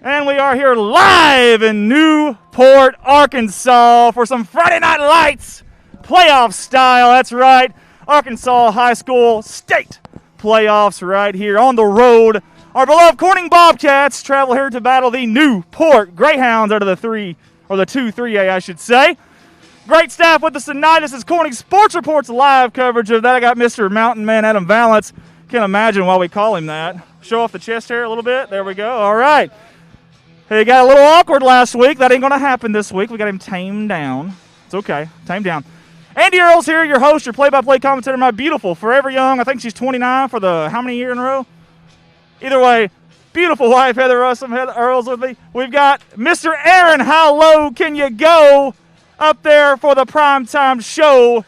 And we are here live in Newport, Arkansas for some Friday Night Lights playoff style. That's right, Arkansas High School State playoffs right here on the road. Our beloved Corning Bobcats travel here to battle the Newport Greyhounds out of the 2-3A, I should say. Great staff with us tonight. This is Corning Sports Report's live coverage of that. I got Mr. Mountain Man Adam Valance. Can't imagine why we call him that. Show off the chest hair a little bit. There we go. All right. He got a little awkward last week. That ain't going to happen this week. We got him tamed down. It's okay. Tamed down. Andy Earls here, your host, your play-by-play commentator, my beautiful, forever young. I think she's 29 for the how many year in a row? Either way, beautiful wife, Heather Russell, Heather Earls with me. We've got Mr. Aaron, how low can you go up there for the primetime show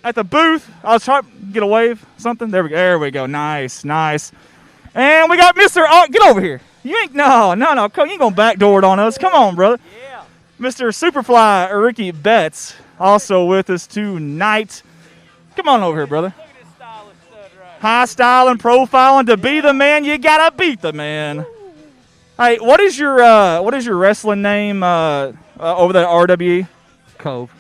at the booth? I was trying to get a wave, something. There we go. Nice, nice. And we got Mr. Get over here. You ain't, no. You ain't going to backdoor it on us. Come on, brother. Yeah. Mr. Superfly Ricky Betts also with us tonight. Come on over here, brother. Look at this stylish stud right here. High style and profiling. To be the man, you got to beat the man. Hey, what is your wrestling name over there at RWE? Cove.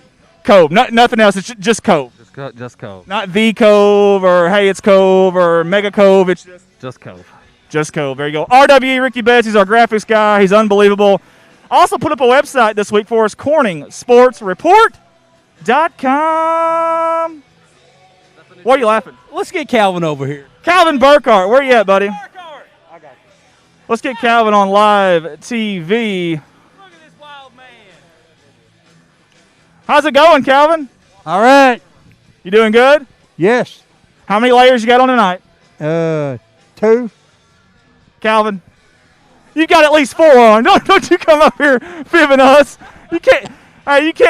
Cove. Nothing else. It's just Cove. Just Cove. Not the Cove or hey, it's Cove or Mega Cove. It's just Cove. Just Cove. There you go. RWE Ricky Betts. He's our graphics guy. He's unbelievable. Also put up a website this week for us, CorningsSportsReport.com. Why are you laughing? Let's get Calvin over here. Calvin Burkhart. Where you at, buddy? Burkhart. I got you. Let's get Calvin on live TV. Look at this wild man. How's it going, Calvin? All right. You doing good? Yes. How many layers you got on tonight? 2. Calvin, you got at least 4 on. Don't you come up here fibbing us. You can't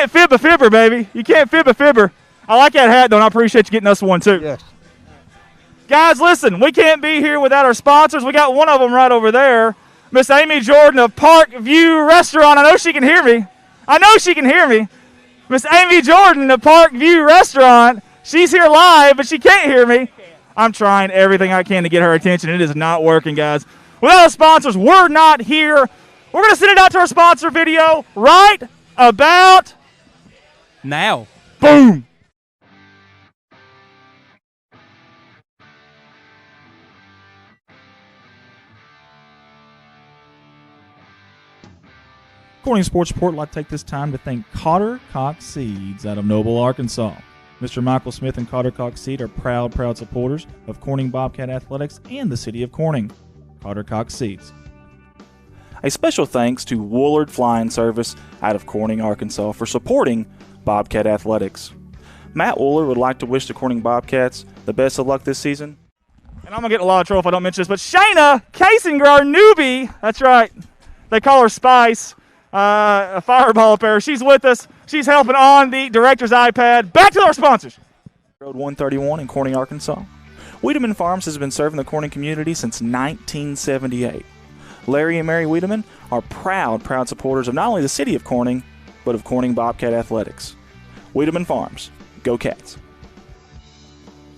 fib a fibber, baby. You can't fib a fibber. I like that hat, though, and I appreciate you getting us one, too. Yes. Guys, listen, we can't be here without our sponsors. We got one of them right over there, Miss Amy Jordan of Park View Restaurant. I know she can hear me. Miss Amy Jordan of Park View Restaurant. She's here live, but she can't hear me. I'm trying everything I can to get her attention. It is not working, guys. Without our sponsors, we're not here. We're going to send it out to our sponsor video right about Now. boom. Corning Sports Report would like to take this time to thank Cotter Cox Seeds out of Noble, Arkansas. Mr. Michael Smith and Cotter Cox Seed are proud supporters of Corning Bobcat Athletics and the city of Corning. Cotter Cox Seeds. A special thanks to Woolard Flying Service out of Corning, Arkansas for supporting Bobcat Athletics. Matt Woolard would like to wish the Corning Bobcats the best of luck this season. And I'm going to get in a lot of trouble if I don't mention this, but Shayna Kasinger, our newbie, that's right, they call her Spice, a fireball player. She's with us. She's helping on the director's iPad. Back to our sponsors. Road 131 in Corning, Arkansas. Wiedemann Farms has been serving the Corning community since 1978. Larry and Mary Wiedemann are proud supporters of not only the city of Corning, but of Corning Bobcat Athletics. Wiedemann Farms, go Cats.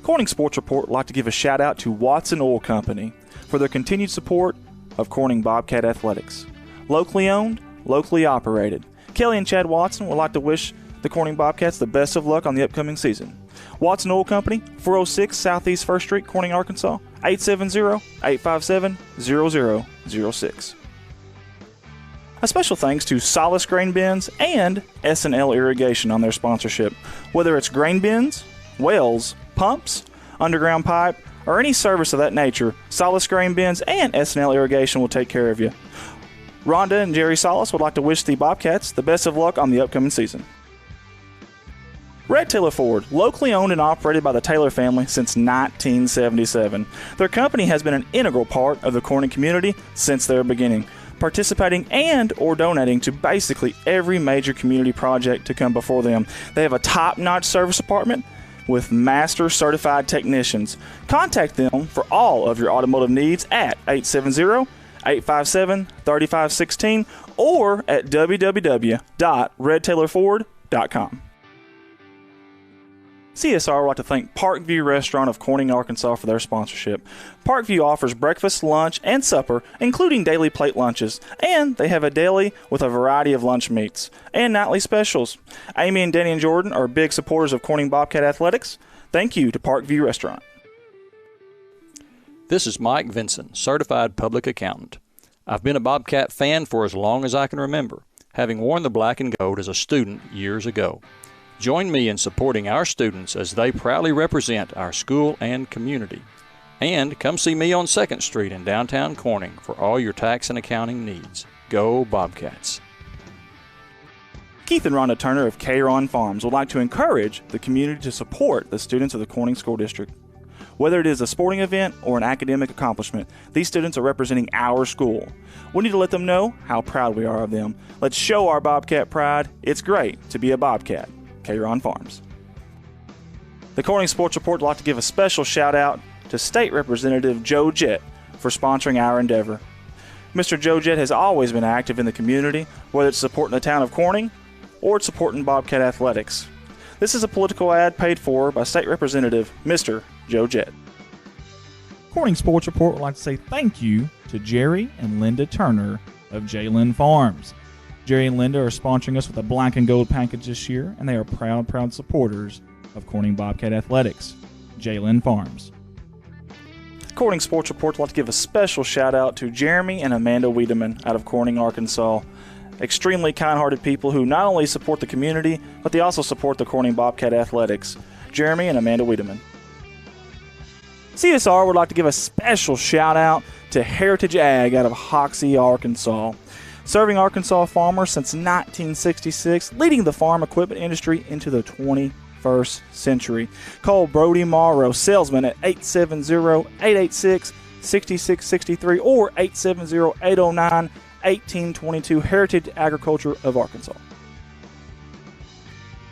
Corning Sports Report would like to give a shout out to Watson Oil Company for their continued support of Corning Bobcat Athletics. Locally owned, locally operated. Kelly and Chad Watson would like to wish the Corning Bobcats the best of luck on the upcoming season. Watson Oil Company, 406 Southeast 1st Street, Corning, Arkansas, 870-857-0006. A special thanks to Solace Grain Bins and S&L Irrigation on their sponsorship. Whether it's grain bins, wells, pumps, underground pipe, or any service of that nature, Solace Grain Bins and S&L Irrigation will take care of you. Rhonda and Jerry Salas would like to wish the Bobcats the best of luck on the upcoming season. Red Taylor Ford, locally owned and operated by the Taylor family since 1977. Their company has been an integral part of the Corning community since their beginning, participating and or donating to basically every major community project to come before them. They have a top-notch service department with master certified technicians. Contact them for all of your automotive needs at 870-857-3516 or at www.redtaylorford.com. CSR would like to thank Parkview Restaurant of Corning, Arkansas for their sponsorship. Parkview offers breakfast, lunch, and supper, including daily plate lunches, and they have a deli with a variety of lunch meats and nightly specials. Amy and Danny and Jordan are big supporters of Corning Bobcat Athletics. Thank you to Parkview Restaurant. This is Mike Vinson, Certified Public Accountant. I've been a Bobcat fan for as long as I can remember, having worn the black and gold as a student years ago. Join me in supporting our students as they proudly represent our school and community. And come see me on 2nd Street in downtown Corning for all your tax and accounting needs. Go Bobcats! Keith and Rhonda Turner of K-Ron Farms would like to encourage the community to support the students of the Corning School District. Whether it is a sporting event or an academic accomplishment, these students are representing our school. We need to let them know how proud we are of them. Let's show our Bobcat pride. It's great to be a Bobcat. K-Ron Farms. The Corning Sports Report would like to give a special shout out to State Representative Joe Jett for sponsoring our endeavor. Mr. Joe Jett has always been active in the community, whether it's supporting the town of Corning or it's supporting Bobcat Athletics. This is a political ad paid for by State Representative Mr. Joe Jett. Corning Sports Report would like to say thank you to Jerry and Linda Turner of J-Lynn Farms. Jerry and Linda are sponsoring us with a black and gold package this year, and they are proud supporters of Corning Bobcat Athletics. J-Lynn Farms. Corning Sports Report would like to give a special shout out to Jeremy and Amanda Wiedemann out of Corning, Arkansas. Extremely kind-hearted people who not only support the community, but they also support the Corning Bobcat Athletics. Jeremy and Amanda Wiedemann. CSR would like to give a special shout out to Heritage Ag out of Hoxie, Arkansas. Serving Arkansas farmers since 1966, leading the farm equipment industry into the 21st century. Call Brody Morrow, salesman, at 870-886-6663 or 870-809-1822, Heritage Agriculture of Arkansas.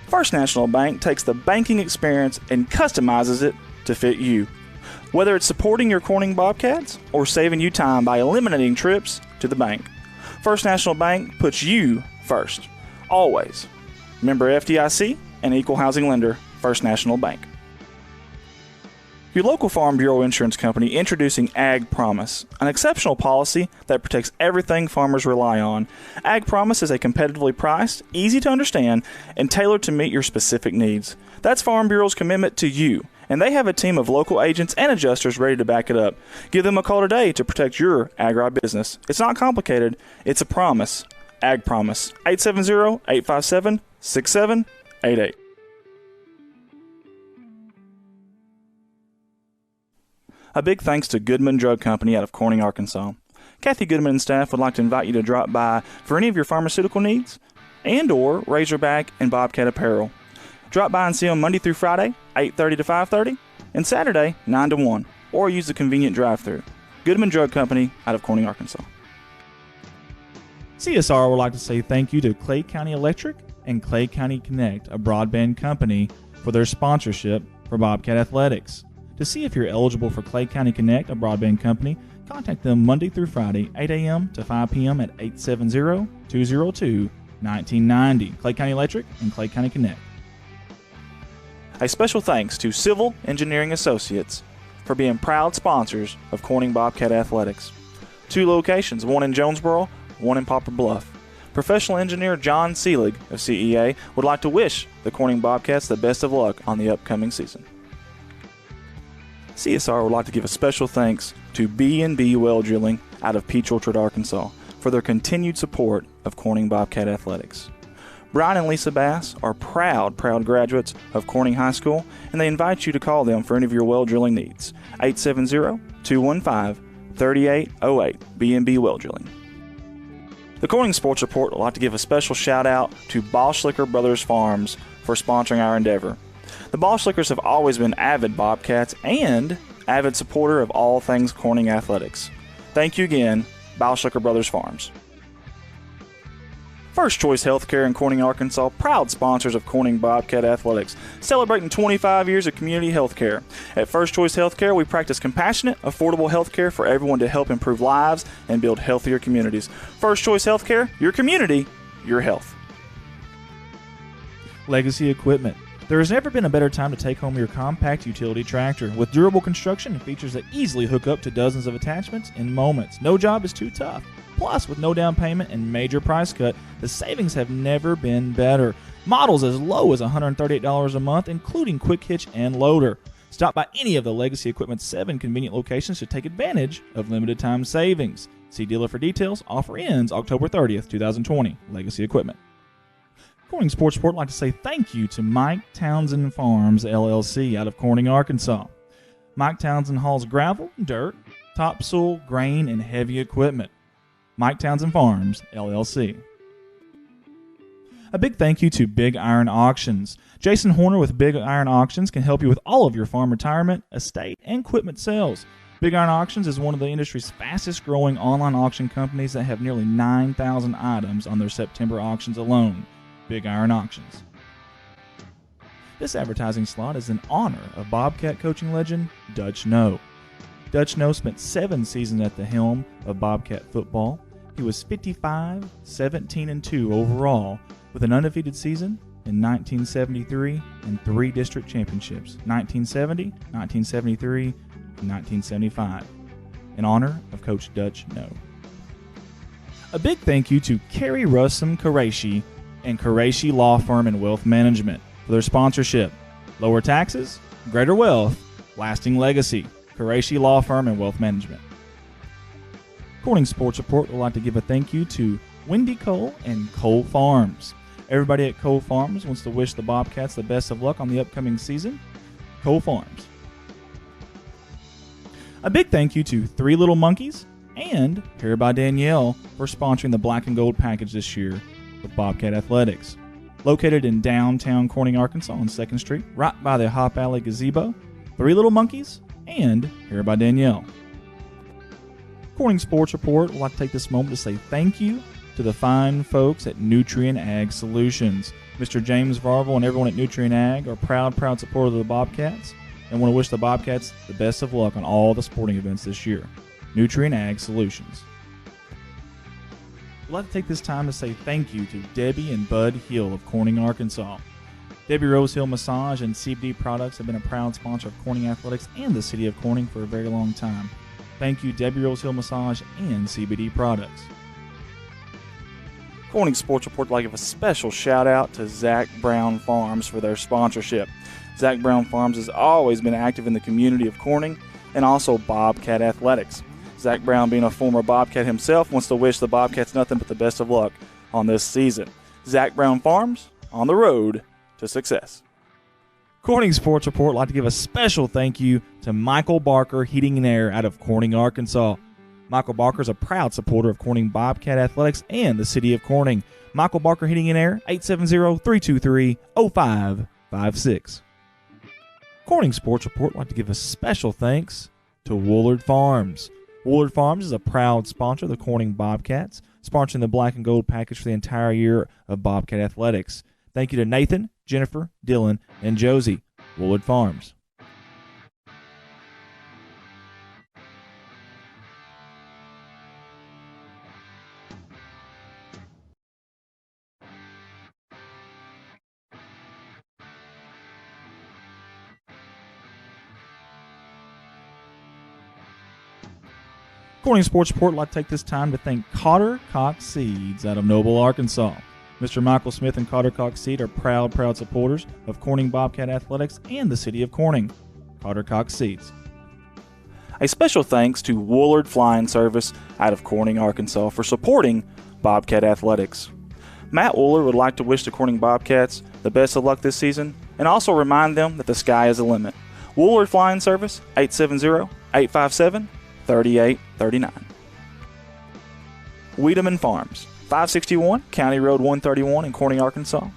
First National Bank takes the banking experience and customizes it to fit you. Whether it's supporting your Corning Bobcats or saving you time by eliminating trips to the bank, First National Bank puts you first, always. Member FDIC and equal housing lender, First National Bank. Your local Farm Bureau insurance company introducing Ag Promise, an exceptional policy that protects everything farmers rely on. Ag Promise is a competitively priced, easy to understand, and tailored to meet your specific needs. That's Farm Bureau's commitment to you, and they have a team of local agents and adjusters ready to back it up. Give them a call today to protect your agri-business. It's not complicated. It's a promise. Ag Promise. 870-857-6788. A big thanks to Goodman Drug Company out of Corning, Arkansas. Kathy Goodman and staff would like to invite you to drop by for any of your pharmaceutical needs and or Razorback and Bobcat apparel. Drop by and see them Monday through Friday, 8:30 to 5:30, and Saturday, 9 to 1, or use the convenient drive-thru. Goodman Drug Company out of Corning, Arkansas. CSR would like to say thank you to Clay County Electric and Clay County Connect, a broadband company, for their sponsorship for Bobcat Athletics. To see if you're eligible for Clay County Connect, a broadband company, contact them Monday through Friday, 8 a.m. to 5 p.m. at 870-202-1990. Clay County Electric and Clay County Connect. A special thanks to Civil Engineering Associates for being proud sponsors of Corning Bobcat Athletics. 2 locations, one in Jonesboro, one in Poplar Bluff. Professional engineer John Seelig of CEA would like to wish the Corning Bobcats the best of luck on the upcoming season. CSR would like to give a special thanks to B&B Well Drilling out of Peach Orchard, Arkansas for their continued support of Corning Bobcat Athletics. Brian and Lisa Bass are proud graduates of Corning High School, and they invite you to call them for any of your well drilling needs. 870-215-3808, B&B Well Drilling. The Corning Sports Report would like to give a special shout out to Boschlicker Brothers Farms for sponsoring our endeavor. The Boschlickers have always been avid Bobcats and avid supporter of all things Corning Athletics. Thank you again, Boschlicker Brothers Farms. First Choice Healthcare in Corning, Arkansas, proud sponsors of Corning Bobcat Athletics, celebrating 25 years of community healthcare. At First Choice Healthcare, we practice compassionate, affordable healthcare for everyone to help improve lives and build healthier communities. First Choice Healthcare, your community, your health. Legacy Equipment, There has never been a better time to take home your compact utility tractor. With durable construction and features that easily hook up to dozens of attachments in moments. No job is too tough. Plus, with no down payment and major price cut, the savings have never been better. Models as low as $138 a month, including quick hitch and loader. Stop by any of the Legacy Equipment's 7 convenient locations to take advantage of limited time savings. See dealer for details. Offer ends October 30th, 2020. Legacy Equipment. Corning Sports Report would like to say thank you to Mike Townsend Farms, LLC, out of Corning, Arkansas. Mike Townsend hauls gravel, dirt, topsoil, grain, and heavy equipment. Mike Townsend Farms, LLC. A big thank you to Big Iron Auctions. Jason Horner with Big Iron Auctions can help you with all of your farm retirement, estate, and equipment sales. Big Iron Auctions is one of the industry's fastest growing online auction companies that have nearly 9,000 items on their September auctions alone. Big Iron Auctions. This advertising slot is in honor of Bobcat coaching legend Dutch Noe. Dutch Noe spent 7 seasons at the helm of Bobcat football. He was 55, 17-2 overall, with an undefeated season in 1973 and 3 district championships, 1970, 1973, and 1975, in honor of Coach Dutch Noe. A big thank you to Kerry Russum Qureshi and Qureshi Law Firm and Wealth Management for their sponsorship. Lower taxes, greater wealth, lasting legacy. Qureshi Law Firm and Wealth Management. Corning Sports Report would like to give a thank you to Wendy Cole and Cole Farms. Everybody at Cole Farms wants to wish the Bobcats the best of luck on the upcoming season. Cole Farms. A big thank you to Three Little Monkeys and Here by Danielle for sponsoring the Black and Gold package this year with Bobcat Athletics. Located in downtown Corning, Arkansas on 2nd Street, right by the Hop Alley Gazebo, Three Little Monkeys and Here by Danielle. Corning Sports Report would like to take this moment to say thank you to the fine folks at Nutrient Ag Solutions. Mr. James Varvel and everyone at Nutrient Ag are proud supporters of the Bobcats and want to wish the Bobcats the best of luck on all the sporting events this year. Nutrient Ag Solutions. I'd like to take this time to say thank you to Debbie and Bud Hill of Corning, Arkansas. Debbie Rose Hill Massage and CBD Products have been a proud sponsor of Corning Athletics and the City of Corning for a very long time. Thank you, Debbie Rose Hill Massage and CBD Products. Corning Sports Report would like to give a special shout out to Zach Brown Farms for their sponsorship. Zach Brown Farms has always been active in the community of Corning and also Bobcat Athletics. Zach Brown, being a former Bobcat himself, wants to wish the Bobcats nothing but the best of luck on this season. Zach Brown Farms, on the road to success. Corning Sports Report would like to give a special thank you to Michael Barker Heating and Air out of Corning, Arkansas. Michael Barker is a proud supporter of Corning Bobcat Athletics and the City of Corning. Michael Barker Heating and Air, 870-323-0556. Corning Sports Report would like to give a special thanks to Woolard Farms. Woolard Farms is a proud sponsor of the Corning Bobcats, sponsoring the Black and Gold package for the entire year of Bobcat Athletics. Thank you to Nathan, Jennifer, Dylan, and Josie. Woolard Farms. Corning Sports Report would like to take this time to thank Cotter Cox Seeds out of Noble, Arkansas. Mr. Michael Smith and Cotter Cox Seed are proud supporters of Corning Bobcat Athletics and the City of Corning. Cotter Cox Seeds. A special thanks to Woolard Flying Service out of Corning, Arkansas for supporting Bobcat Athletics. Matt Woolard would like to wish the Corning Bobcats the best of luck this season and also remind them that the sky is the limit. Woolard Flying Service, 870-857-3839. Wiedemann Farms, 561 County Road 131 in Corning, Arkansas.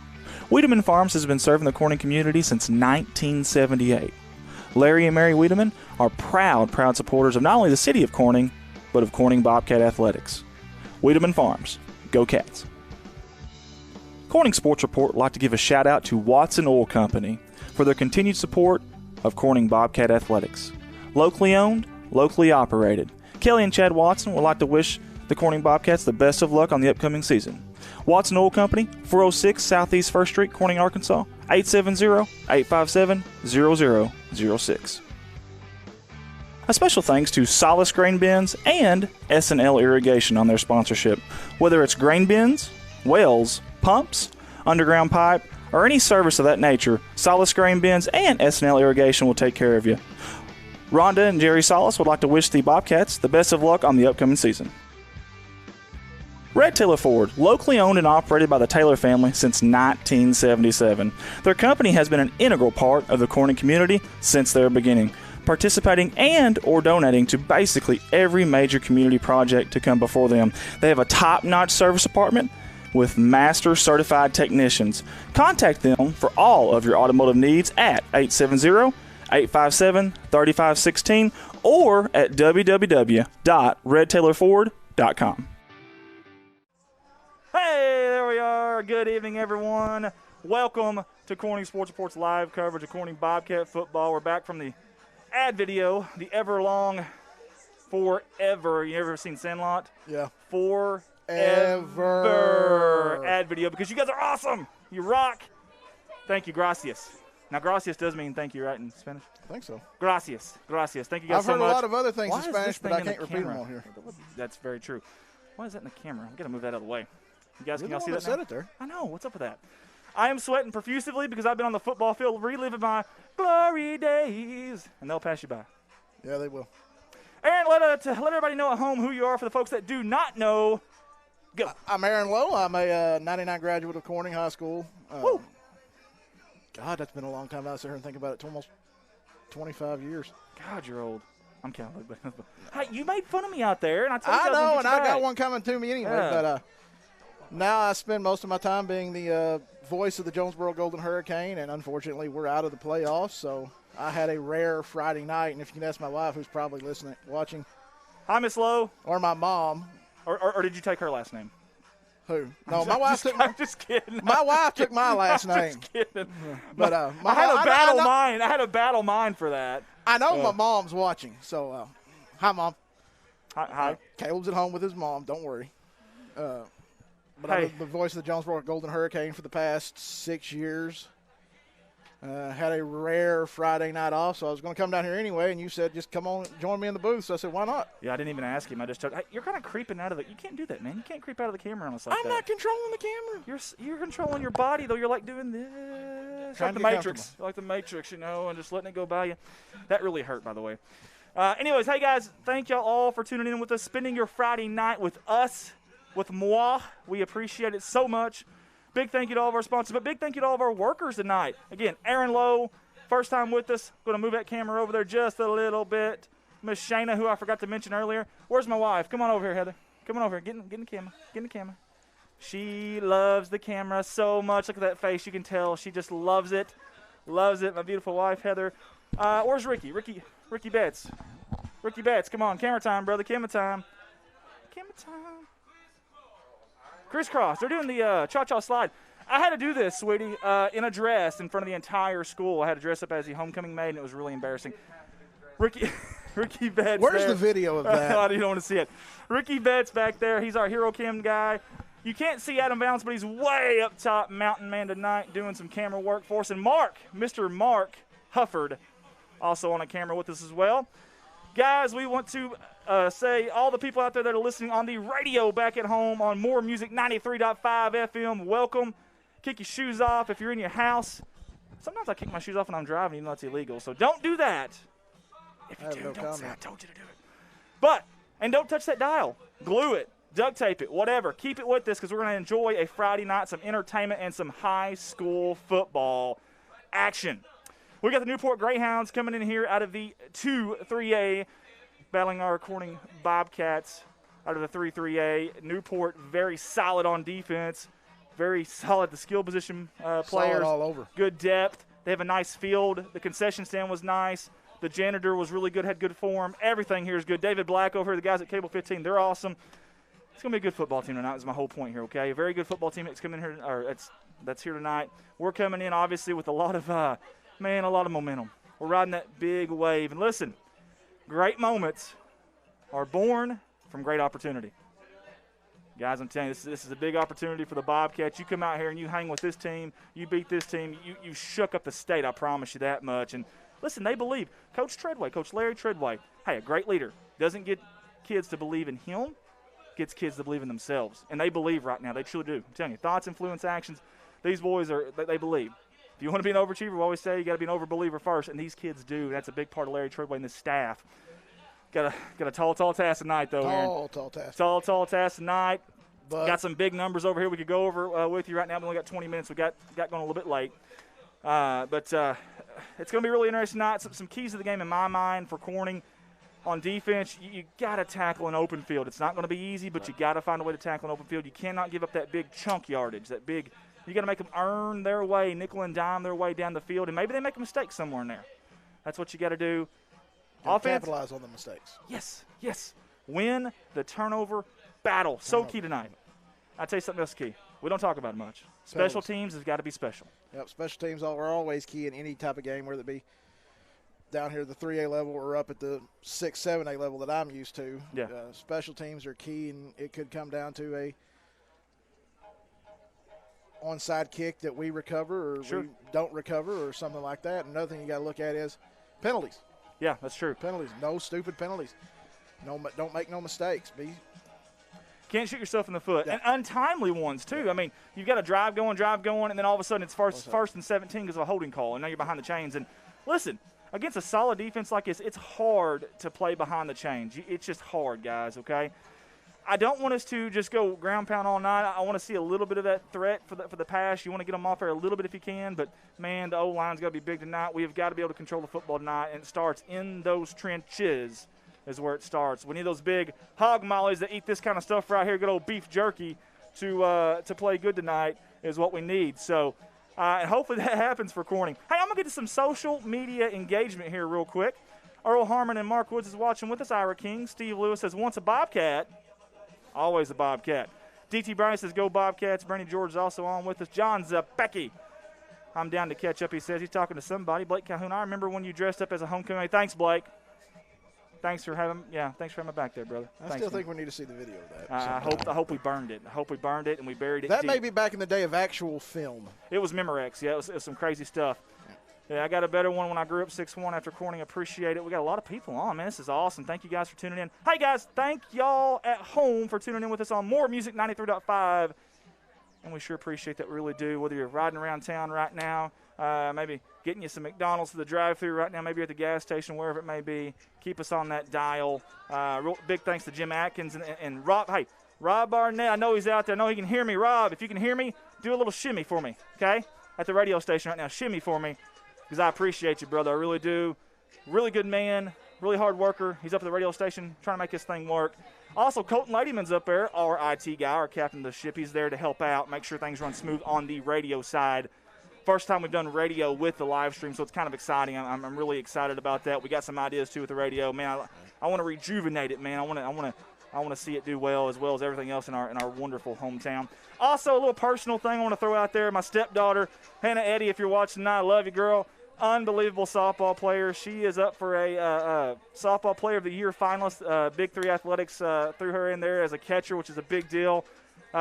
Wiedemann Farms has been serving the Corning community since 1978. Larry and Mary Wiedemann are proud supporters of not only the City of Corning, but of Corning Bobcat Athletics. Wiedemann Farms, go Cats. Corning Sports Report would like to give a shout out to Watson Oil Company for their continued support of Corning Bobcat Athletics. Locally owned, locally operated. Kelly and Chad Watson would like to wish the Corning Bobcats the best of luck on the upcoming season. Watson Oil Company, 406 Southeast 1st Street, Corning, Arkansas, 870-857-0006. A special thanks to Solace Grain Bins and S&L Irrigation on their sponsorship. Whether it's grain bins, wells, pumps, underground pipe, or any service of that nature, Solace Grain Bins and S&L Irrigation will take care of you. Rhonda and Jerry Solace would like to wish the Bobcats the best of luck on the upcoming season. Red Taylor Ford, locally owned and operated by the Taylor family since 1977. Their company has been an integral part of the Corning community since their beginning, participating and or donating to basically every major community project to come before them. They have a top-notch service department with master certified technicians. Contact them for all of your automotive needs at 870-857-3516 or at www.redtaylorford.com. Hey, there we are. Good evening, everyone. Welcome to Corning Sports Report's live coverage of Corning Bobcat football. We're back from the ad video, the Everlong Forever. You ever seen Sandlot? Yeah. Forever ad video, because you guys are awesome. You rock. Thank you, gracias. Now, gracias does mean thank you, right, in Spanish? I think so. Gracias. Gracias. Thank you guys I've so heard much. a lot of other things Why in is Spanish, this but thing I in the can't repeat them camera? all here. That's very true. Why is that in the camera? I'm going to move that out of the way. You guys, You're can y'all the see one that that now? said it there. I know. What's up with that? I am sweating profusely because I've been on the football field reliving my glory days. And they'll pass you by. Yeah, they will. Aaron, let everybody know at home who you are for the folks that do not know. Go. I'm Aaron Lowe. I'm a 99 graduate of Corning High School. Woo. God, that's been a long time. I sit here and think about it. It's almost 25 years. God, you're old. I'm counting. But hey, you made fun of me out there, and I told you I know, and I back. got one coming to me anyway. Yeah. But now I spend most of my time being the voice of the Jonesboro Golden Hurricane, and unfortunately we're out of the playoffs, so I had a rare Friday night. And if you can ask my wife, who's probably listening, watching. Hi, Miss Lowe. Or my mom. Or did you take her last name? Who? No, my wife took. I'm just kidding. My wife took my last name. Just kidding. But I had a battle mind for that. I know my mom's watching, so hi, Mom. Hi. Caleb's at home with his mom. Don't worry. But Hey. I was the voice of the Jonesboro Golden Hurricane for the past 6 years. Had a rare Friday night off, so I was going to come down here anyway, and you said just come on, join me in the booth. So I said, why not? Yeah, I didn't even ask him. I just told. Hey, you're kind of creeping out of it. You can't do that, man. You can't creep out of the camera on us like I'm that. not controlling the camera. You're controlling your body though. You're like doing this, Trying like the to get Matrix, like the Matrix, you know, and just letting it go by you. That really hurt, by the way. Anyways, hey guys, thank y'all all for tuning in with us, spending your Friday night with us, with moi. We appreciate it so much. Big thank you to all of our sponsors, but big thank you to all of our workers tonight. Again, Aaron Lowe, first time with us. Going to move that camera over there just a little bit. Miss Shayna, who I forgot to mention earlier. Where's my wife? Come on over here, Heather. Come on over here. Get in the camera. Get in the camera. She loves the camera so much. Look at that face. You can tell she just loves it. Loves it. My beautiful wife, Heather. Where's Ricky? Ricky Betts. Ricky Betts, come on. Camera time, brother. Camera time. Camera time. Crisscross. They're doing the cha-cha slide. I had to do this, sweetie, in a dress in front of the entire school. I had to dress up as the homecoming maid, and it was really embarrassing. Ricky Betts. Where's there. the video of that? You don't want to see it. Ricky Betts back there. He's our hero cam guy. You can't see Adam Valance, but he's way up top, Mountain Man tonight, doing some camera work for us. And Mark, Mr. Mark Hufford, also on a camera with us as well. Guys, we want to say all the people out there that are listening on the radio back at home on More Music 93.5 FM, welcome. Kick your shoes off if you're in your house. Sometimes I kick my shoes off when I'm driving, even though it's illegal. So don't do that. If you do, don't say I told you to do it. And don't touch that dial. Glue it. Duct tape it. Whatever. Keep it with us because we're going to enjoy a Friday night, some entertainment, and some high school football action. We got the Newport Greyhounds coming in here out of the 2-3A, battling our Corning Bobcats out of the 3-3A. Newport very solid on defense. Very solid, the skill position players. Solid all over. Good depth. They have a nice field. The concession stand was nice. The janitor was really good, had good form. Everything here is good. David Black over here, the guys at Cable 15, they're awesome. It's going to be a good football team tonight is my whole point here, okay? A very good football team that's coming here, that's here tonight. We're coming in, obviously, with a lot of momentum. We're riding that big wave. And listen, great moments are born from great opportunity. Guys, I'm telling you, this is a big opportunity for the Bobcats. You come out here and you hang with this team, you beat this team, you shook up the state, I promise you that much. And listen, they believe. Coach Larry Treadway, hey, a great leader. Doesn't get kids to believe in him, gets kids to believe in themselves. And they believe right now. They truly do. I'm telling you, thoughts, influence, actions, these boys, they believe. If you want to be an overachiever, we always say you got to be an overbeliever first, and these kids do. That's a big part of Larry Treadway and this staff. Got a tall task tonight, though. Tall task. Tall task tonight. But got some big numbers over here we could go over with you right now. We only got 20 minutes. We got going a little bit late. But it's going to be really interesting tonight. Some keys to the game in my mind for Corning. On defense, you got to tackle an open field. It's not going to be easy, but you got to find a way to tackle an open field. You cannot give up that big chunk yardage, you got to make them earn their way, nickel and dime their way down the field, and maybe they make a mistake somewhere in there. That's what you got to do. Offense, capitalize on the mistakes. Yes. Win the turnover battle. So key tonight. I'll tell you something else key. We don't talk about it much. Special teams has got to be special. Yep, special teams are always key in any type of game, whether it be down here at the 3A level or up at the 6, 7A level that I'm used to. Yeah. Special teams are key, and it could come down to a onside kick that we recover or we don't recover or something like that. Another thing you got to look at is penalties. Yeah, that's true. Penalties. No stupid penalties. No, don't make no mistakes. Can't shoot yourself in the foot. Yeah. And untimely ones, too. I mean, you've got to drive going, and then all of a sudden it's first and 17 because of a holding call, and now you're behind the chains. And listen, against a solid defense like this, it's hard to play behind the chains. It's just hard, guys, okay? I don't want us to just go ground pound all night. I want to see a little bit of that threat for the pass. You want to get them off there a little bit if you can, but, man, the O-line's got to be big tonight. We have got to be able to control the football tonight, and it starts in those trenches is where it starts. We need those big hog mollies that eat this kind of stuff right here, good old beef jerky, to play good tonight is what we need. So, and hopefully that happens for Corning. Hey, I'm going to get to some social media engagement here real quick. Earl Harmon and Mark Woods is watching with us. Ira King. Steve Lewis says, once a Bobcat, always a Bobcat. DT Bryce says, go Bobcats. Bernie George is also on with us. John Zapecki, I'm down to catch up, he says. He's talking to somebody. Blake Calhoun, I remember when you dressed up as a homecoming. Hey, thanks, Blake. Thanks for having me back there, brother. I still think we need to see the video of that. I hope we burned it. I hope we burned it and we buried it. That deep. may be back in the day of actual film. It was Memorex. Yeah, it was some crazy stuff. Yeah, I got a better one when I grew up 6'1" after Corning. Appreciate it. We got a lot of people on, man. This is awesome. Thank you guys for tuning in. Hey, guys, thank y'all at home for tuning in with us on More Music 93.5. And we sure appreciate that. We really do. Whether you're riding around town right now, maybe getting you some McDonald's to the drive-thru right now, maybe at the gas station, wherever it may be, keep us on that dial. Real big thanks to Jim Atkins and Rob. Hey, Rob Barnett, I know he's out there. I know he can hear me. Rob, if you can hear me, do a little shimmy for me, okay? At the radio station right now, shimmy for me, because I appreciate you, brother. I really do. Really good man, really hard worker. He's up at the radio station trying to make this thing work. Also, Colton Ladyman's up there, our IT guy, our captain of the ship. He's there to help out, make sure things run smooth on the radio side. First time we've done radio with the live stream, so it's kind of exciting. I'm really excited about that. We got some ideas, too, with the radio. Man, I want to rejuvenate it, man. I want to see it do well as everything else in our wonderful hometown. Also, a little personal thing I want to throw out there. My stepdaughter, Hannah Eddy, if you're watching tonight, I love you, girl. Unbelievable softball player. She is up for a softball player of the year finalist. Big Three Athletics threw her in there as a catcher, which is a big deal.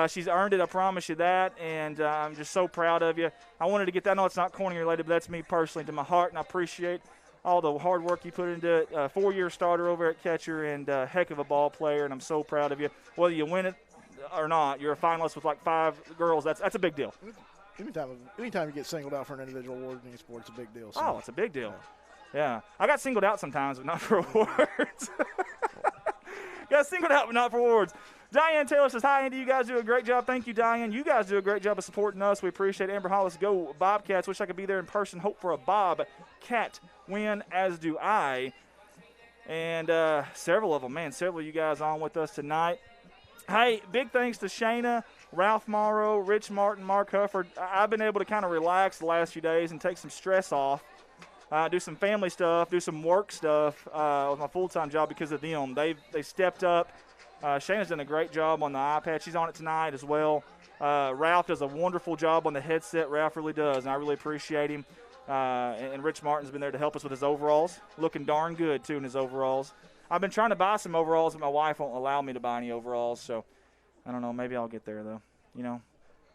She's earned it, I promise you that, and I'm just so proud of you. I wanted to get that. I know it's not Corning related, but that's me personally to my heart, and I appreciate all the hard work you put into it. 4-year starter over at catcher and a heck of a ball player, and I'm so proud of you. Whether you win it or not, you're a finalist with like 5 girls. That's a big deal. Anytime you get singled out for an individual award in any sport, it's a big deal. So. Oh, it's a big deal. Yeah. I got singled out sometimes, but not for awards. Got singled out, but not for awards. Diane Taylor says, hi, Andy. You guys do a great job. Thank you, Diane. You guys do a great job of supporting us. We appreciate it. Amber Hollis, go Bobcats. Wish I could be there in person. Hope for a Bobcat win, as do I. And several of them, man, several of you guys on with us tonight. Hey, big thanks to Shayna, Ralph Morrow, Rich Martin, Mark Hufford. I've been able to kind of relax the last few days and take some stress off, do some family stuff, do some work stuff with my full-time job because of them. They stepped up. Shayna's done a great job on the iPad. She's on it tonight as well. Ralph does a wonderful job on the headset. Ralph really does, and I really appreciate him. And Rich Martin's been there to help us with his overalls. Looking darn good, too, in his overalls. I've been trying to buy some overalls, but my wife won't allow me to buy any overalls, so I don't know. Maybe I'll get there, though. You know,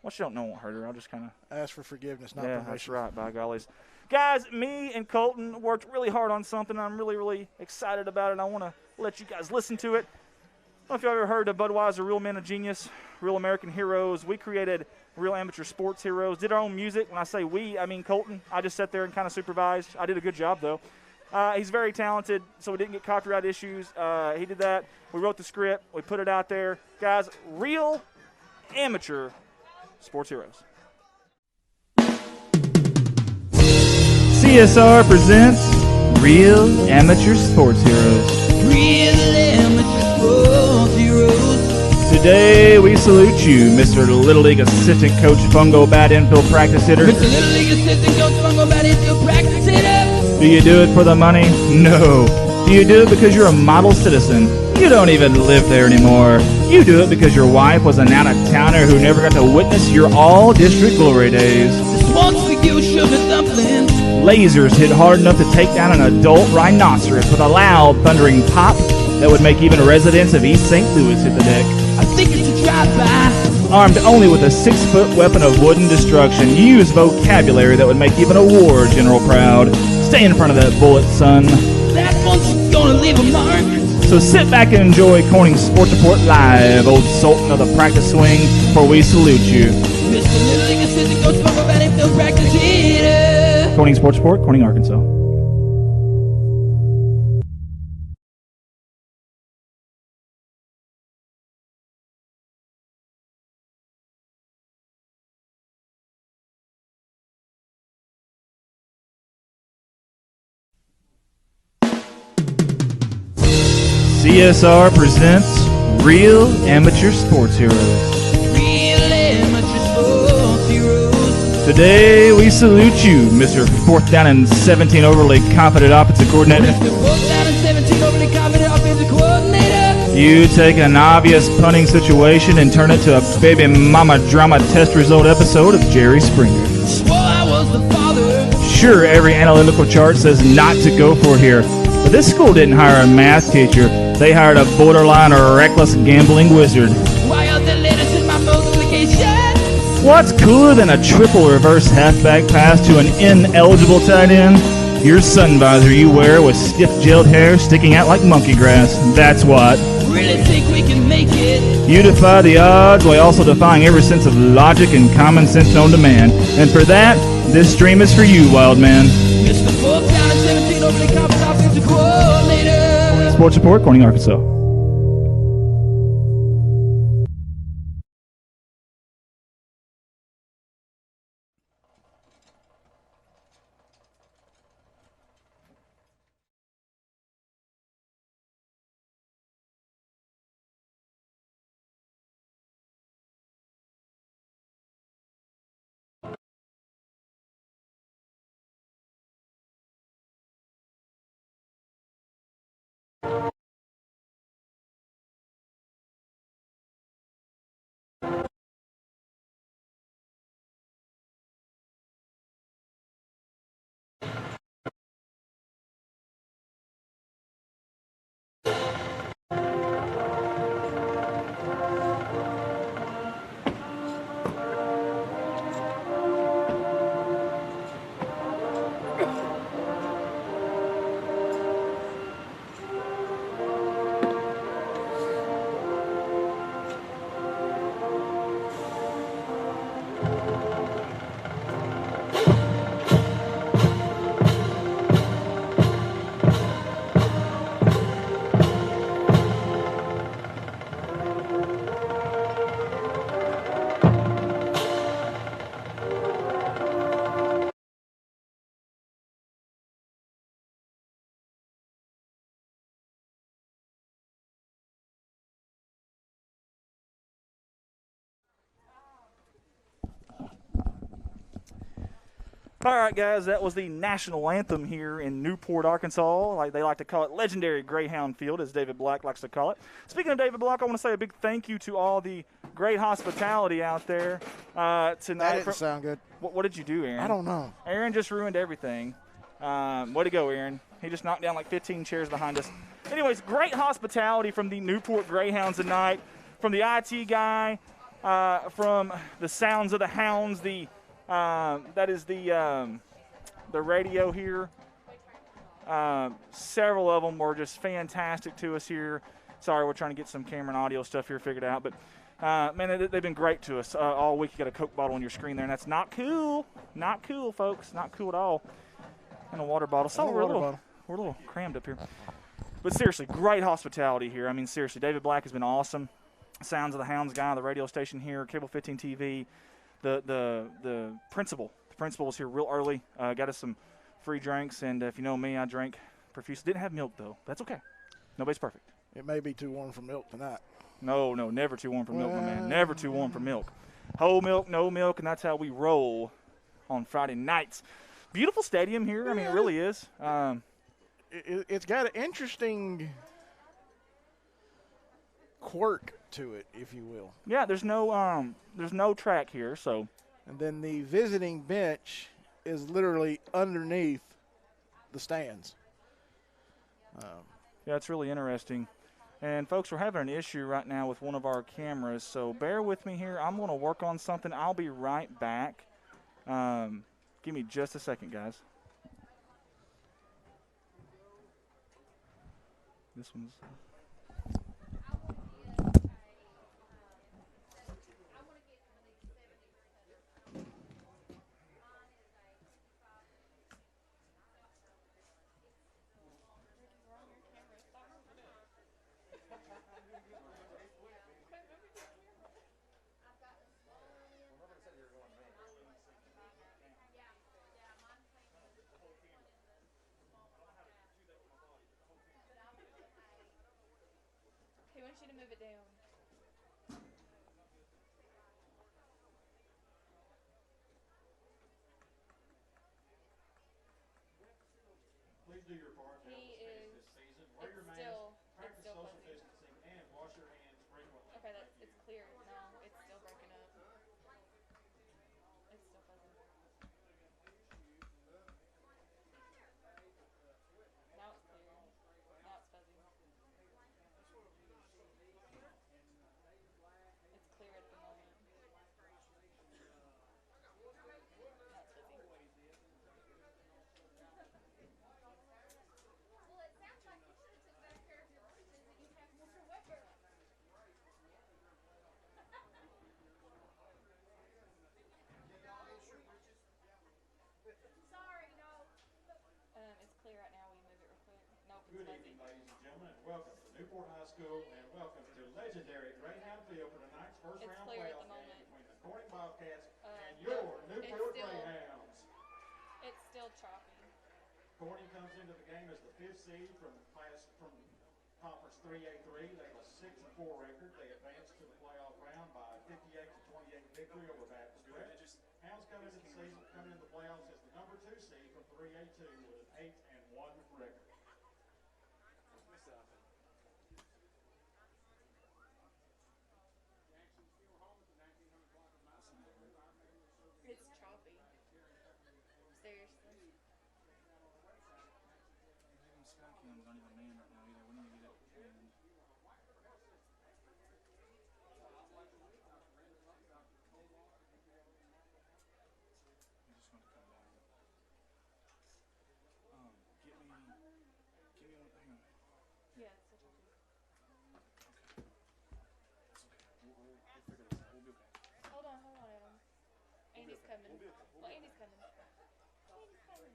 what you don't know won't hurt her. I'll just kind of Ask for forgiveness, not yeah, permission. that's right, by gollies. Guys, me and Colton worked really hard on something. I'm really, really excited about it. I want to let you guys listen to it. I don't know if you've ever heard of Budweiser, Real Men of Genius, Real American Heroes. We created Real Amateur Sports Heroes, did our own music. When I say we, I mean Colton. I just sat there and kind of supervised. I did a good job, though. He's very talented, so we didn't get copyright issues. He did that. We wrote the script. We put it out there. Guys, Real Amateur Sports Heroes. CSR presents Real Amateur Sports Heroes. Real amateur sports heroes. Today we salute you, Mr. Little League Assistant Coach Fungo Bat Infield Practice Hitter. Mr. Little League Assistant Coach Fungo Bat Infield Practice Hitter. Do you do it for the money? No. Do you do it because you're a model citizen? You don't even live there anymore. You do it because your wife was an out-of-towner who never got to witness your all-district glory days. This one's for you, sugar dumplings. Lasers hit hard enough to take down an adult rhinoceros with a loud, thundering pop that would make even residents of East St. Louis hit the deck. I think it's a drive-by. Armed only with a 6-foot weapon of wooden destruction, you use vocabulary that would make even a war general proud. Stay in front of that bullet, son. That one's gonna leave a mark. So sit back and enjoy Corning Sports Report Live, old sultan of the practice swing, for we salute you. Mr. Little League Assistant Coach Fungo Bat Infield Practice Hitter. Corning Sports Report, Corning, Arkansas. CSR presents Real Amateur Sports Heroes. Real amateur sports heroes. Today we salute you, Mr. 4th down and 17 overly confident offensive coordinator. Mr. 4th down and 17 overly confident offensive coordinator. You take an obvious punting situation and turn it to a baby mama drama test result episode of Jerry Springer. Swore I was the father. Sure, every analytical chart says not to go for here, but this school didn't hire a math teacher. They hired a borderline or reckless gambling wizard. Why are the letters in my multiplication? What's cooler than a triple reverse halfback pass to an ineligible tight end? Your sun visor you wear with stiff gelled hair sticking out like monkey grass. That's what. Really think we can make it? You defy the odds while also defying every sense of logic and common sense known to man. And for that, this stream is for you, wild man. Mr. 4th down and 17 overly confident offensive coordinator. Sports Report, Corning, Arkansas. All right, guys, that was the national anthem here in Newport, Arkansas. Like they like to call it, legendary Greyhound Field, as David Black likes to call it. Speaking of David Black, I want to say a big thank you to all the great hospitality out there tonight. That didn't sound good. What did you do, Aaron? I don't know. Aaron just ruined everything. Way to go, Aaron. He just knocked down like 15 chairs behind us. Anyways, great hospitality from the Newport Greyhounds tonight. from the IT guy, from the Sounds of the Hounds, that is the radio here. Several of them were just fantastic to us here. Sorry, we're trying to get some camera and audio stuff here figured out, but man, they've been great to us all week. You got a Coke bottle on your screen there, and that's not cool. Not cool, folks. Not cool at all. And a water bottle. So we're a little crammed up here. But seriously, great hospitality here. I mean, seriously, David Black has been awesome. Sounds of the Hounds guy, the radio station here, Cable 15 TV. The principal was here real early. Got us some free drinks, and if you know me, I drank profusely. Didn't have milk though. That's okay. Nobody's perfect. It may be too warm for milk tonight. No, never too warm for milk, my man. Never too warm for milk. Whole milk, no milk, and that's how we roll on Friday nights. Beautiful stadium here. I mean, it really is. It's got an interesting quirk to it, if you will. Yeah, there's no track here, so. And then the visiting bench is literally underneath the stands. Yeah, it's really interesting. And, folks, we're having an issue right now with one of our cameras, so bear with me here. I'm going to work on something. I'll be right back. Give me just a second, guys. This one's... He wants you to move it down. Please do your part to help us finish this season. Wear your mask, practice social distancing, and wash your hands frequently. Okay, it's clear. No, it's still breaking up. It's still fuzzy. Now it's clear. Now it's fuzzy. It's clear at the moment. Now it's fuzzy. It's clear right now. Will you move it real quick? Nope, it's Good fuzzy. evening, ladies and gentlemen, and welcome to Newport High School, and welcome to legendary Greyhound Field for tonight's first It's round clear at playoff the game moment. between the Corning Bobcats and No, your Newport it's still- Greyhounds. It's still choppy. Corning comes into the game as the 5th seed from Conference 3A3. They have a 6-4 record. They advanced to the playoff round by 58-28 victory over Baptist West. Hounds coming into the season, coming into the playoffs as the number 2 seed from 3A2 with an 8-1 record. It's choppy. Seriously. Skycam's not even manned right now either. We need to get it. I'm just going to come down. Give me one. Hang on. Yeah, it's still choppy. It's okay. We'll figure this out. We'll be okay. Hold on, Adam. Andy's coming. Well, Andy's coming. Andy's coming.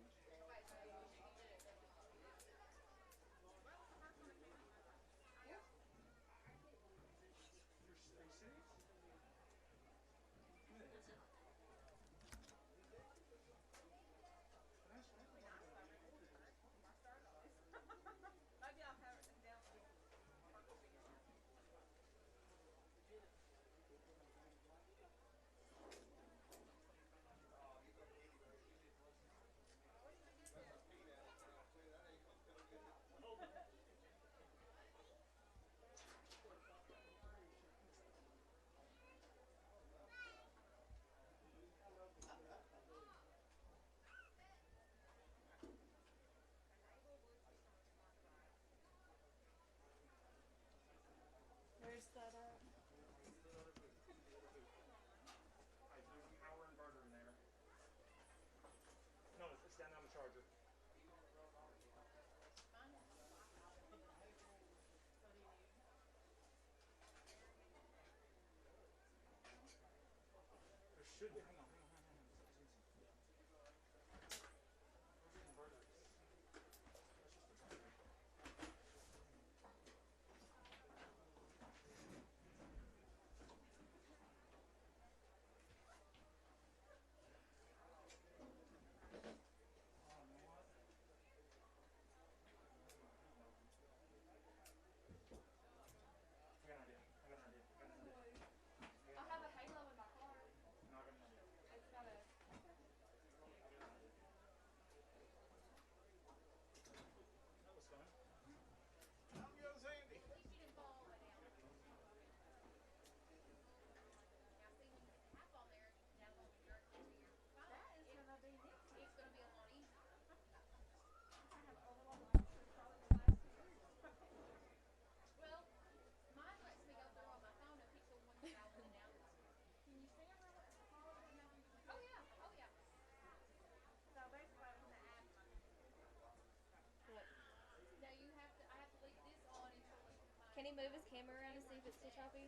Can he move his camera around and see if it's too choppy?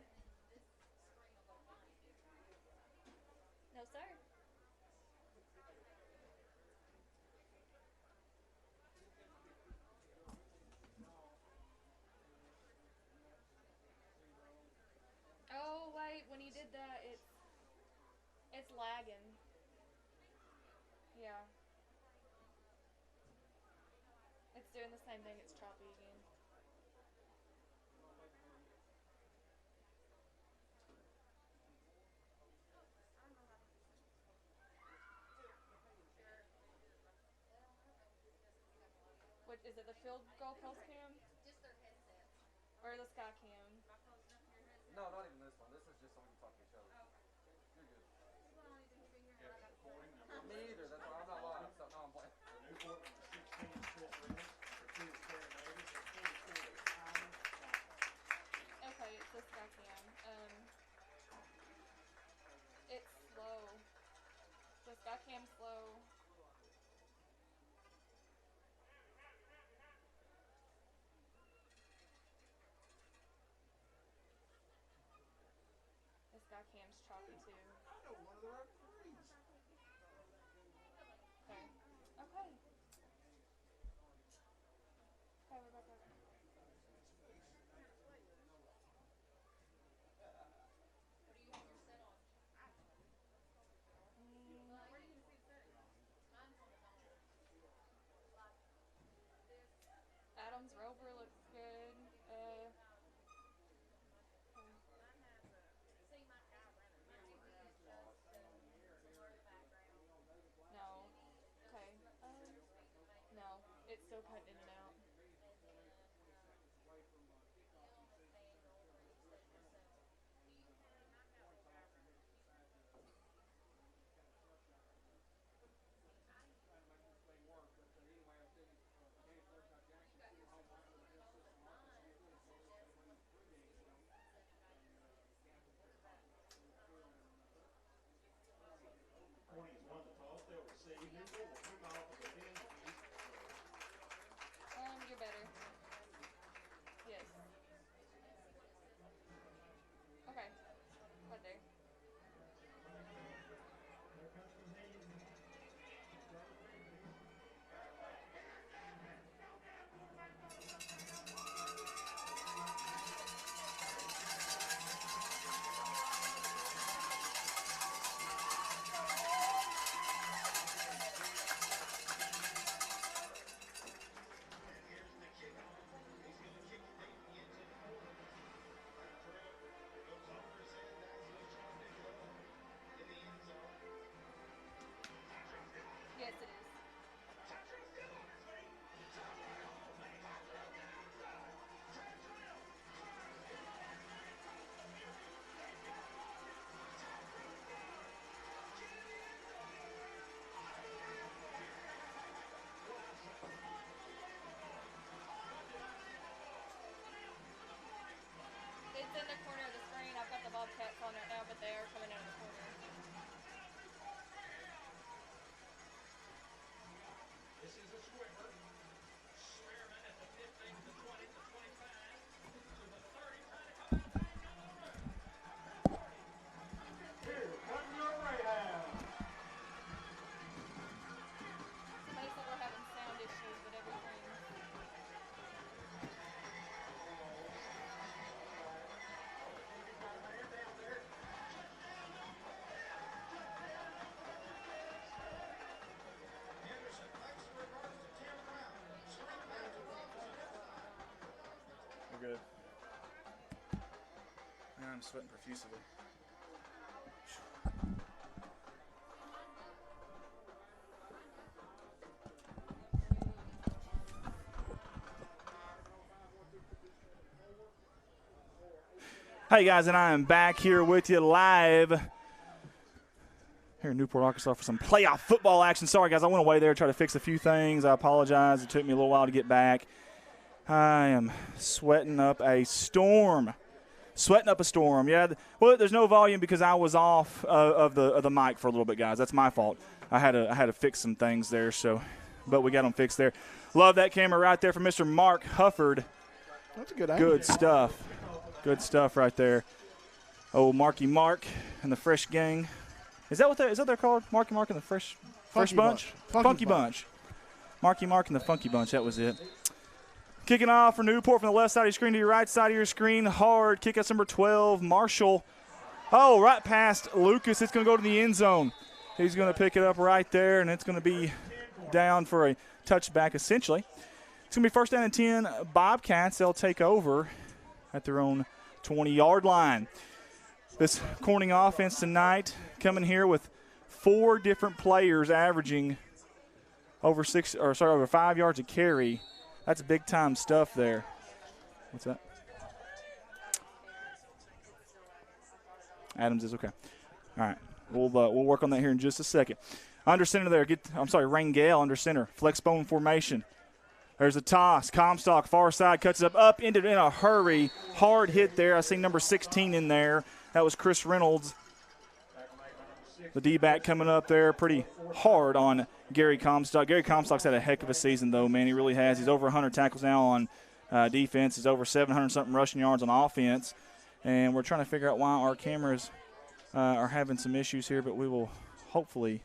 No, sir. Oh wait, when you did that, it's lagging. Yeah. It's doing the same thing. It's choppy again. What is it? The field goal pulse cam? Just their headsets. Or the sky cam? No, not even this one. This is just so we can talk to each other. Oh. You're good. Me either. That's why I'm not live. So no, I'm playing. Newport on the 16th full minutes. The two is Karen Davis. Okay, it's the sky cam. It's slow. The sky cam's slow. The sky cam's choppy too. I know one of the referees. Okay. Okay. Okay, we're back. Adam's rover looks good. No. Okay. No. It's still cutting in and out. You're better. Yes. Okay. Right there. Yes, it is. It's in the corner of the screen. I've got the Bobcats on right now, but they are coming out of the corner. This is a swimmer. Spearman at the 15, the 20, the 25, to the 30. Here, come your Rahab. Somebody said we're having sound issues with everything. We're good. Man, I'm sweating profusely. Hey guys, and I am back here with you live here in Newport, Arkansas for some playoff football action. Sorry guys, I went away there to try to fix a few things. I apologize. It took me a little while to get back. I am sweating up a storm. Yeah. Well, there's no volume because I was off of the mic for a little bit, guys. That's my fault. I had to fix some things there. So, but we got them fixed there. Love that camera right there from Mr. Mark Hufford That's a good angle. Good stuff. Good stuff right there. Oh, Marky Mark and the Fresh Gang. Is that what they're called? Marky Mark and the Fresh Bunch? Funky Bunch. Marky Mark and the Funky Bunch. That was it. Kicking off for Newport from the left side of your screen to your right side of your screen. Hard. Kick out number 12, Marshall. Oh, right past Lucas. It's going to go to the end zone. He's going to pick it up right there, and it's going to be down for a touchback, essentially. It's going to be first down and 10. Bobcats, they'll take over at their own 20-yard line. This Corning offense tonight coming here with 4 different players averaging over 5 yards a carry. That's big-time stuff there. What's that? Adams is okay. All right. We'll work on that here in just a second. Under center there. Rangel under center. Flex bone formation. There's a toss. Comstock, far side, cuts it up into in a hurry. Hard hit there. I see number 16 in there. That was Chris Reynolds. The D-back coming up there pretty hard on Gary Comstock. Gary Comstock's had a heck of a season, though, man. He really has. He's over 100 tackles now on defense. He's over 700-something rushing yards on offense. And we're trying to figure out why our cameras are having some issues here, but we will hopefully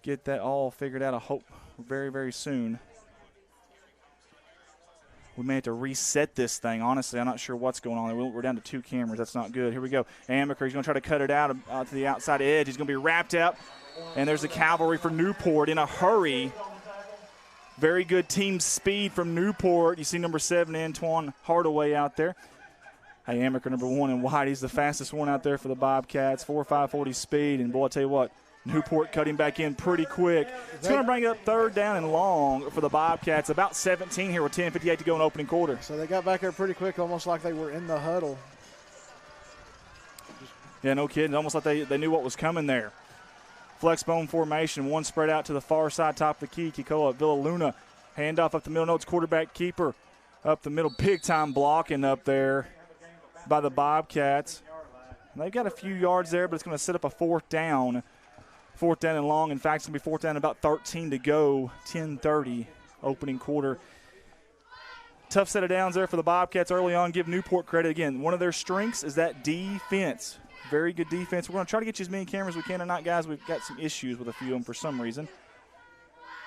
get that all figured out, I hope, very, very soon. We may have to reset this thing. Honestly, I'm not sure what's going on. We're down to 2 cameras. That's not good. Here we go. Amaker, he's going to try to cut it out to the outside edge. He's going to be wrapped up. And there's the cavalry for Newport in a hurry. Very good team speed from Newport. You see number 7, Antoine Hardaway out there. Hey, Amaker, number 1 in white. He's the fastest one out there for the Bobcats. 4.540 speed. And, boy, I tell you what, Newport cutting back in pretty quick. It's going to bring up 3rd down and long for the Bobcats. About 17 here with 10:58 to go in opening quarter. So they got back there pretty quick, almost like they were in the huddle. Yeah, no kidding. Almost like they knew what was coming there. Flex bone formation. One spread out to the far side, top of the key. Kikoa Villaluna. Handoff up the middle. Notes quarterback keeper up the middle. Big-time blocking up there by the Bobcats. And they've got a few yards there, but it's going to set up a 4th down. 4th down and long. In fact, it's going to be 4th down and about 13 to go. 10:30 opening quarter. Tough set of downs there for the Bobcats early on. Give Newport credit. Again, one of their strengths is that defense. Very good defense. We're going to try to get you as many cameras as we can tonight, guys. We've got some issues with a few of them for some reason.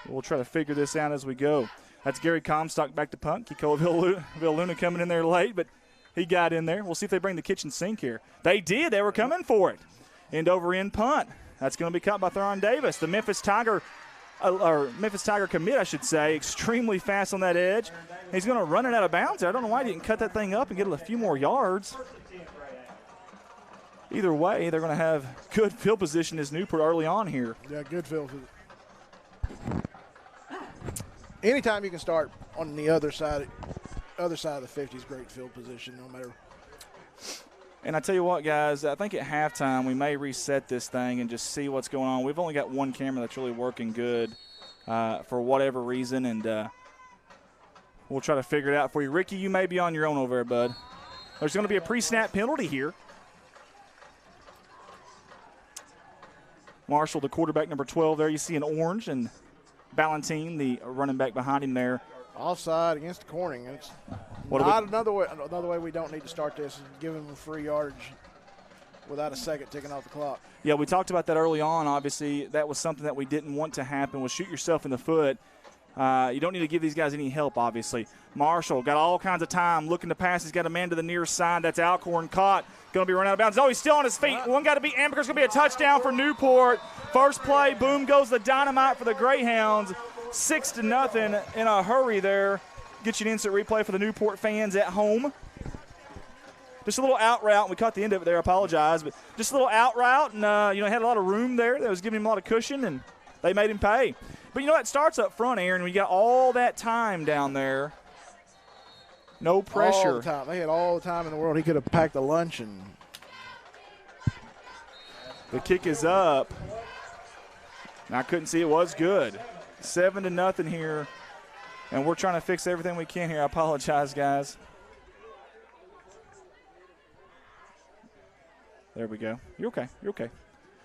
We'll try to figure this out as we go. That's Gary Comstock back to punt. Kikoa Villaluna coming in there late, but he got in there. We'll see if they bring the kitchen sink here. They did. They were coming for it. End over end punt. That's going to be caught by Theron Davis. The Memphis Tiger commit, I should say, extremely fast on that edge. He's going to run it out of bounds there. I don't know why he didn't cut that thing up and get a few more yards. Either way, they're going to have good field position as Newport early on here. Yeah, good field position. Anytime you can start on the other side of the 50 is great field position, no matter. And I tell you what, guys, I think at halftime we may reset this thing and just see what's going on. We've only got one camera that's really working good for whatever reason, and we'll try to figure it out for you. Ricky, you may be on your own over there, bud. There's going to be a pre-snap penalty here. Marshall, the quarterback, number 12 there. You see an orange, and Ballantine, the running back behind him there. Offside against Corning. It's another way we don't need to start this is giving them free yardage without a second ticking off the clock. Yeah, we talked about that early on. Obviously, that was something that we didn't want to happen, was shoot yourself in the foot. You don't need to give these guys any help, obviously. Marshall got all kinds of time looking to pass. He's got a man to the near side. That's Alcorn caught. Going to be run out of bounds. Oh, he's still on his feet. One got to be Amber's going to be a touchdown for Newport. First play, boom goes the dynamite for the Greyhounds. 6-0 in a hurry there. Get you an instant replay for the Newport fans at home. Just a little out route. We caught the end of it there. I apologize. But just a little out route, and had a lot of room there. That was giving him a lot of cushion, and they made him pay. But, it starts up front, Aaron. We got all that time down there. No pressure. All the time. They had all the time in the world. He could have packed a lunch. And the kick is up. And I couldn't see it was good. 7-0 here. And we're trying to fix everything we can here. I apologize, guys. There we go. You're okay. You're okay.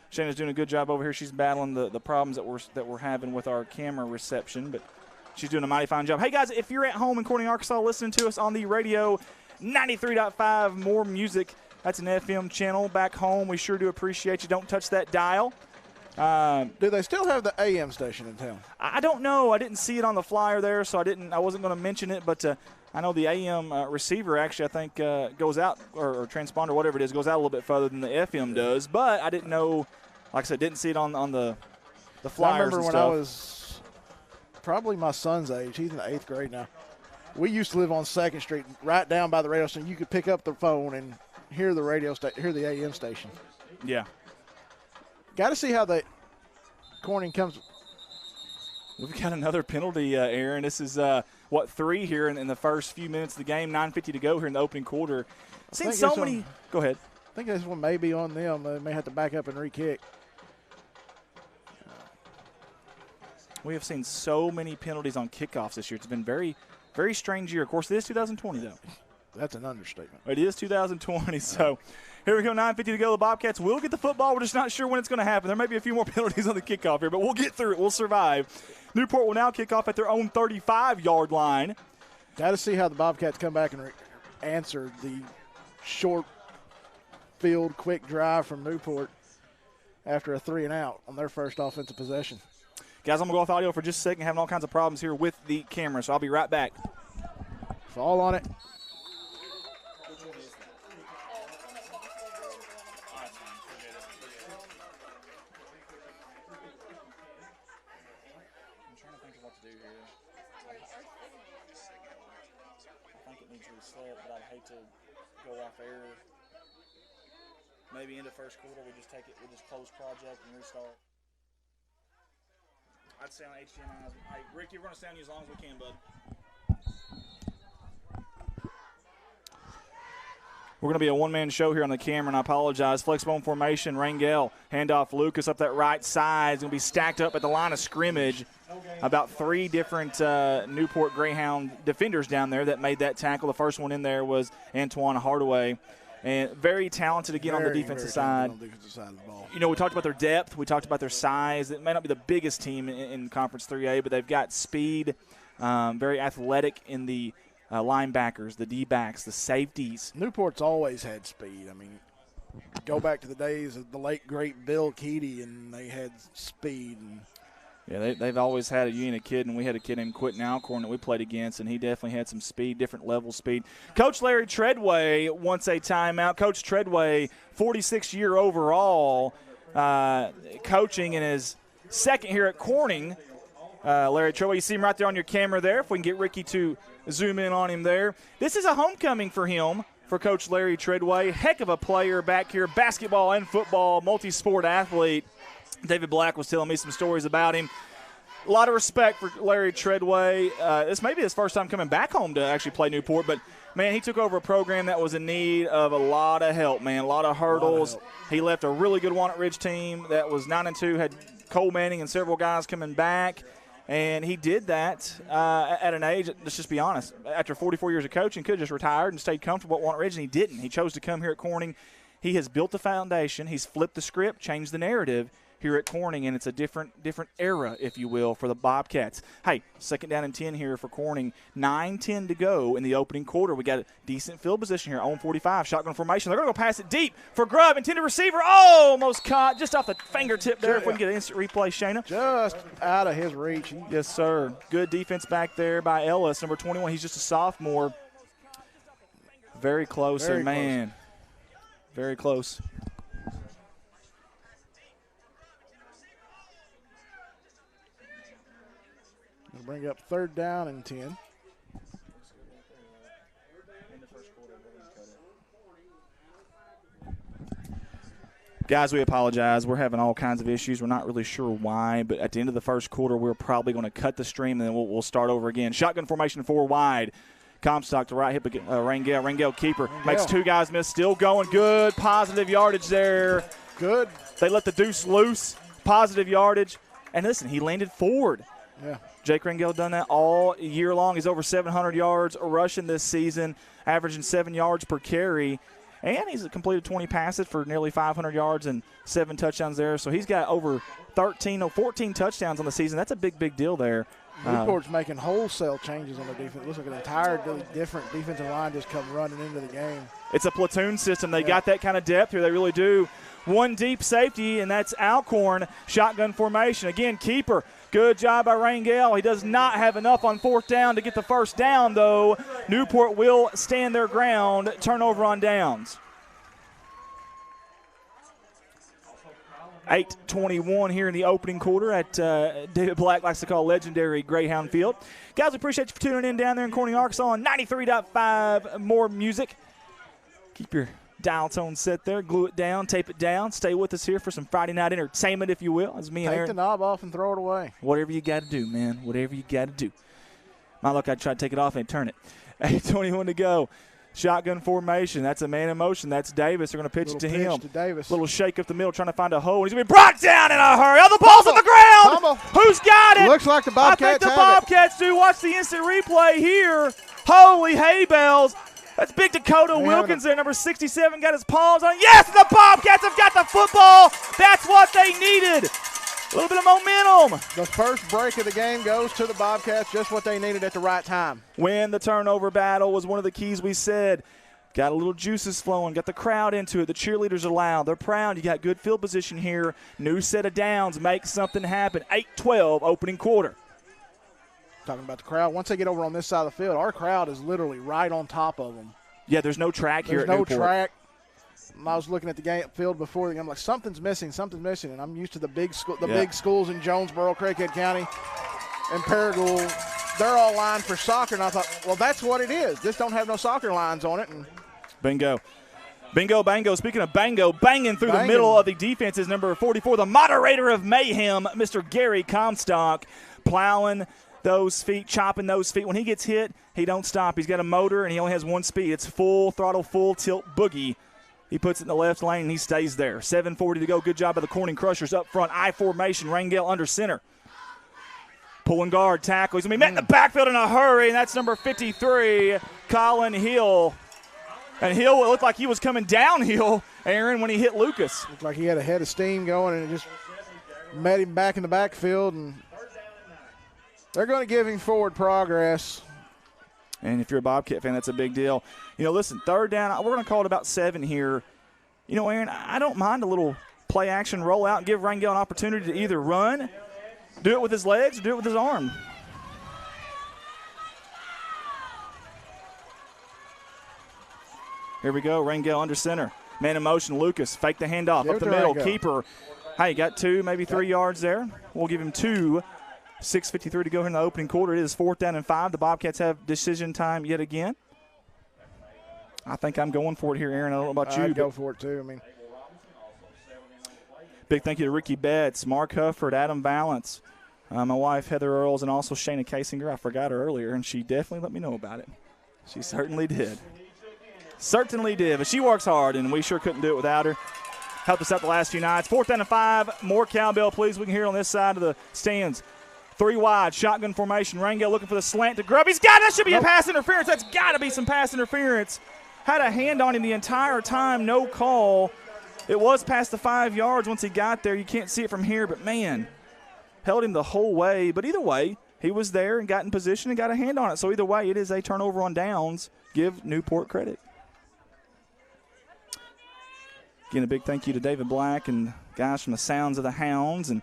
Shannon's doing a good job over here. She's battling the problems that we're having with our camera reception, but She's doing a mighty fine job. Hey, guys, if you're at home in Corning, Arkansas, listening to us on the radio, 93.5 More Music. That's an FM channel. Back home, we sure do appreciate you. Don't touch that dial. Do they still have the AM station in town? I don't know. I didn't see it on the flyer there, so I wasn't going to mention it. But I know the AM receiver actually, I think, goes out, or transponder, whatever it is, goes out a little bit further than the FM does. But I didn't know. Like I said, didn't see it on the flyers. I remember and when stuff. I was probably my son's age. He's in the 8th grade now. We used to live on 2nd Street, right down by the radio station. You could pick up the phone and hear the hear the AM station. Yeah. Got to see how the Corning comes. We've got another penalty, Aaron. This is, 3 here in the first few minutes of the game. 9:50 to go here in the opening quarter. Seen so many. Go ahead. I think this one may be on them. They may have to back up and re-kick. We have seen so many penalties on kickoffs this year. It's been very, very strange year. Of course, it is 2020, though. That's an understatement. It is 2020, so here we go, 9:50 to go. The Bobcats will get the football. We're just not sure when it's going to happen. There may be a few more penalties on the kickoff here, but we'll get through it. We'll survive. Newport will now kick off at their own 35-yard line. Got to see how the Bobcats come back and answer the short field quick drive from Newport after a 3-and-out on their first offensive possession. Guys, I'm going to go off audio for just a second. Having all kinds of problems here with the camera, so I'll be right back. Fall on it. But I'd hate to go off air. Maybe into first quarter, we just close project and restart. I'd stay on HDMI. Hey, Ricky, we're going to stay on you as long as we can, bud. We're going to be a one-man show here on the camera, and I apologize. Flexbone formation, Rangel, handoff Lucas up that right side. It's going to be stacked up at the line of scrimmage. About 3 different Newport Greyhound defenders down there that made that tackle. The first one in there was Antoine Hardaway. And very talented again on the defensive side. On the defensive side of the ball. You know, we talked about their depth. We talked about their size. It may not be the biggest team in Conference 3A, but they've got speed, very athletic in the linebackers, the D-backs, the safeties. Newport's always had speed. I mean, go back to the days of the late, great Bill Keedy, and they had speed. And yeah, they've always had a kid, and we had a kid named Quentin Alcorn that we played against, and he definitely had some speed, different level speed. Coach Larry Treadway wants a timeout. Coach Treadway, 46-year overall, coaching in his second here at Corning. Larry Treadway, you see him right there on your camera there. If we can get Ricky to zoom in on him there. This is a homecoming for him, for Coach Larry Treadway. Heck of a player back here, basketball and football, multi-sport athlete. David Black was telling me some stories about him. A lot of respect for Larry Treadway. This may be his first time coming back home to actually play Newport, but, man, he took over a program that was in need of a lot of help, man, a lot of hurdles. He left a really good Walnut Ridge team that was 9-2, had Cole Manning and several guys coming back, and he did that at an age, let's just be honest, after 44 years of coaching, could have just retired and stayed comfortable at Walnut Ridge, and he didn't. He chose to come here at Corning. He has built the foundation. He's flipped the script, changed the narrative here at Corning, and it's a different era, if you will, for the Bobcats. Hey, 2nd down and 10 here for Corning. 9:10 to go in the opening quarter. We got a decent field position here on 45. Shotgun formation. They're going to go pass it deep for Grubb. Intended receiver. Oh, almost caught just off the fingertip there. If we can get an instant replay, Shayna. Just out of his reach. Yes, sir. Good defense back there by Ellis, number 21. He's just a sophomore. Very close, and man, very close. Bring up 3rd down and 10. Guys, we apologize. We're having all kinds of issues. We're not really sure why, but at the end of the first quarter, we're probably going to cut the stream, and then we'll start over again. Shotgun formation 4 wide. Comstock to right, hip Rangel. Rangel keeper. Makes 2 guys miss. Still going good. Positive yardage there. Good. They let the deuce loose. Positive yardage. And listen, he landed forward. Yeah. Jake Rangel done that all year long. He's over 700 yards rushing this season, averaging 7 yards per carry. And he's completed 20 passes for nearly 500 yards and 7 touchdowns there. So he's got over 14 touchdowns on the season. That's a big, big deal there Newport's making wholesale changes on their defense. It looks like an entirely different defensive line just come running into the game. It's a platoon system. They got that kind of depth here. They really do. One deep safety, and that's Alcorn. Shotgun formation. Again, keeper. Good job by Rangel. He does not have enough on fourth down to get the first down, though. Newport will stand their ground. Turnover on downs. 8:21 here in the opening quarter at David Black likes to call legendary Greyhound Field. Guys, we appreciate you for tuning in down there in Corning, Arkansas on 93.5. More music. Keep your dial tone set there. Glue it down, tape it down. Stay with us here for some Friday night entertainment, if you will. As me and Take Aaron. the knob off and throw it away. Whatever you got to do, man. Whatever you got to do. My luck, I'd try to take it off and turn it. 8:21 to go. Shotgun formation. That's a man in motion. That's Davis. They're going to pitch it to him. To Davis. Little shake up the middle, trying to find a hole. He's going to be brought down in a hurry. Oh, the ball's on the ground. Fumble. Who's got it? Looks like the Bobcats I think the have Bobcats do. Watch the instant replay here. Holy hay bells. That's Big Dakota Wilkins there. Number 67 got his palms on. Yes, the Bobcats have got the football. That's what they needed. A little bit of momentum. The first break of the game goes to the Bobcats, just what they needed at the right time. Win the turnover battle was one of the keys we said. Got a little juices flowing. Got the crowd into it. The cheerleaders are loud. They're proud. You got good field position here. New set of downs. Make something happen. 8-12 opening quarter. Talking about the crowd. Once they get over on this side of the field, our crowd is literally right on top of them. Yeah, there's no track here at Newport. Newport. There's no track. I was looking at the game field before the game. I'm like, something's missing, and I'm used to the big big schools in Jonesboro, Craighead County, and Paragould. They're all lined for soccer, and I thought, well, that's what it is. This don't have no soccer lines on it. And Bingo. Bingo, bango. Speaking of bango, banging through the middle of the defense is number 44, the moderator of mayhem, Mr. Gary Comstock, plowing those feet, chopping those feet. When he gets hit, he don't stop. He's got a motor, and he only has one speed. It's full throttle, full tilt boogie. He puts it in the left lane, and he stays there. 7:40 to go. Good job by the Corning Crushers up front. I formation, Rangel under center. Pulling guard, tackle. He's going to be met in the backfield in a hurry, and that's number 53, Colin Hill. And Hill, it looked like he was coming downhill, Aaron, when he hit Lucas. Looked like he had a head of steam going, and it just met him back in the backfield. And they're going to give him forward progress. And if you're a Bobcat fan, that's a big deal. You know, listen, third down, we're going to call it about 7 here. You know, Aaron, I don't mind a little play action roll out and give Rangel an opportunity to either run, do it with his legs, or do it with his arm. Here we go, Rangel under center. Man in motion, Lucas, fake the handoff, up the middle, keeper. Hey, got 2, maybe 3 yards there. We'll give him 2. 6:53 to go here in the opening quarter. It is 4th down and 5. The Bobcats have decision time yet again. I think I'm going for it here, Aaron. I don't know about you. I'd go for it, too. I mean, big thank you to Ricky Betts, Mark Hufford, Adam Valance, my wife Heather Earls, and also Shayna Kasinger. I forgot her earlier, and she definitely let me know about it. She certainly did. Certainly did, but she works hard, and we sure couldn't do it without her. Helped us out the last few nights. 4th down and 5. More cowbell, please. We can hear it on this side of the stands. 3 wide, shotgun formation. Rangel looking for the slant to Grubb. He's got it. That should be a pass interference. That's got to be some pass interference. Had a hand on him the entire time. No call. It was past the 5 yards once he got there. You can't see it from here, but, man, held him the whole way. But either way, he was there and got in position and got a hand on it. So either way, it is a turnover on downs. Give Newport credit. Again, a big thank you to David Black and guys from the Sounds of the Hounds and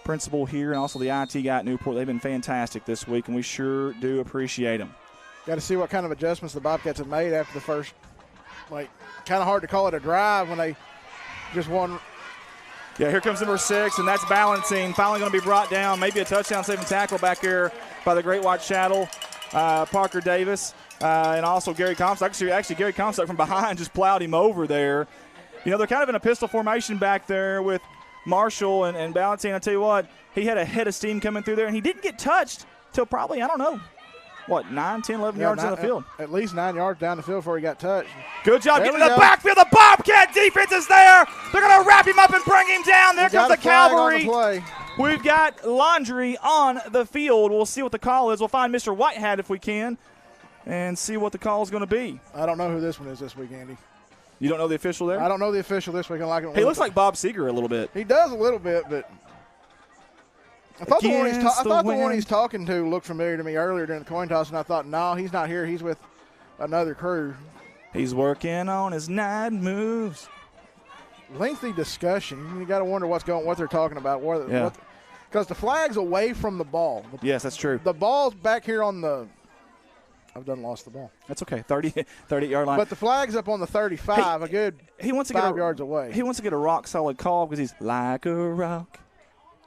principal here and also the IT guy at Newport. They've been fantastic this week, and we sure do appreciate them. Got to see what kind of adjustments the Bobcats have made after the first, kind of hard to call it a drive when they just won. Yeah, here comes number 6, and that's balancing. Finally going to be brought down. Maybe a touchdown-saving tackle back here by the Great White Chattel, Parker Davis, and also Gary Comstock. Actually, Gary Comstock from behind just plowed him over there. You know, they're kind of in a pistol formation back there with Marshall and balancing. I tell you what, he had a head of steam coming through there, and he didn't get touched till probably, 9, 10, 11 yards down the field. At least 9 yards down the field before he got touched. Good job getting in the backfield. The Bobcat defense is there. They're going to wrap him up and bring him down. There comes the cavalry. We've got laundry on the field. We'll see what the call is. We'll find Mr. Whitehat if we can and see what the call is going to be. I don't know who this one is this week, Andy. You don't know the official there? I don't know the official this week. He looks like Bob Seeger a little bit. He does a little bit, but I thought the one he's talking to looked familiar to me earlier during the coin toss, and I thought, no, he's not here. He's with another crew. He's working on his 9 moves. Lengthy discussion. You got to wonder what they're talking about. Because the flag's away from the ball. Yes, that's true. The ball's back here on the – I've done lost the ball. That's okay, 30-yard line. But the flag's up on the 35, a good he wants to 5 yards away. He wants to get a rock-solid call because he's like a rock.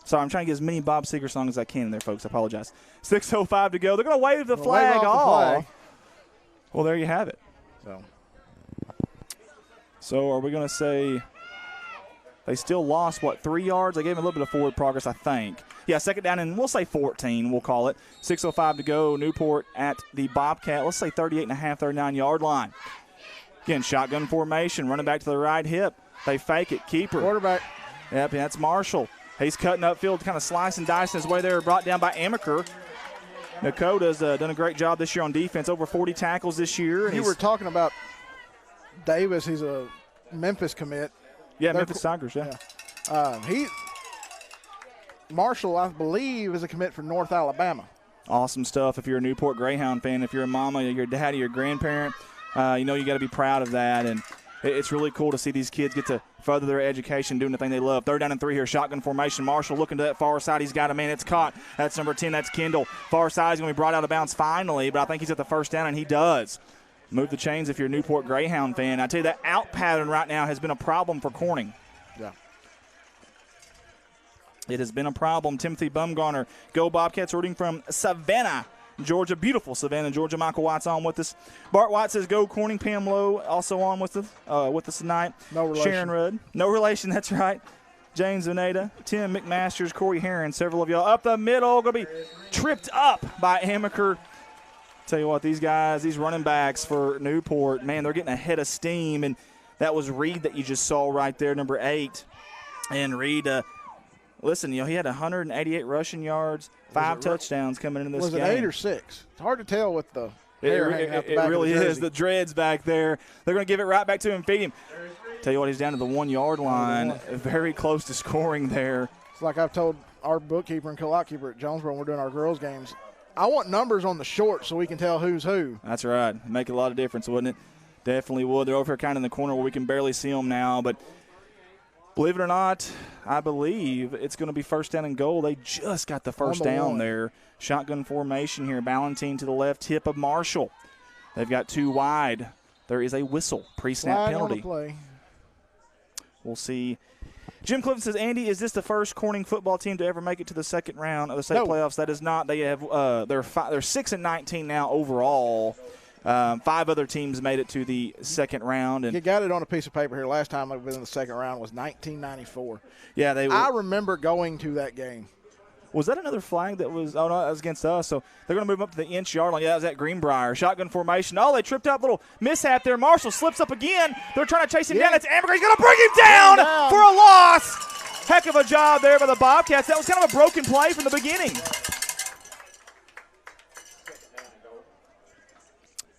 Sorry, I'm trying to get as many Bob Seger songs as I can in there, folks. I apologize. 6:05 to go. They're going to wave the flag off. Well, there you have it. So are we going to say they still lost, 3 yards? They gave him a little bit of forward progress, I think. Yeah, second down, and we'll say 14, we'll call it. 6:05 to go. Newport at the Bobcat, let's say 38.5, 39-yard line. Again, shotgun formation, running back to the right hip. They fake it. Keeper. Quarterback. Yep, and that's Marshall. He's cutting upfield, kind of slicing, dicing his way there, brought down by Amaker. Nakota's done a great job this year on defense, over 40 tackles this year. You were talking about Davis. He's a Memphis commit. Yeah, Memphis Tigers, yeah. Marshall, I believe, is a commit from North Alabama. Awesome stuff if you're a Newport Greyhound fan. If you're a mama, your dad, or your grandparent, you got to be proud of that. And it's really cool to see these kids get to further their education, doing the thing they love. 3rd down and 3 here, shotgun formation. Marshall looking to that far side. He's got a man. It's caught. That's number 10. That's Kendall. Far side is going to be brought out of bounds finally, but I think he's at the 1st down, and he does. Move the chains if you're a Newport Greyhound fan. I tell you, that out pattern right now has been a problem for Corning. Yeah. It has been a problem. Timothy Bumgarner, go Bobcats, rooting from Savannah, Georgia. Beautiful Savannah, Georgia. Michael White's on with us. Bart White says go Corning. Pam Lowe also on with us tonight. No relation. Sharon Rudd. No relation, that's right. James Veneta, Tim McMasters, Corey Herron, several of y'all up the middle. Going to be tripped up by Amaker. Tell you what, these guys, these running backs for Newport, man, they're getting a head of steam. And that was Reed that you just saw right there, number 8. And Reed, listen, he had 188 rushing yards, 5 touchdowns coming into this game. Was it 8 or 6? It's hard to tell with the hair hanging out the back It really of the is. The dreads back there. They're going to give it right back to him, feed him. Tell you what, he's down to the 1-yard line, very close to scoring there. It's like I've told our bookkeeper and co-op keeper at Jonesboro when we're doing our girls' games, I want numbers on the short so we can tell who's who. That's right. Make a lot of difference, wouldn't it? Definitely would. They're over here kind of in the corner where we can barely see them now, but believe it or not, I believe it's going to be 1st down and goal. They just got the first down there. Shotgun formation here. Ballantine to the left hip of Marshall. They've got 2 wide. There is a whistle. Pre-snap penalty. On the play. We'll see. Jim Clifton says, Andy, is this the first Corning football team to ever make it to the 2nd round of the state playoffs? That is not. They have they're 6-19 now overall. 5 other teams made it to the 2nd round. And you got it on a piece of paper here. Last time I've been in the 2nd round was 1994. Yeah, I remember going to that game. Was that another flag that was – oh, no, that was against us. So they're going to move up to the inch-yard line. Yeah, that was at Greenbrier. Shotgun formation. Oh, they tripped up. Little mishap there. Marshall slips up again. They're trying to chase him down. It's Amber. He's going to bring him down for a loss. Heck of a job there by the Bobcats. That was kind of a broken play from the beginning.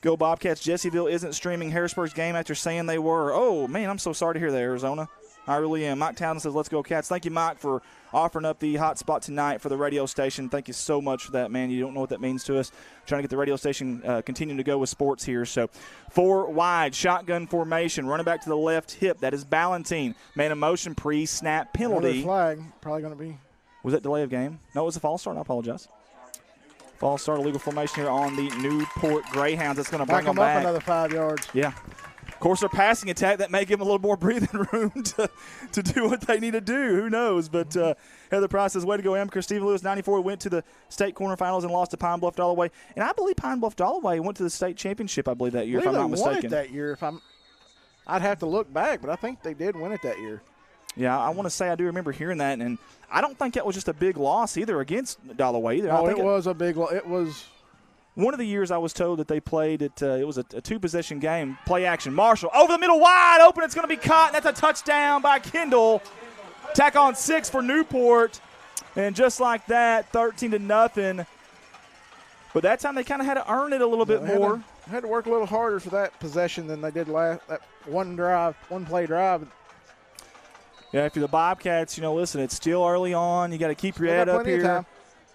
Go Bobcats. Jessieville isn't streaming Harrisburg's game after saying they were. Oh, man, I'm so sorry to hear that, Arizona. I really am. Mike Townsend says, let's go, Cats. Thank you, Mike, for offering up the hot spot tonight for the radio station. Thank you so much for that, man. You don't know what that means to us. Trying to get the radio station continuing to go with sports here. So 4 wide, shotgun formation, running back to the left hip. That is Ballantine. Man in motion, pre-snap penalty. Another flag, probably going to be. Was that delay of game? No, it was a false start. I apologize. False start, illegal formation here on the Newport Greyhounds. That's going to bring them back. Up another 5 yards. Yeah. Of course, their passing attack, that may give them a little more breathing room to do what they need to do. Who knows? But Heather Price says, way to go, Amaker. Steve Lewis, 94, went to the state quarterfinals and lost to Pine Bluff Dollaway. And I believe Pine Bluff Dollaway went to the state championship, I believe, that year, if I'm not mistaken. They won it that year. I'd have to look back, but I think they did win it that year. Yeah, I want to say I do remember hearing that. And I don't think that was just a big loss either against Dollaway either. No, it was a big loss. It was – one of the years I was told that they played it was a 2-possession game. Play action. Marshall over the middle, wide open. It's going to be caught, and that's a touchdown by Kendall. Tack on 6 for Newport. And just like that, 13-0. But that time they kind of had to earn it a little bit more. Had to work a little harder for that possession than they did last. That one play drive. Yeah, if you're the Bobcats, listen, it's still early on. You got to keep your Still head got up plenty of here. time.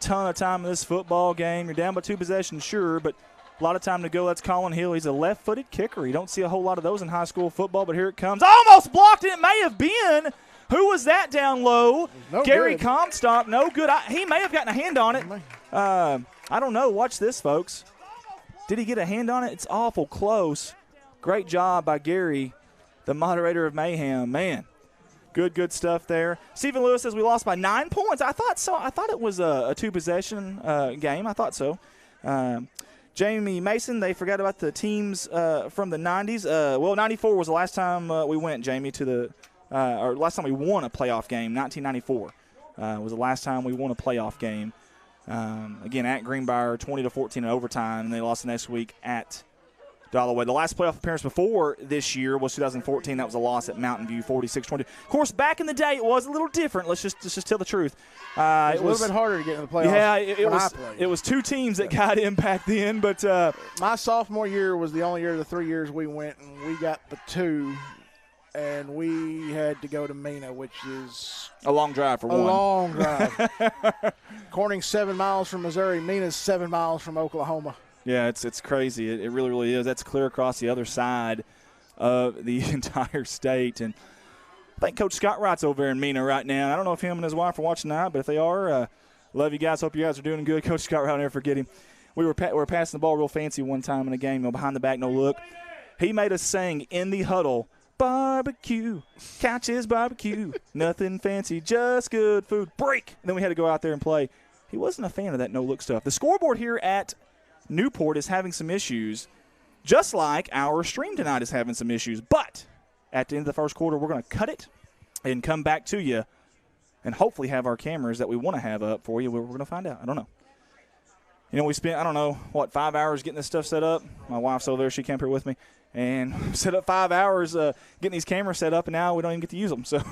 Ton of time in this football game. You're down by 2 possessions, sure, but a lot of time to go. That's Colin Hill. He's a left-footed kicker. You don't see a whole lot of those in high school football, but here it comes. Almost blocked it. It may have been. Who was that down low? No Gary good. Comstock. No good. He may have gotten a hand on it. I don't know. Watch this, folks. Did he get a hand on it? It's awful close. Great job by Gary, the moderator of Mayhem. Man, good stuff there. Stephen Lewis says we lost by 9 points. I thought so. I thought it was a 2-possession game. I thought so. Jamie Mason, they forgot about the teams from the 90s. 94 was the last time we went, Jamie, to the or last time we won a playoff game. 1994 was the last time we won a playoff game. Again, at Greenbrier, 20-14 in overtime, and they lost the next week at Dalloway. The last playoff appearance before this year was 2014. That was a loss at Mountain View, 46-20. Of course, back in the day, it was a little different. Let's just tell the truth. It was a little bit harder to get in the playoffs. Yeah, it was 2 teams that got in back then. But my sophomore year was the only year of the 3 years we went, and we got the 2. And we had to go to Mena, which is a long drive for one. A long drive. Corning's 7 miles from Missouri. Mena's 7 miles from Oklahoma. Yeah, it's crazy. It really, really is. That's clear across the other side of the entire state. And I think Coach Scott Wright's over there in Mena right now. I don't know if him and his wife are watching tonight, but if they are, love you guys. Hope you guys are doing good. Coach Scott Wright, never forget him. We were passing the ball real fancy one time in a game, behind the back, no look. He made us sing in the huddle, barbecue, couches barbecue, nothing fancy, just good food, break. And then we had to go out there and play. He wasn't a fan of that no-look stuff. The scoreboard here at Newport is having some issues, just like our stream tonight is having some issues. But at the end of the first quarter, we're going to cut it and come back to you and hopefully have our cameras that we want to have up for you. We're going to find out. I don't know. We spent, 5 hours getting this stuff set up. My wife's over there. She came here with me. And set up 5 hours getting these cameras set up, and now we don't even get to use them. So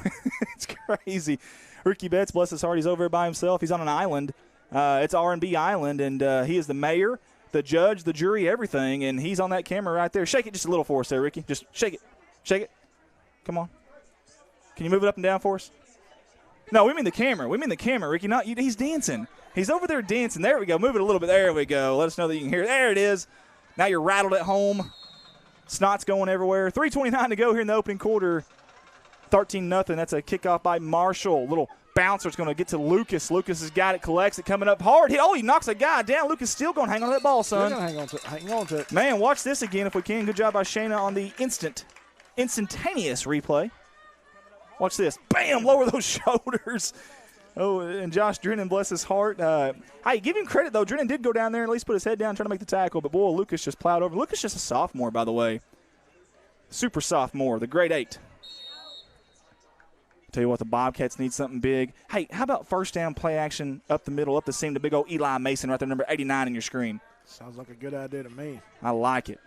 it's crazy. Ricky Betts, bless his heart, he's over there by himself. He's on an island. It's R&B Island, and he is the mayor, the judge, the jury, everything, and he's on that camera right there. Shake it just a little for us there, Ricky. Just shake it. Shake it. Come on. Can you move it up and down for us? No, we mean the camera. We mean the camera, Ricky. Not you. He's dancing. He's over there dancing. There we go. Move it a little bit. There we go. Let us know that you can hear it. There it is. Now you're rattled at home. Snot's going everywhere. 3:29 to go here in the opening quarter. 13-0. That's a kickoff by Marshall. Little bouncer's going to get to Lucas. Lucas has got it, collects it, coming up hard. He knocks a guy down. Lucas still going to hang on to that ball, son. Hang on to it. Man, watch this again if we can. Good job by Shayna on the instantaneous replay. Watch this. Bam! Lower those shoulders. Oh, and Josh Drennan, bless his heart. Hey, give him credit, though. Drennan did go down there and at least put his head down trying to make the tackle. But, boy, Lucas just plowed over. Lucas just a sophomore, by the way. Super sophomore, the grade 8. Tell you what, the Bobcats need something big. Hey, how about first down play action up the middle, up the seam to big old Eli Mason right there, number 89 in your screen. Sounds like a good idea to me. I like it.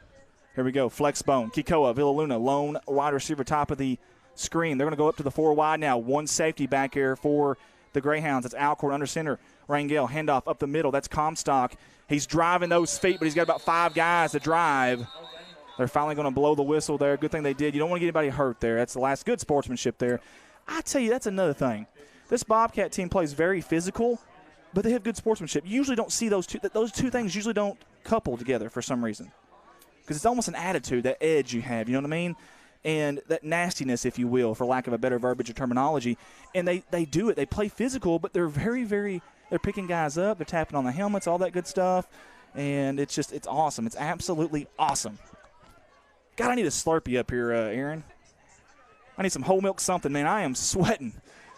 Here we go. Flex bone. Kikoa, Villaluna, lone wide receiver, top of the screen. They're going to go up to the 4 wide now. One safety back here for the Greyhounds. It's Alcorn under center. Rangel, handoff up the middle. That's Comstock. He's driving those feet, but he's got about 5 guys to drive. They're finally going to blow the whistle there. Good thing they did. You don't want to get anybody hurt there. That's the last good sportsmanship there. I tell you, that's another thing. This Bobcat team plays very physical, but they have good sportsmanship. You usually don't see those two. Those two things usually don't couple together for some reason, because it's almost an attitude, that edge you have. You know what I mean? And that nastiness, if you will, for lack of a better verbiage or terminology. And they do it. They play physical, but they're very, very – they're picking guys up. They're tapping on the helmets, all that good stuff. And it's awesome. It's absolutely awesome. God, I need a Slurpee up here, Aaron. I need some whole milk something, man. I am sweating.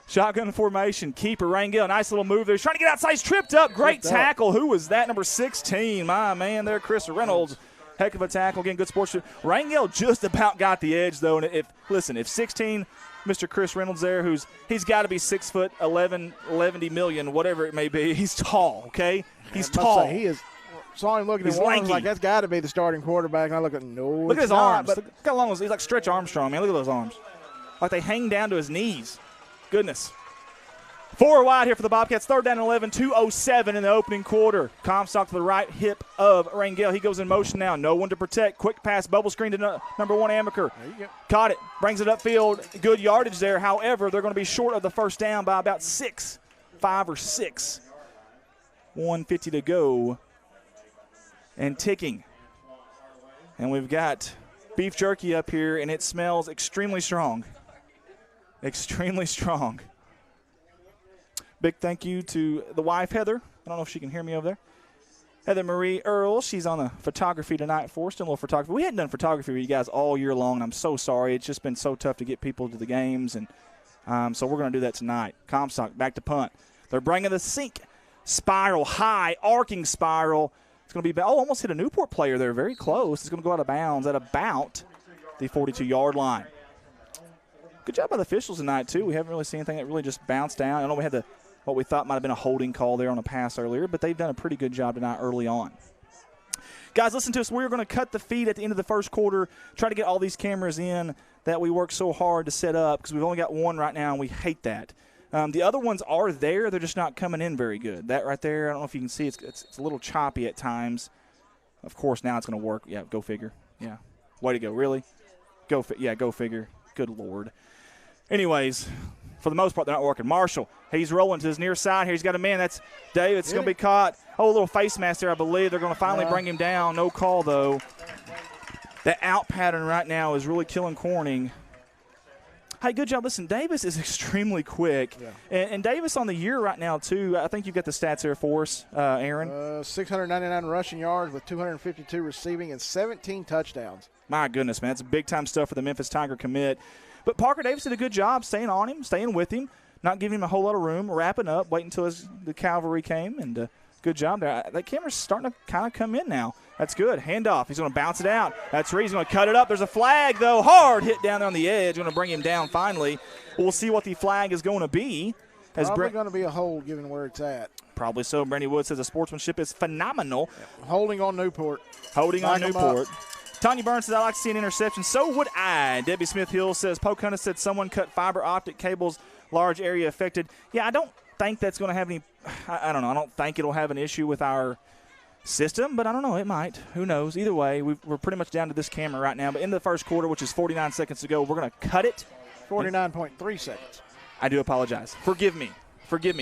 Shotgun formation, keeper, Rangel. Nice little move there. He's trying to get outside. He's tripped up. Great tackle. Who was that? Number 16. My man there, Chris Reynolds. Heck of a tackle. Again, good sports. Rangel just about got the edge, though. And if 16, Mr. Chris Reynolds there, he's got to be 6'11", 11 million, whatever it may be. He's tall, okay? He's tall. He is. Saw him looking at one, like that's got to be the starting quarterback. And I look at look at his arms. Look how long he's like Stretch Armstrong, man. Look at those arms. Like they hang down to his knees. Goodness. 4 wide here for the Bobcats. 3rd down and 11, 2:07 in the opening quarter. Comstock to the right hip of Rangel. He goes in motion now. No one to protect. Quick pass, bubble screen to number 1 Amaker. There you go. Caught it. Brings it upfield. Good yardage there. However, they're going to be short of the first down by about 5 or 6. 1:50 to go. And ticking. And we've got beef jerky up here, and it smells extremely strong. Extremely strong. Big thank you to the wife, Heather. I don't know if she can hear me over there. Heather Marie Earl, she's on the photography tonight for us, doing a little photography. We hadn't done photography with you guys all year long, and I'm so sorry. It's just been so tough to get people to the games, and so we're going to do that tonight. Comstock back to punt. They're bringing the sink spiral, high, arcing spiral. It's going to be almost hit a Newport player there, very close. It's going to go out of bounds at about the 42-yard line. Good job by the officials tonight, too. We haven't really seen anything that really just bounced down. I know we had what we thought might have been a holding call there on a pass earlier, but they've done a pretty good job tonight early on. Guys, listen to us. We're going to cut the feed at the end of the first quarter, try to get all these cameras in that we worked so hard to set up because we've only got one right now, and we hate that. The other ones are there. They're just not coming in very good. That right there, I don't know if you can see, it's a little choppy at times. Of course, now it's going to work. Yeah, go figure. Yeah. Way to go. Really? Go figure. Good Lord. Anyways, for the most part, they're not working. Marshall, he's rolling to his near side here. He's got a man. That's David. It's going to be caught. Oh, a little face mask there, I believe. They're going to finally bring him down. No call, though. That out pattern right now is really killing Corning. Hey, good job. Listen, Davis is extremely quick. Yeah. And Davis on the year right now, too. I think you've got the stats there for us, Aaron. 699 rushing yards with 252 receiving and 17 touchdowns. My goodness, man. That's big-time stuff for the Memphis Tiger commit. But Parker Davis did a good job staying on him, staying with him, not giving him a whole lot of room, wrapping up, waiting until the cavalry came, and good job there. That camera's starting to kind of come in now. That's good. Handoff. He's going to bounce it out. That's Reed. He's going to cut it up. There's a flag, though. Hard hit down there on the edge. Going to bring him down finally. We'll see what the flag is going to be. Probably going to be a hold given where it's at. Probably so. Brandy Wood says the sportsmanship is phenomenal. Holding on Newport. Holding on Newport. Tanya Burns says, I like to see an interception. So would I. Debbie Smith-Hill says, Pocahontas said someone cut fiber optic cables, large area affected. Yeah, I don't think that's going to have any – I don't know. I don't think it'll have an issue with our system, but I don't know. It might. Who knows? Either way, we're pretty much down to this camera right now. But in the first quarter, which is 49 seconds to go, we're going to cut it. 49.3 seconds. I do apologize. Forgive me.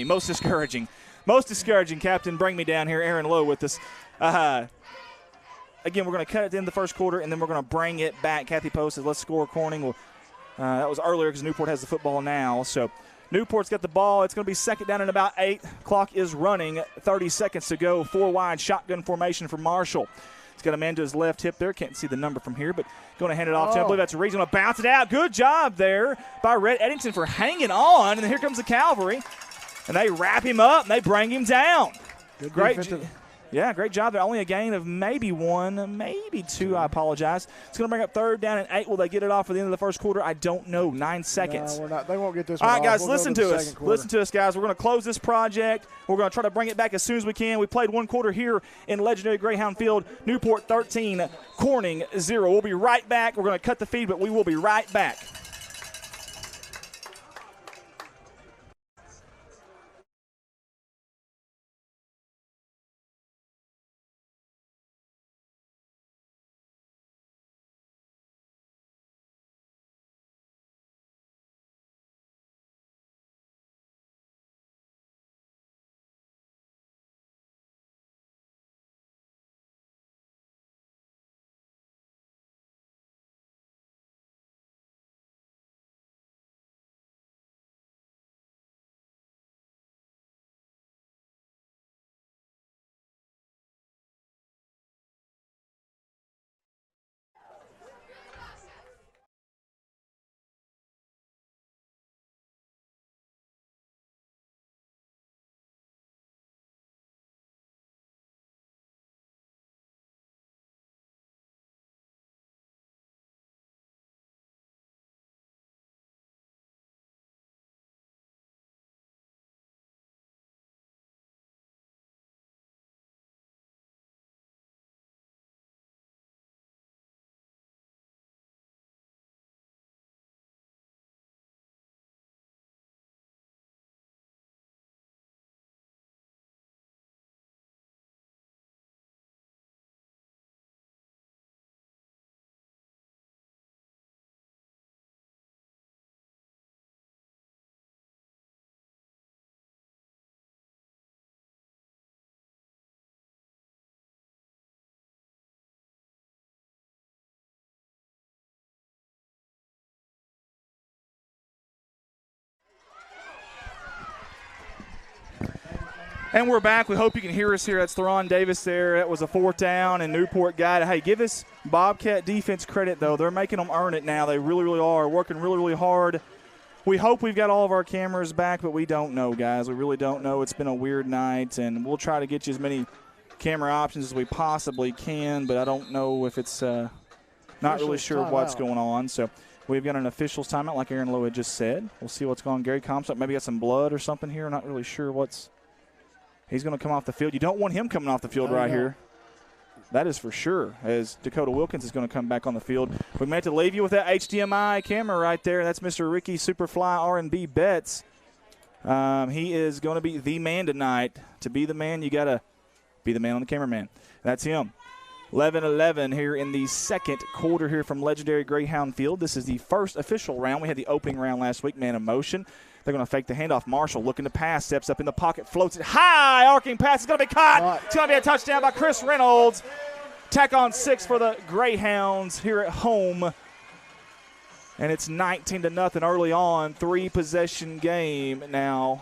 Most discouraging. Most discouraging, Captain. Bring me down here. Aaron Lowe with us. Again, we're going to cut it at the end of the first quarter, and then we're going to bring it back. Kathy Post says, let's score, Corning. Well, that was earlier because Newport has the football now. So Newport's got the ball. It's going to be 2nd down and about 8. Clock is running. 30 seconds to go. 4 wide shotgun formation for Marshall. He's got a man to his left hip there. Can't see the number from here, but going to hand it off to him. I believe that's Reed. Going to bounce it out. Good job there by Rhett Eddington for hanging on. And then here comes the cavalry. And they wrap him up, and they bring him down. Great job there. Only a gain of maybe 1, maybe 2. I apologize. It's going to bring up 3rd down and 8. Will they get it off at the end of the first quarter? I don't know. 9 seconds. No, we're not. They won't get this one off. All right, guys, we'll listen to us. Listen to us, guys. We're going to close this project. We're going to try to bring it back as soon as we can. We played 1 quarter here in legendary Greyhound Field. Newport 13, Corning 0. We'll be right back. We're going to cut the feed, but we will be right back. And we're back. We hope you can hear us here. That's Theron Davis there. That was a 4th down, and Newport got it. Hey, give us Bobcat defense credit, though. They're making them earn it now. They really, really are. Working really, really hard. We hope we've got all of our cameras back, but we don't know, guys. We really don't know. It's been a weird night, and we'll try to get you as many camera options as we possibly can, but I don't know if it's not really sure what's going on. So we've got an officials timeout, like Aaron Lowe had just said. We'll see what's going on. Gary Comstock maybe got some blood or something here. Not really sure what's – he's going to come off the field. You don't want him coming off the field right here. That is for sure, as Dakota Wilkins is going to come back on the field. We meant to leave you with that HDMI camera right there. That's Mr. Ricky Superfly R&B Betts. He is going to be the man tonight. To be the man, you got to be the man on the cameraman. That's him. 11-11 here in the second quarter here from legendary Greyhound Field. This is the first official round. We had the opening round last week, man in motion. They're going to fake the handoff. Marshall looking to pass, steps up in the pocket, floats it high. Arcing pass is going to be caught. It's going to be a touchdown by Chris Reynolds. Tack on 6 for the Greyhounds here at home. And it's 19-0 early on. 3-possession game now.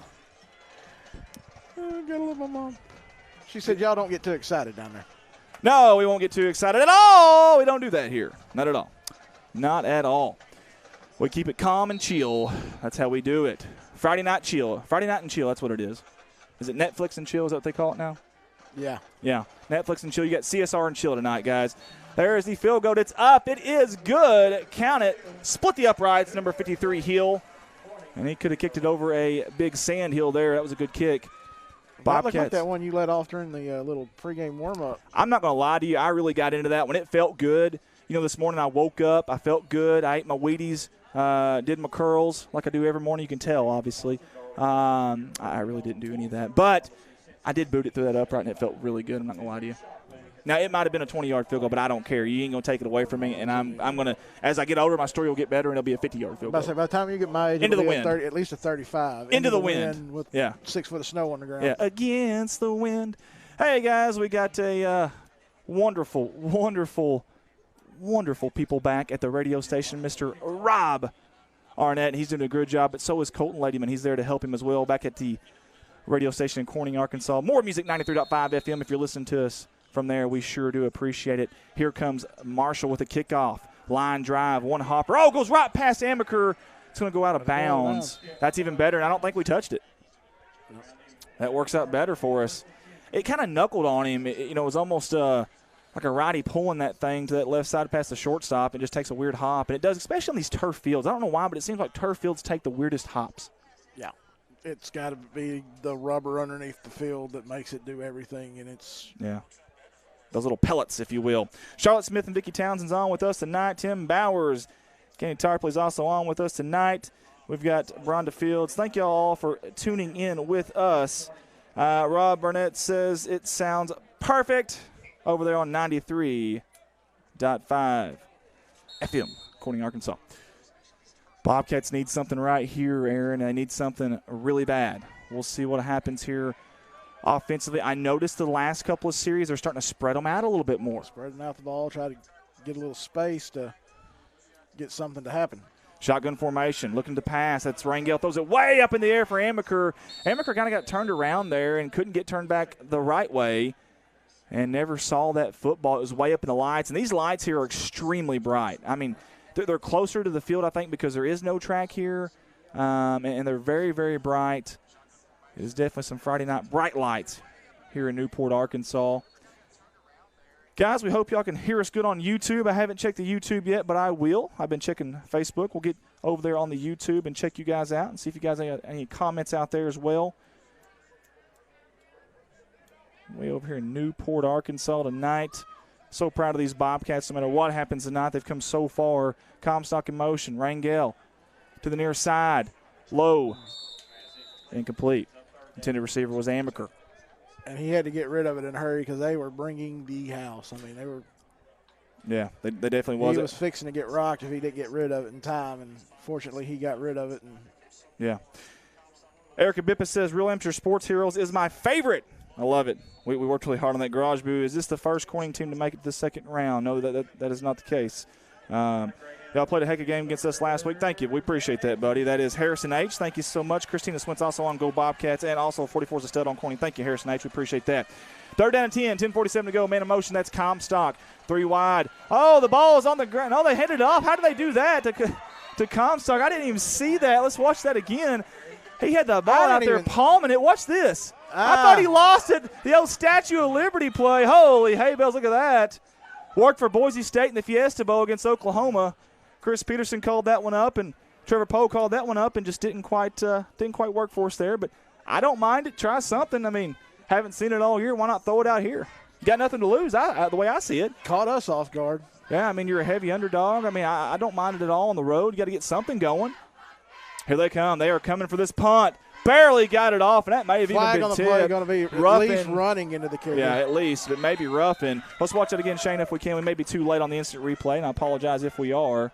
Got a little my mom. She said y'all don't get too excited down there. No, we won't get too excited at all. We don't do that here. Not at all. Not at all. We keep it calm and chill. That's how we do it. Friday night chill. Friday night and chill, that's what it is. Is it Netflix and chill? Is that what they call it now? Yeah. Yeah, Netflix and chill. You got CSR and chill tonight, guys. There is the field goal. It's up. It is good. Count it. Split the uprights, number 53, Hill. And he could have kicked it over a big sand hill there. That was a good kick. That looked like that one you let off during the little pregame warm-up. I'm not going to lie to you. I really got into that when it felt good. You know, this morning I woke up. I felt good. I ate my Wheaties, did my curls like I do every morning. You can tell, obviously. I really didn't do any of that. But I did boot it through that upright, and it felt really good. I'm not going to lie to you. Now, it might have been a 20-yard field goal, but I don't care. You ain't going to take it away from me, and I'm going to – as I get older, my story will get better, and it'll be a 50-yard field goal. By the time you get my age, into the wind. at least a 35. Into the wind. With 6 foot of snow on the ground. Yeah, against the wind. Hey, guys, we got a wonderful, wonderful, wonderful people back at the radio station, Mr. Rob Arnett. He's doing a good job, but so is Colton Ladyman. He's there to help him as well back at the radio station in Corning, Arkansas. More music, 93.5 FM. If you're listening to us from there, we sure do appreciate it. Here comes Marshall with a kickoff. Line drive, one hopper. Oh, goes right past Amaker. It's going to go out of bounds. That's even better, and I don't think we touched it. That works out better for us. It kind of knuckled on him. It was almost like a righty pulling that thing to that left side past the shortstop. It just takes a weird hop, and it does, especially on these turf fields. I don't know why, but it seems like turf fields take the weirdest hops. Yeah. It's got to be the rubber underneath the field that makes it do everything, and it's – yeah. Those little pellets, if you will. Charlotte Smith and Vicki Townsend's on with us tonight. Tim Bowers, Kenny Tarpley's also on with us tonight. We've got Bronda Fields. Thank you all for tuning in with us. Rob Burnett says it sounds perfect over there on 93.5 FM, Corning, Arkansas. Bobcats need something right here, Aaron. They need something really bad. We'll see what happens here. Offensively, I noticed the last couple of series they're starting to spread them out a little bit more. Spreading out the ball, try to get a little space to get something to happen. Shotgun formation, looking to pass. That's Rangel. Throws it way up in the air for Amaker. Amaker kind of got turned around there and couldn't get turned back the right way and never saw that football. It was way up in the lights, and these lights here are extremely bright. I mean, they're closer to the field, I think, because there is no track here, and they're very, very bright. There's definitely some Friday night bright lights here in Newport, Arkansas. Guys, we hope y'all can hear us good on YouTube. I haven't checked the YouTube yet, but I will. I've been checking Facebook. We'll get over there on the YouTube and check you guys out and see if you guys have any comments out there as well. Way over here in Newport, Arkansas tonight. So proud of these Bobcats. No matter what happens tonight, they've come so far. Comstock in motion. Rangel to the near side. Low. Incomplete. Intended receiver was Amaker. And he had to get rid of it in a hurry because they were bringing the house. I mean, they were. Yeah, they definitely was. He was fixing to get rocked if he didn't get rid of it in time, and fortunately he got rid of it. And yeah. Erica Bippa says, Real Amateur Sports Heroes is my favorite. I love it. We worked really hard on that garage boo. Is this the first Corning team to make it to the second round? No, that is not the case. Y'all played a heck of a game against us last week. Thank you. We appreciate that, buddy. That is Harrison H. Thank you so much. Christina Swint's also on Go Bobcats, and also 44's a stud on Corning. Thank you, Harrison H. We appreciate that. 3rd down and 10, 10:47 to go. Man in motion, that's Comstock. 3 wide. Oh, the ball is on the ground. Oh, they handed it off. How did they do that to Comstock? I didn't even see that. Let's watch that again. He had the ball out there palming it. Watch this. I thought he lost it. The old Statue of Liberty play. Holy hay bells, look at that. Worked for Boise State in the Fiesta Bowl against Oklahoma. Chris Peterson called that one up, and Trevor Poe called that one up, and just didn't quite work for us there. But I don't mind it. Try something. I mean, haven't seen it all year. Why not throw it out here? You got nothing to lose, the way I see it. Caught us off guard. Yeah, I mean, you're a heavy underdog. I mean, I don't mind it at all on the road. You got to get something going. Here they come. They are coming for this punt. Barely got it off, and that may have Flag even been tipped. Flag on the play going to be at least running into the kicker. Yeah, at least, but maybe roughing. Let's watch it again, Shane, if we can. We may be too late on the instant replay, and I apologize if we are.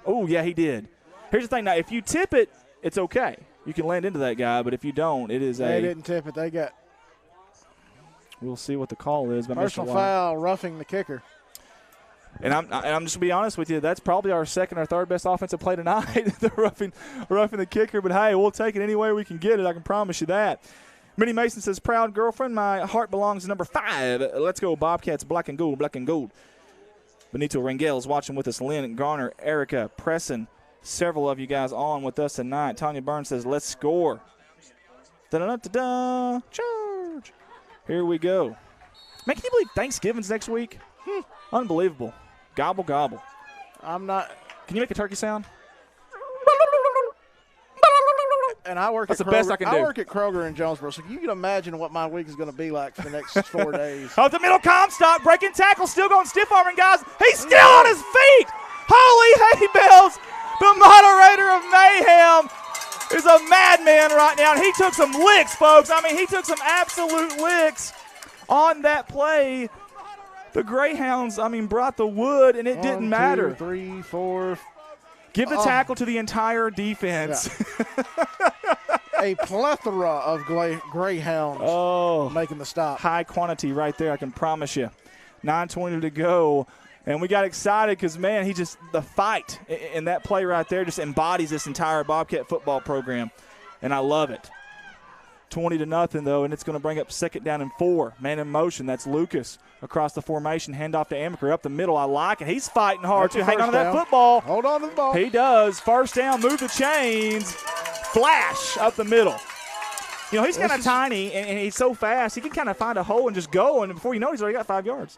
Oh, yeah, he did. Here's the thing. Now, if you tip it, it's okay. You can land into that guy, but if you don't, it is They didn't tip it. They got we'll see what the call is. personal foul, roughing the kicker. And I'm just going to be honest with you, that's probably our second or third best offensive play tonight, the roughing the kicker. But, hey, we'll take it any way we can get it. I can promise you that. Minnie Mason says, proud girlfriend, my heart belongs to number 5. Let's go, Bobcats, black and gold, black and gold. Benito Rangel is watching with us. Lynn, Garner, Erica, Preston, several of you guys on with us tonight. Tanya Burns says, let's score. Da-da-da-da-da. Charge. Here we go. Man, can you believe Thanksgiving's next week? Unbelievable. Gobble, gobble. I'm not. Can you make a turkey sound? And I work That's at the Kroger. best I can do. I work at Kroger in Jonesboro, so you can imagine what my week is going to be like for the next 4 days. Out the middle, Comstock, breaking tackle, still going stiff-arming guys. He's still on his feet. Holy hay bells. The moderator of mayhem is a madman right now. And he took some licks, folks. I mean, he took some absolute licks on that play. The Greyhounds, brought the wood, and it didn't matter. 1, 2, 3, 4. Give the tackle to the entire defense. Yeah. A plethora of Greyhounds making the stop. High quantity right there, I can promise you. 9:20 to go. And we got excited because, man, the fight in that play right there just embodies this entire Bobcat football program. And I love it. 20-0, though, and it's going to bring up 2nd down and 4. Man in motion, that's Lucas. Across the formation, handoff to Amaker. Up the middle, I like it. He's fighting hard, too. Hang on to that football. Hold on to the ball. He does. First down, move the chains. Flash up the middle. You know, he's kind of tiny, and he's so fast, he can kind of find a hole and just go, and before you know it, he's already got 5 yards.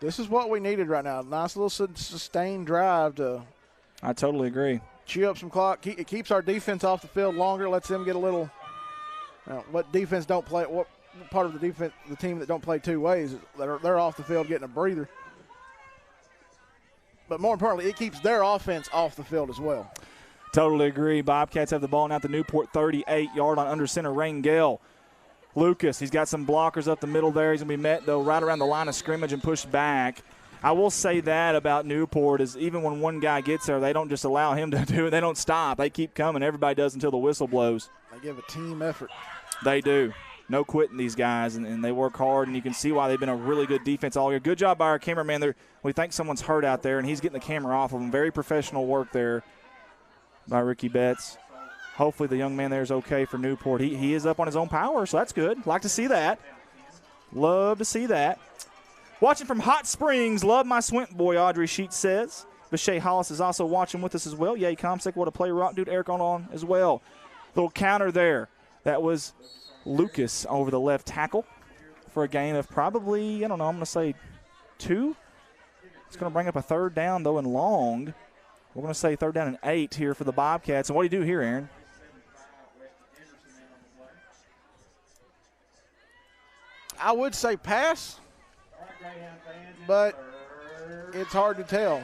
This is what we needed right now. Nice little sustained drive to I totally agree. Chew up some clock. It keeps our defense off the field longer, lets them get a little what defense don't play, what part of the defense, the team that don't play two ways, they're off the field getting a breather. But more importantly, it keeps their offense off the field as well. Totally agree. Bobcats have the ball now at the Newport 38-yard on under center. Rangel. Lucas, he's got some blockers up the middle there. He's going to be met, though, right around the line of scrimmage and pushed back. I will say that about Newport is even when one guy gets there, they don't just allow him to do it. They don't stop. They keep coming. Everybody does until the whistle blows. They give a team effort. They do. No quitting, these guys, and they work hard, and you can see why they've been a really good defense all year. Good job by our cameraman. We think someone's hurt out there, and he's getting the camera off of him. Very professional work there by Ricky Betts. Hopefully the young man there is okay for Newport. He is up on his own power, so that's good. Like to see that. Love to see that. Watching from Hot Springs, love my Swint boy, Audrey Sheets says. Vishay Hollis is also watching with us as well. Yay, Comsec, what a play. Rock Dude Eric on as well. Little counter there. That was Lucas over the left tackle for a gain of probably, I don't know, I'm going to say 2. It's going to bring up a third down, though, and long. We're going to say 3rd down and 8 here for the Bobcats. And what do you do here, Aaron? I would say pass, but it's hard to tell.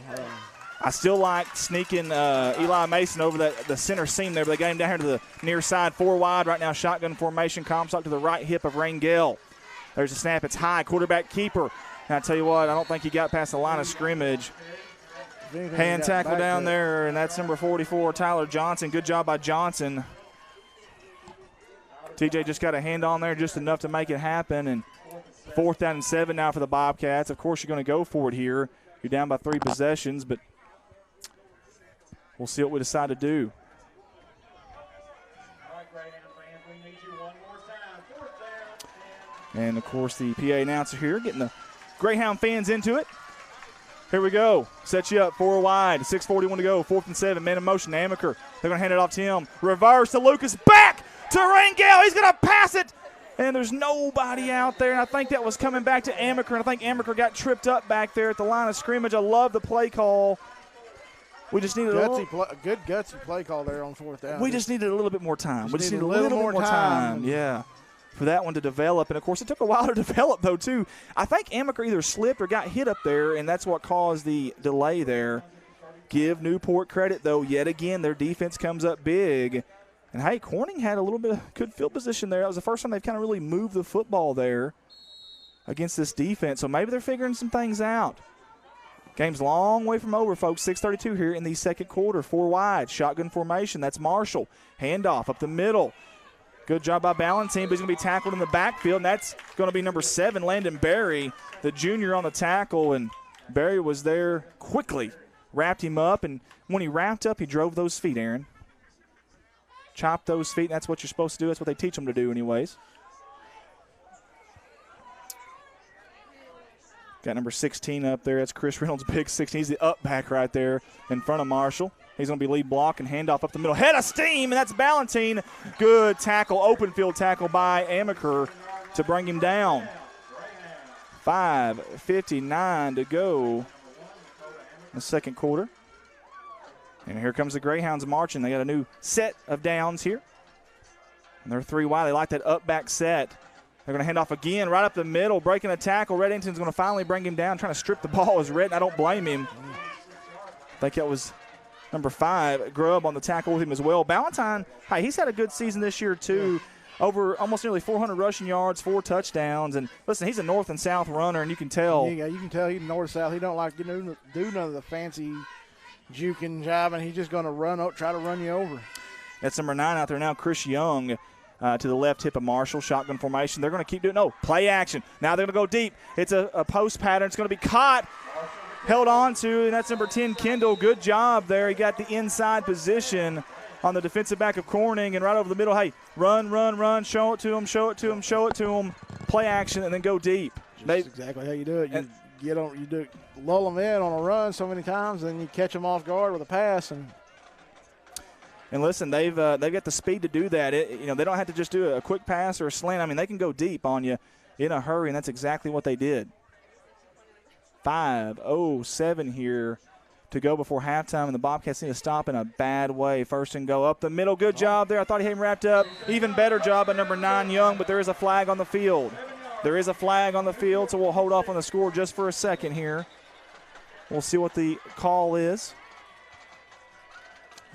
I still like sneaking Eli Mason over the center seam there, but they got him down here to the near side, 4 wide. Right now, shotgun formation. Comstock to the right hip of Rangel. There's a snap. It's high. Quarterback keeper. And I tell you what, I don't think he got past the line of scrimmage. Hand tackle down there, and that's number 44, Tyler Johnson. Good job by Johnson. TJ just got a hand on there just enough to make it happen. And 4th down and 7 now for the Bobcats. Of course, you're going to go for it here. You're down by 3 possessions, but we'll see what we decide to do. And, of course, the PA announcer here getting the Greyhound fans into it. Here we go. Set you up 4 wide. 6:41 to go. 4th and 7. Man in motion. Amaker. They're going to hand it off to him. Reverse to Lucas. Back to Rangel. He's going to pass it. And there's nobody out there. And I think that was coming back to Amaker. And I think Amaker got tripped up back there at the line of scrimmage. I love the play call. We just needed good gutsy play call there on 4th down. We just needed a little bit more time. We just needed a little little bit more time. Yeah. For that one to develop. And, of course, it took a while to develop, though, too. I think Amaker either slipped or got hit up there, and that's what caused the delay there. Give Newport credit, though. Yet again, their defense comes up big. And, hey, Corning had a little bit of good field position there. That was the first time they've kind of really moved the football there against this defense. So maybe they're figuring some things out. Game's a long way from over, folks. 6:32 here in the second quarter. 4 wide. Shotgun formation. That's Marshall. Handoff up the middle. Good job by Ballantine, but he's going to be tackled in the backfield, and that's going to be number 7, Landon Berry, the junior on the tackle, and Berry was there quickly, wrapped him up, and when he wrapped up, he drove those feet, Aaron. Chopped those feet, and that's what you're supposed to do. That's what they teach them to do anyways. Got number 16 up there. That's Chris Reynolds, big 16. He's the up back right there in front of Marshall. He's going to be lead block and handoff up the middle. Head of steam, and that's Ballantine. Good tackle, open field tackle by Amaker to bring him down. 5:59 to go in the second quarter. And here comes the Greyhounds marching. They got a new set of downs here. And they're 3 wide. They like that up back set. They're going to hand off again right up the middle, breaking a tackle. Reddington's going to finally bring him down, trying to strip the ball as Red. I don't blame him. I think that was number 5, Grubb on the tackle with him as well. Ballantine, hey, he's had a good season this year too. Over almost nearly 400 rushing yards, 4 touchdowns. And listen, he's a north and south runner, and you can tell. Yeah, you can tell he's north-south. He don't like to do none of the fancy juking, jiving. He's just going to try to run you over. That's number 9 out there now, Chris Young. To the left hip of Marshall, shotgun formation. They're going to keep doing, play action. Now they're going to go deep. It's a post pattern. It's going to be caught, held on to, and that's number 10, Kendall. Good job there. He got the inside position on the defensive back of Corning, and right over the middle, hey, run, show it to him. Play action, and then go deep. That's exactly how you do it. You lull them in on a run so many times, and then you catch them off guard with a pass, And listen, they've got the speed to do that. They don't have to just do a quick pass or a slant. I mean, they can go deep on you in a hurry, and that's exactly what they did. 5:07 here to go before halftime, and the Bobcats need to stop in a bad way. First and go up the middle. Good job there. I thought he had him wrapped up. Even better job by number 9, Young, but there is a flag on the field. So we'll hold off on the score just for a second here. We'll see what the call is.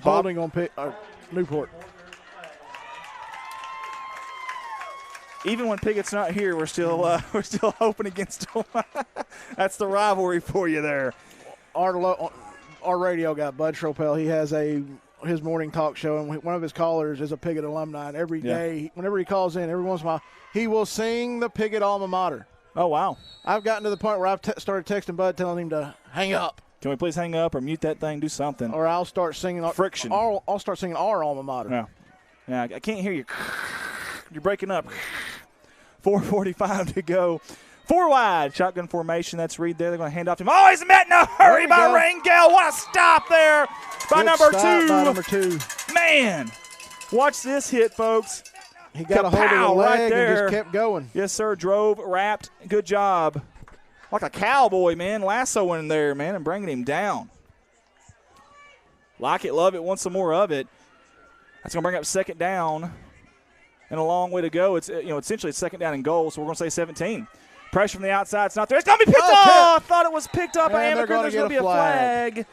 Holding on Newport. Even when Piggott's not here, we're still hoping against him. That's the rivalry for you there. Our radio guy, Bud Schropel, he has his morning talk show, and one of his callers is a Piggott alumni. And every day, whenever he calls in, every once in a while, he will sing the Piggott alma mater. Oh, wow. I've gotten to the point where I've started texting Bud telling him to hang up. Can we please hang up or mute that thing, do something? Or I'll start singing Friction. I'll start singing our alma mater. Yeah, I can't hear you. You're breaking up. 4:45 to go. 4 wide. Shotgun formation. That's Reed there. They're going to hand off to him. Oh, he's met in a hurry by Rangel. What a stop there by number 2. Man, watch this hit, folks. He got a hold of the leg right there. And just kept going. Yes, sir. Drove, wrapped. Good job. Like a cowboy, man, lassoing in there, man, and bringing him down. Like it, love it, want some more of it. That's going to bring up second down and a long way to go. It's essentially it's second down and goal, so we're going to say 17. Pressure from the outside. It's not there. It's going to be picked up. I thought it was picked up by Amaker. There's going to be a flag.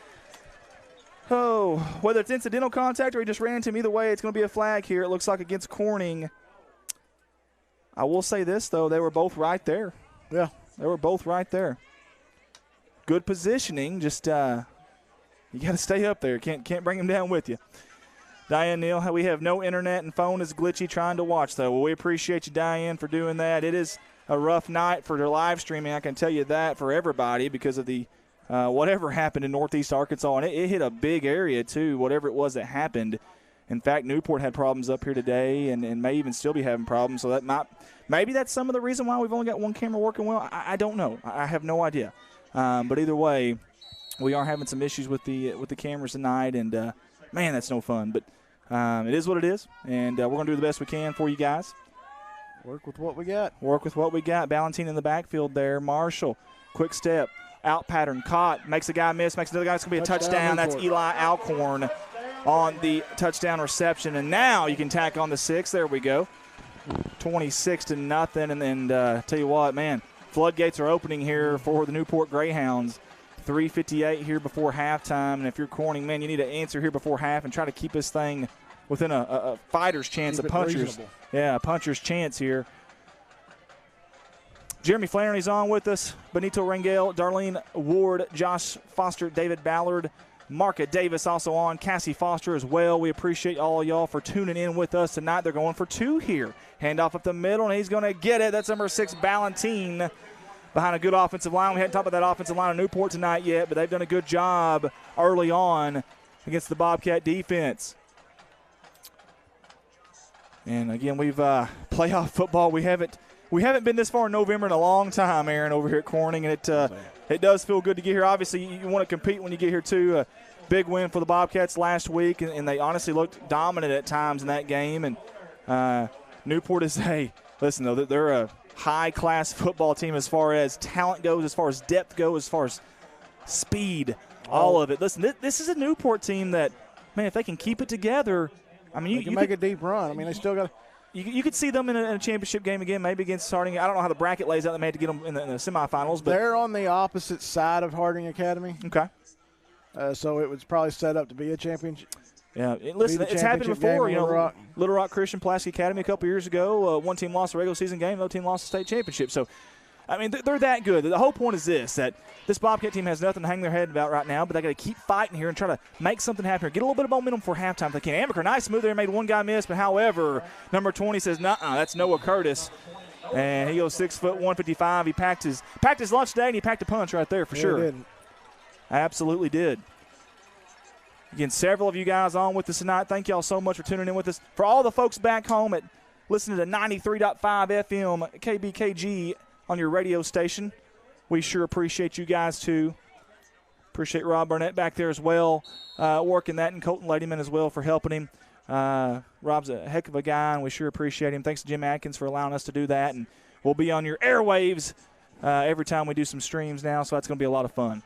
Oh, whether it's incidental contact or he just ran into him, either way, it's going to be a flag here. It looks like against Corning. I will say this, though. They were both right there. Yeah. They were both right there. Good positioning. Just you got to stay up there. Can't bring him down with you. Diane Neal, we have no internet and phone is glitchy trying to watch, though. Well, we appreciate you, Diane, for doing that. It is a rough night for the live streaming, I can tell you that, for everybody because of the whatever happened in northeast Arkansas, and it hit a big area too, whatever it was that happened. In fact, Newport had problems up here today and may even still be having problems. So maybe that's some of the reason why we've only got one camera working well. I don't know. I have no idea. But either way, we are having some issues with the cameras tonight, and man, that's no fun. But it is what it is, and we're going to do the best we can for you guys. Work with what we got. Work with what we got. Ballantine in the backfield there. Marshall, quick step, out pattern, caught, makes a guy miss, makes another guy. It's going to be a touchdown. That's Eli Alcorn on the touchdown reception. And now you can tack on the 6. There we go. 26-0. And then tell you what, man, floodgates are opening here for the Newport Greyhounds. 3:58 here before halftime. And if you're Corning, man, you need to answer here before half and try to keep this thing within a fighter's chance, a puncher's chance here. Jeremy Flannery's on with us. Benito Rangel, Darlene Ward, Josh Foster, David Ballard, Marka Davis also on, Cassie Foster as well. We appreciate all of y'all for tuning in with us tonight. They're going for 2 here. Handoff up the middle, and he's going to get it. That's number 6, Ballantine, behind a good offensive line. We hadn't talked about that offensive line of Newport tonight yet, but they've done a good job early on against the Bobcat defense. And again, we've playoff football. We haven't been this far in November in a long time, Aaron, over here at Corning, and it does feel good to get here. Obviously, you want to compete when you get here too. A big win for the Bobcats last week, and they honestly looked dominant at times in that game. And Newport is they're a high-class football team as far as talent goes, as far as depth goes, as far as speed, all of it. Listen, this is a Newport team that, man, if they can keep it together, I mean, you can make a deep run. I mean, they still got. You could see them in a championship game again, maybe against Harding. I don't know how the bracket lays out. They may have to get them in the semifinals. But they're on the opposite side of Harding Academy. Okay. So it was probably set up to be a championship. Yeah, listen, it's happened before. Little Rock Christian Pulaski Academy a couple years ago. One team lost a regular season game, no team lost a state championship. So, I mean, they're that good. The whole point is that this Bobcat team has nothing to hang their head about right now, but they got to keep fighting here and try to make something happen here. Get a little bit of momentum for halftime if they can. Amaker, nice move there, made one guy miss, but however, number 20 says, nuh-uh, that's Noah Curtis. And he goes 6 foot 155. He packed his lunch today, and he packed a punch right there for sure. He did. Absolutely did. Again, several of you guys on with us tonight. Thank y'all so much for tuning in with us. For all the folks back home at listening to 93.5 FM KBKG on your radio station, we sure appreciate you guys too. Appreciate Rob Burnett back there as well, working that, and Colton Ladyman as well for helping him. Rob's a heck of a guy, and we sure appreciate him. Thanks to Jim Atkins for allowing us to do that, and we'll be on your airwaves every time we do some streams now, so that's going to be a lot of fun.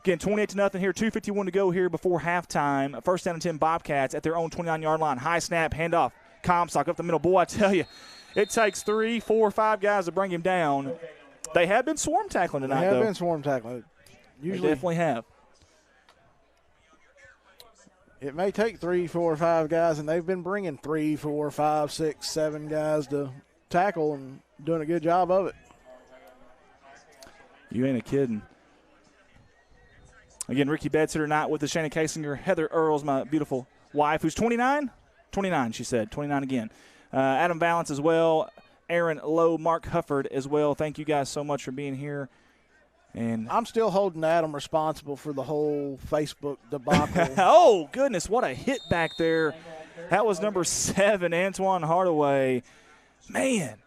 Again, 28-0 here, 2:51 to go here before halftime. First down and 10 Bobcats at their own 29-yard line. High snap, handoff, Comstock up the middle. Boy, I tell you, it takes 3, 4, 5 guys to bring him down. They have been swarm tackling tonight, though. They have been swarm tackling. Usually, they definitely have. It may take 3, 4, 5 guys, and they've been bringing 3, 4, 5, 6, 7 guys to tackle and doing a good job of it. You ain't a kidding. Again, Ricky Bedsitter tonight with the Shannon Kasinger. Heather Earls, my beautiful wife, who's 29? 29, she said. 29 again. Adam Valance as well. Aaron Lowe, Mark Hufford as well. Thank you guys so much for being here. And I'm still holding Adam responsible for the whole Facebook debacle. Oh, goodness, what a hit back there. That was number 7, Antoine Hardaway. Man,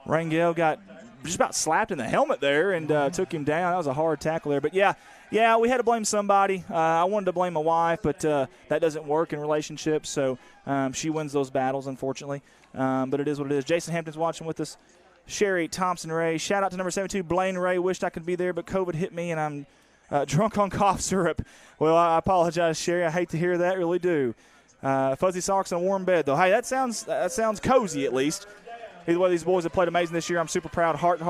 Rangel got just about slapped in the helmet there and took him down. That was a hard tackle there. But, yeah, we had to blame somebody. I wanted to blame my wife, but that doesn't work in relationships, so she wins those battles, unfortunately. But it is what it is. Jason Hampton's watching with us. Sherry Thompson-Ray. Shout out to number 72, Blaine Ray. Wished I could be there, but COVID hit me, and I'm drunk on cough syrup. Well, I apologize, Sherry. I hate to hear that. Really do. Fuzzy socks and a warm bed, though. Hey, that sounds cozy at least. Either way, these boys have played amazing this year. I'm super proud. Heart.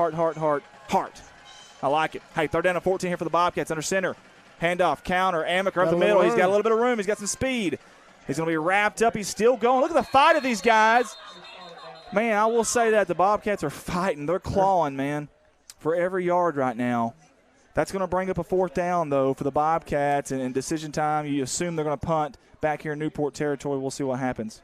I like it. Hey, third down and 14 here for the Bobcats under center. Handoff, counter, Amaker up the middle. He's got a little bit of room. He's got some speed. He's going to be wrapped up. He's still going. Look at the fight of these guys. Man, I will say that the Bobcats are fighting. They're clawing, man, for every yard right now. That's going to bring up a 4th down, though, for the Bobcats. And in decision time, you assume they're going to punt back here in Newport territory. We'll see what happens.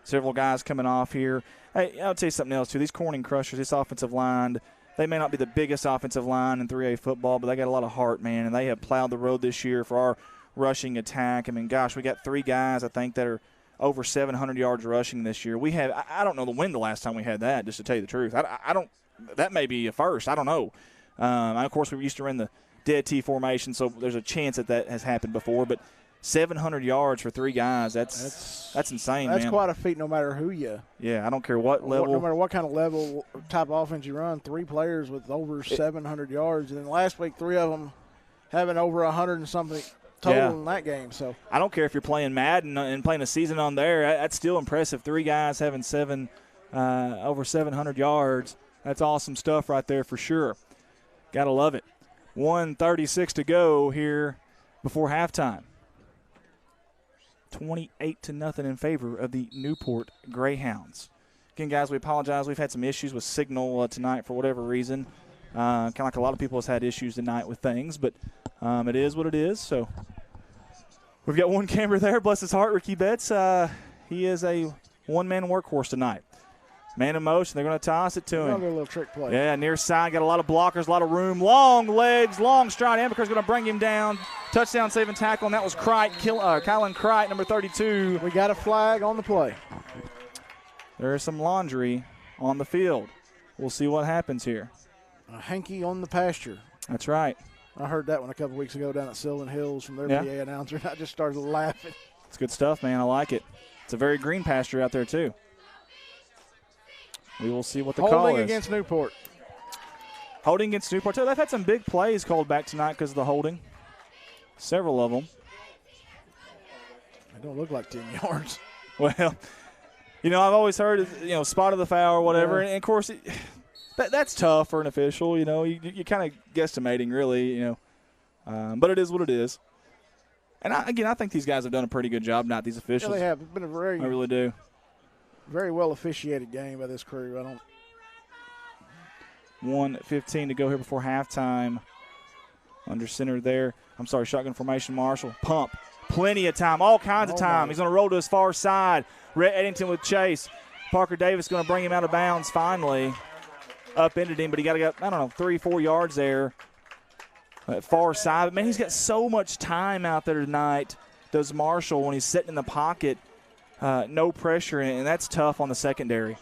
Several guys coming off here. Hey, I'll tell you something else, too. These Corning Crushers, this offensive line, they may not be the biggest offensive line in 3A football, but they got a lot of heart, man, and they have plowed the road this year for our rushing attack. I mean, gosh, we got 3 guys, I think, that are over 700 yards rushing this year. We have, I don't know when the last time we had that, just to tell you the truth. I don't, that may be a first. I don't know. Of course, we used to run the dead T formation, so there's a chance that has happened before, but 700 yards for 3 guys, that's insane, man. That's quite a feat no matter who you. Yeah, I don't care what level. No matter what kind of level, type of offense you run, 3 players with over 700 yards. And then last week, 3 of them having over 100 and something total in that game. So I don't care if you're playing Madden and playing a season on there. That's still impressive. 3 guys having over 700 yards. That's awesome stuff right there for sure. Got to love it. 1:36 to go here before halftime. 28-0 in favor of the Newport Greyhounds. Again, guys, we apologize. We've had some issues with signal tonight for whatever reason. Kind of like a lot of people have had issues tonight with things, but it is what it is. So we've got one camera there. Bless his heart, Ricky Betts. He is a one-man workhorse tonight. Man in motion. They're going to toss it to him. A little trick play. Yeah, near side. Got a lot of blockers, a lot of room. Long legs, long stride. Ambercur's going to bring him down. Touchdown saving tackle, and that was Kylan Crite, number 32. We got a flag on the play. There is some laundry on the field. We'll see what happens here. A hanky on the pasture. That's right. I heard that one a couple weeks ago down at Sylvan Hills from their PA announcer, and I just started laughing. It's good stuff, man. I like it. It's a very green pasture out there, too. We will see what the call is. Holding against Newport. Holding against Newport. They've had some big plays called back tonight because of the holding. Several of them. They don't look like 10 yards. Well, I've always heard, spot of the foul or whatever. Yeah. And, of course, that's tough for an official. You're kind of guesstimating, really, But it is what it is. And, I think these guys have done a pretty good job, not these officials. Yeah, they have. It's been I really do. Very well officiated game by this crew. 1:15 to go here before halftime. Under center there. Shotgun formation, Marshall. Pump. Plenty of time. All kinds of time. He's going to roll to his far side. Rhett Eddington with Chase. Parker Davis going to bring him out of bounds finally. Upended him, but he got to get, 3-4 yards there. That far side. But, man, he's got so much time out there tonight, does Marshall, when he's sitting in the pocket. No pressure, and that's tough on the secondary.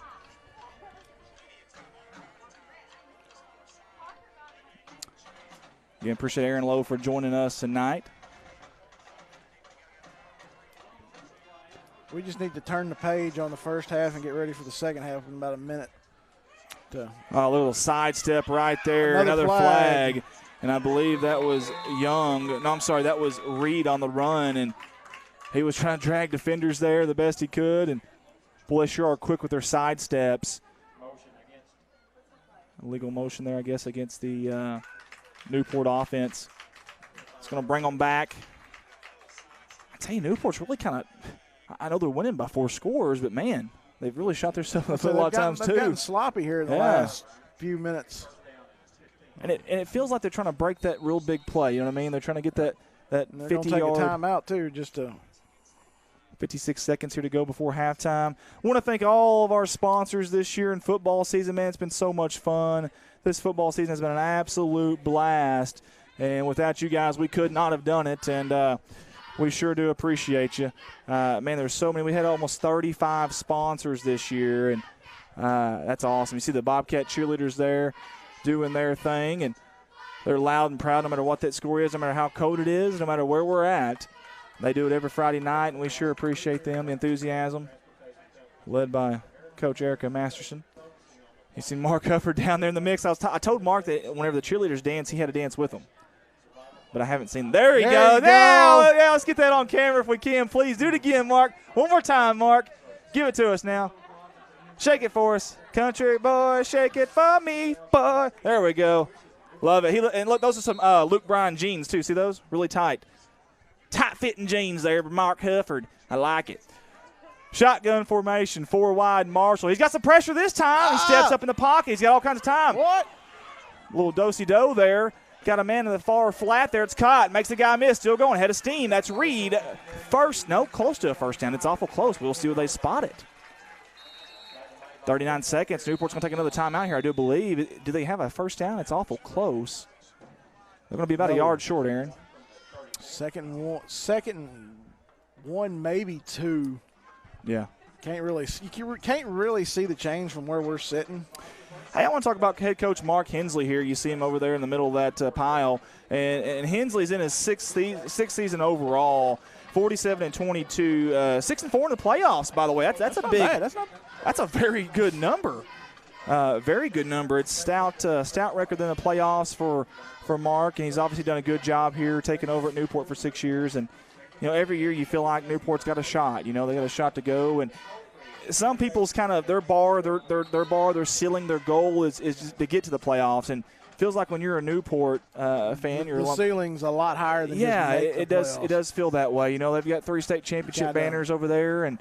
Again, appreciate Aaron Lowe for joining us tonight. We just need to turn the page on the first half and get ready for the second half in about a minute. A little sidestep right there. Another flag. And I believe that was Young. No, I'm sorry, that was Reed on the run, and he was trying to drag defenders there the best he could, and boy, sure are quick with their side steps. Illegal motion there, I guess, against the Newport offense. It's going to bring them back. I tell you, Newport's really kind of – I know they're winning by 4 scores, but, man, they've really shot themselves in the foot a lot of times, too. They've gotten sloppy here in the last few minutes. And it feels like they're trying to break that real big play, you know what I mean? They're trying to get that 50-yard – they're going to take a timeout, too, just to – 56 seconds here to go before halftime. I want to thank all of our sponsors this year in football season, man. It's been so much fun. This football season has been an absolute blast. And without you guys, we could not have done it. And we sure do appreciate you. Man, there's so many. We had almost 35 sponsors this year, and that's awesome. You see the Bobcat cheerleaders there doing their thing, and they're loud and proud no matter what that score is, no matter how cold it is, no matter where we're at. They do it every Friday night, and we sure appreciate them, the enthusiasm, led by Coach Erica Masterson. You see Mark Hufford down there in the mix. I told Mark that whenever the cheerleaders dance, he had to dance with them. But I haven't seen. There he goes. Now, let's get that on camera if we can. Please do it again, Mark. One more time, Mark. Give it to us now. Shake it for us. Country boy, shake it for me, boy. There we go. Love it. And look, those are some Luke Bryan jeans, too. See those? Really tight. Tight-fitting jeans there by Mark Hufford. I like it. Shotgun formation, 4 wide, Marshall. He's got some pressure this time. He steps up in the pocket. He's got all kinds of time. What? Little do-si-do there. Got a man in the far flat there. It's caught. Makes the guy miss. Still going. Head of steam. That's Reed. Close to a first down. It's awful close. We'll see where they spot it. 39 seconds. Newport's going to take another timeout here, I do believe. Do they have a first down? It's awful close. They're going to be about a yard short, Aaron. Second one, maybe two. Yeah. You can't really see the change from where we're sitting. Hey, I want to talk about head coach Mark Hensley here. You see him over there in the middle of that pile. And Hensley's in his sixth season overall, 47-22, 6-4 in the playoffs, by the way. That's a big bad. That's a very good number. Very good number. It's stout record in the playoffs for Mark, and he's obviously done a good job here, taking over at Newport for 6 years. And every year you feel like Newport's got a shot. They got a shot to go. And some people's kind of their ceiling, their goal is just to get to the playoffs. And it feels like when you're a Newport fan, the ceiling's a lot higher than it does feel that way. They've got 3 state championship banners over there, and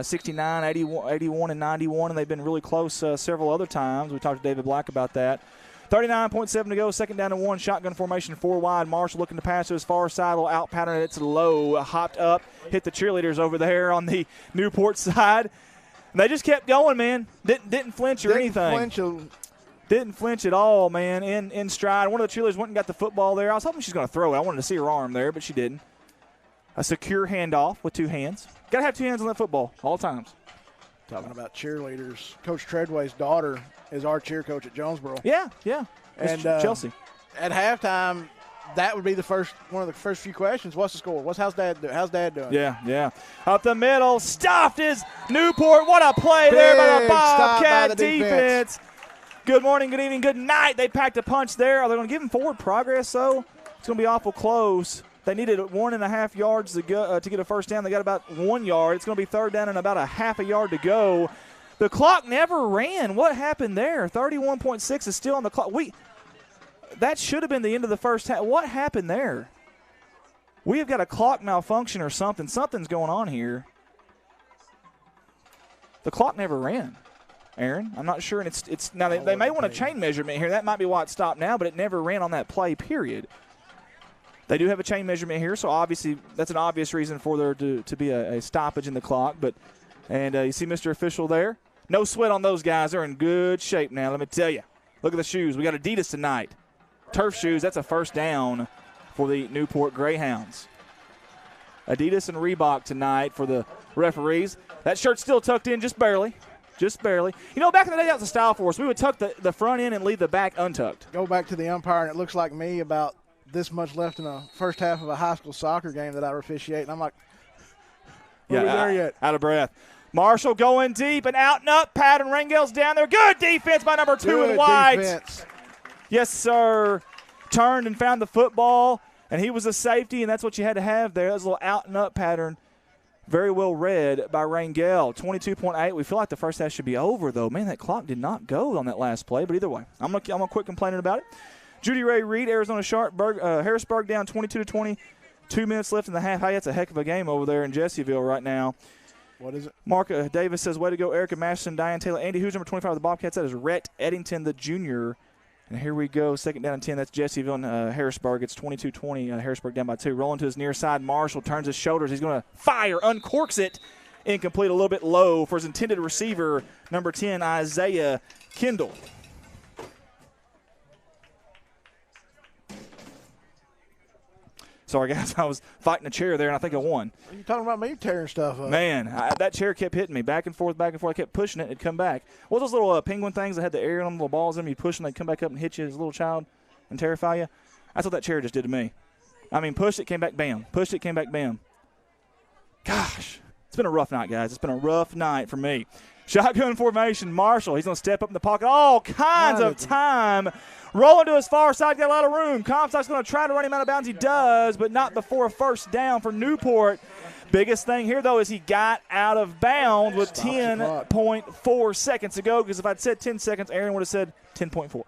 69, 81, and 91, and they've been really close several other times. We talked to David Black about that. 39.7 to go, second down and 1, shotgun formation, 4 wide. Marshall looking to pass to his far side, a little out pattern. It's low, hopped up, hit the cheerleaders over there on the Newport side. And they just kept going, man. Didn't flinch or anything. Didn't flinch at all, man, in stride. One of the cheerleaders went and got the football there. I was hoping she's going to throw it. I wanted to see her arm there, but she didn't. A secure handoff with 2 hands. Got to have 2 hands on that football all times. Talking about cheerleaders, Coach Treadway's daughter is our cheer coach at Jonesboro. Yeah. And Chelsea. At halftime, that would be one of the first few questions. What's the score? How's Dad doing? Yeah. Up the middle, stuffed is Newport. What a play there by the Bobcat defense. Good morning, good evening, good night. They packed a punch there. Are they going to give him forward progress, though? It's going to be awful close. They needed 1.5 yards to go to get a first down. They got about 1 yard. It's going to be third down and about a half a yard to go. The clock never ran. What happened there? 31.6 is still on the clock. That should have been the end of the first half. What happened there? We have got a clock malfunction or something. Something's going on here. The clock never ran, Aaron. I'm not sure. And it's now they may want a chain measurement here. That might be why it stopped now, but it never ran on that play, period. They do have a chain measurement here, so obviously that's an obvious reason for there to be a stoppage in the clock. And you see Mr. Official there. No sweat on those guys. They're in good shape now, let me tell you. Look at the shoes. We got Adidas tonight. Turf shoes, that's a first down for the Newport Greyhounds. Adidas and Reebok tonight for the referees. That shirt's still tucked in just barely. Just barely. Back in the day, that was a style for us. We would tuck the front in and leave the back untucked. Go back to the umpire, and it looks like me about this much left in the first half of a high school soccer game that I officiate, and I'm like, are we there yet? Out of breath. Marshall going deep and out and up. Patton Rangel's down there. Good defense by number 2 in white. Defense. Yes, sir. Turned and found the football, and he was a safety, and that's what you had to have there. That was a little out and up pattern. Very well read by Rangel. 22.8. We feel like the first half should be over, though. Man, that clock did not go on that last play, but either way, I'm gonna quit complaining about it. Judy Ray Reed, Arizona Sharpsburg, Harrisburg down 22-20. 2 minutes left in the half. Hey, that's a heck of a game over there in Jessieville right now. What is it? Mark Davis says, way to go, Erica Masterson, Diane Taylor. Andy, who's number 25 of the Bobcats? That is Rhett Eddington, the junior. And here we go, second down and 10. That's Jessieville and Harrisburg. It's 22-20. Harrisburg down by 2. Rolling to his near side. Marshall turns his shoulders. He's going to fire, uncorks it. Incomplete, a little bit low for his intended receiver, number 10, Isaiah Kendall. Sorry, guys. I was fighting a chair there, and I think I won. Are you talking about me tearing stuff up? Man, that chair kept hitting me back and forth, back and forth. I kept pushing it, and it'd come back. What those little penguin things that had the air in them, little balls in them, you push them, they'd come back up and hit you as a little child and terrify you? That's what that chair just did to me. I mean, pushed it, came back, bam. Pushed it, came back, bam. Gosh, it's been a rough night, guys. It's been a rough night for me. Shotgun formation, Marshall. He's going to step up in the pocket. All kinds of time. Rolling to his far side, got a lot of room. Comstock's going to try to run him out of bounds. He does, but not before a first down for Newport. Biggest thing here, though, is he got out of bounds with 10.4 seconds to go, because if I'd said 10 seconds, Aaron would have said 10.4.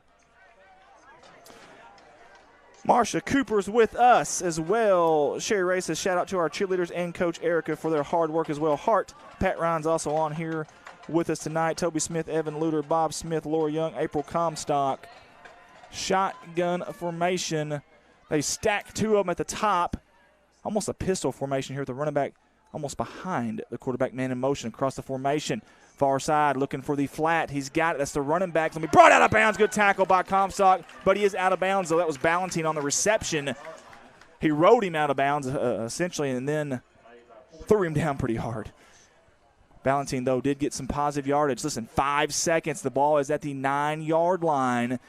Marsha Cooper's with us as well. Sherry Ray says, shout out to our cheerleaders and Coach Erica for their hard work as well. Hart, Pat Ryan's also on here with us tonight. Toby Smith, Evan Luter, Bob Smith, Laura Young, April Comstock. Shotgun formation. They stack 2 of them at the top. Almost a pistol formation here with the running back almost behind the quarterback, man in motion across the formation. Far side looking for the flat. He's got it. That's the running back. Let me brought out of bounds. Good tackle by Comstock, but he is out of bounds, though. That was Ballantine on the reception. He rode him out of bounds, essentially, and then threw him down pretty hard. Ballantine, though, did get some positive yardage. Listen, 5 seconds. The ball is at the 9-yard line.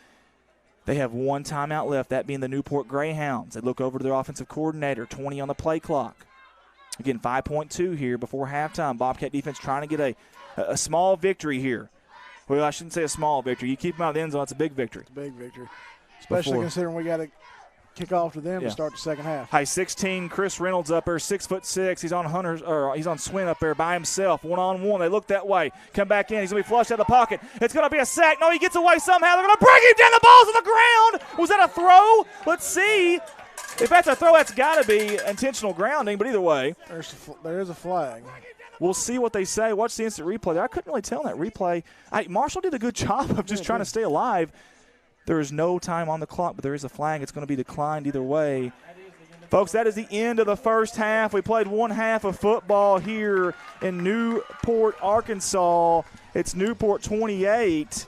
They have one timeout left, that being the Newport Greyhounds. They look over to their offensive coordinator, 20 on the play clock. Again, 5.2 here before halftime. Bobcat defense trying to get a small victory here. Well, I shouldn't say a small victory. You keep them out of the end zone, it's a big victory. It's a big victory, especially considering we got to kick off to them to start the second half. High 16, Chris Reynolds up there, 6'6". He's on he's on Swin up there by himself, one-on-one. They look that way. Come back in. He's going to be flushed out of the pocket. It's going to be a sack. No, he gets away somehow. They're going to bring him down. The ball's on the ground. Was that a throw? Let's see. If that's a throw, that's got to be intentional grounding, but either way. There is a flag. We'll see what they say. Watch the instant replay there. I couldn't really tell in that replay. Marshall did a good job of just trying to stay alive. There is no time on the clock, but there is a flag. It's going to be declined either way. Folks, that is the end of the first half. We played one half of football here in Newport, Arkansas. It's Newport 28,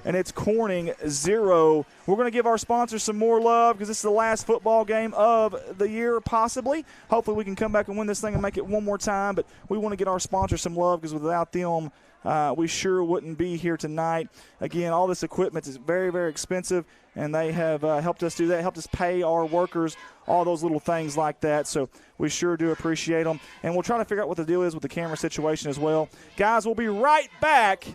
and it's Corning 0. We're going to give our sponsors some more love because this is the last football game of the year, possibly. Hopefully we can come back and win this thing and make it one more time, but we want to get our sponsors some love because without them, we sure wouldn't be here tonight. Again, all this equipment is very, very expensive, and they have helped us do that, helped us pay our workers, all those little things like that. So we sure do appreciate them. And we'll try to figure out what the deal is with the camera situation as well. Guys, we'll be right back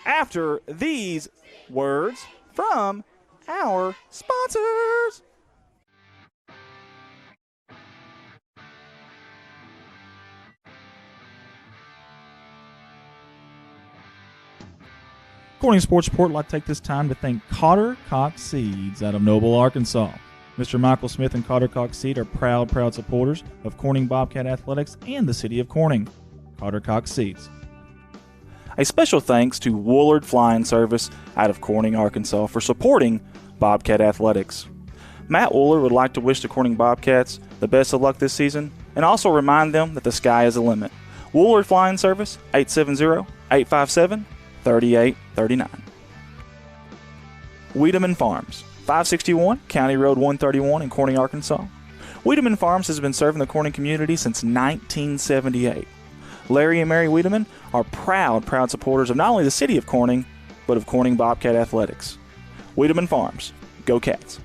after these words from our sponsors. Corning Sports Report would like to take this time to thank Cotter Cox Seeds out of Noble, Arkansas. Mr. Michael Smith and Cotter Cox Seed are proud supporters of Corning Bobcat Athletics and the city of Corning. Cotter Cox Seeds. A special thanks to Woolard Flying Service out of Corning, Arkansas for supporting Bobcat Athletics. Matt Wooler would like to wish the Corning Bobcats the best of luck this season and also remind them that the sky is the limit. Woolard Flying Service, 870-857-3839. Wiedemann Farms, 561 County Road 131 in Corning, Arkansas. Wiedemann Farms has been serving the Corning community since 1978. Larry and Mary Wiedemann are proud supporters of not only the city of Corning, but of Corning Bobcat Athletics. Wiedemann Farms, go Cats.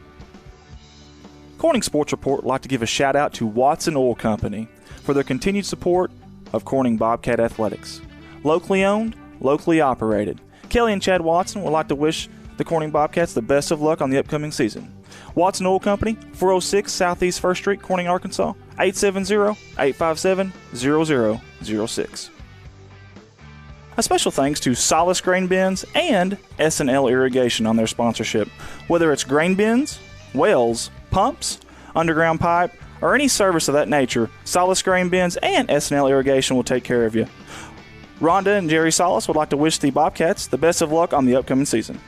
Corning Sports Report would like to give a shout out to Watson Oil Company for their continued support of Corning Bobcat Athletics. Locally owned, locally operated. Kelly and Chad Watson would like to wish the Corning Bobcats the best of luck on the upcoming season. Watson Oil Company, 406 Southeast 1st Street, Corning, Arkansas, 870-857-0006. A special thanks to Solace Grain Bins and S&L Irrigation on their sponsorship. Whether it's grain bins, wells, pumps, underground pipe, or any service of that nature, Solace Grain Bins and S&L Irrigation will take care of you. Rhonda and Jerry Salas would like to wish the Bobcats the best of luck on the upcoming season.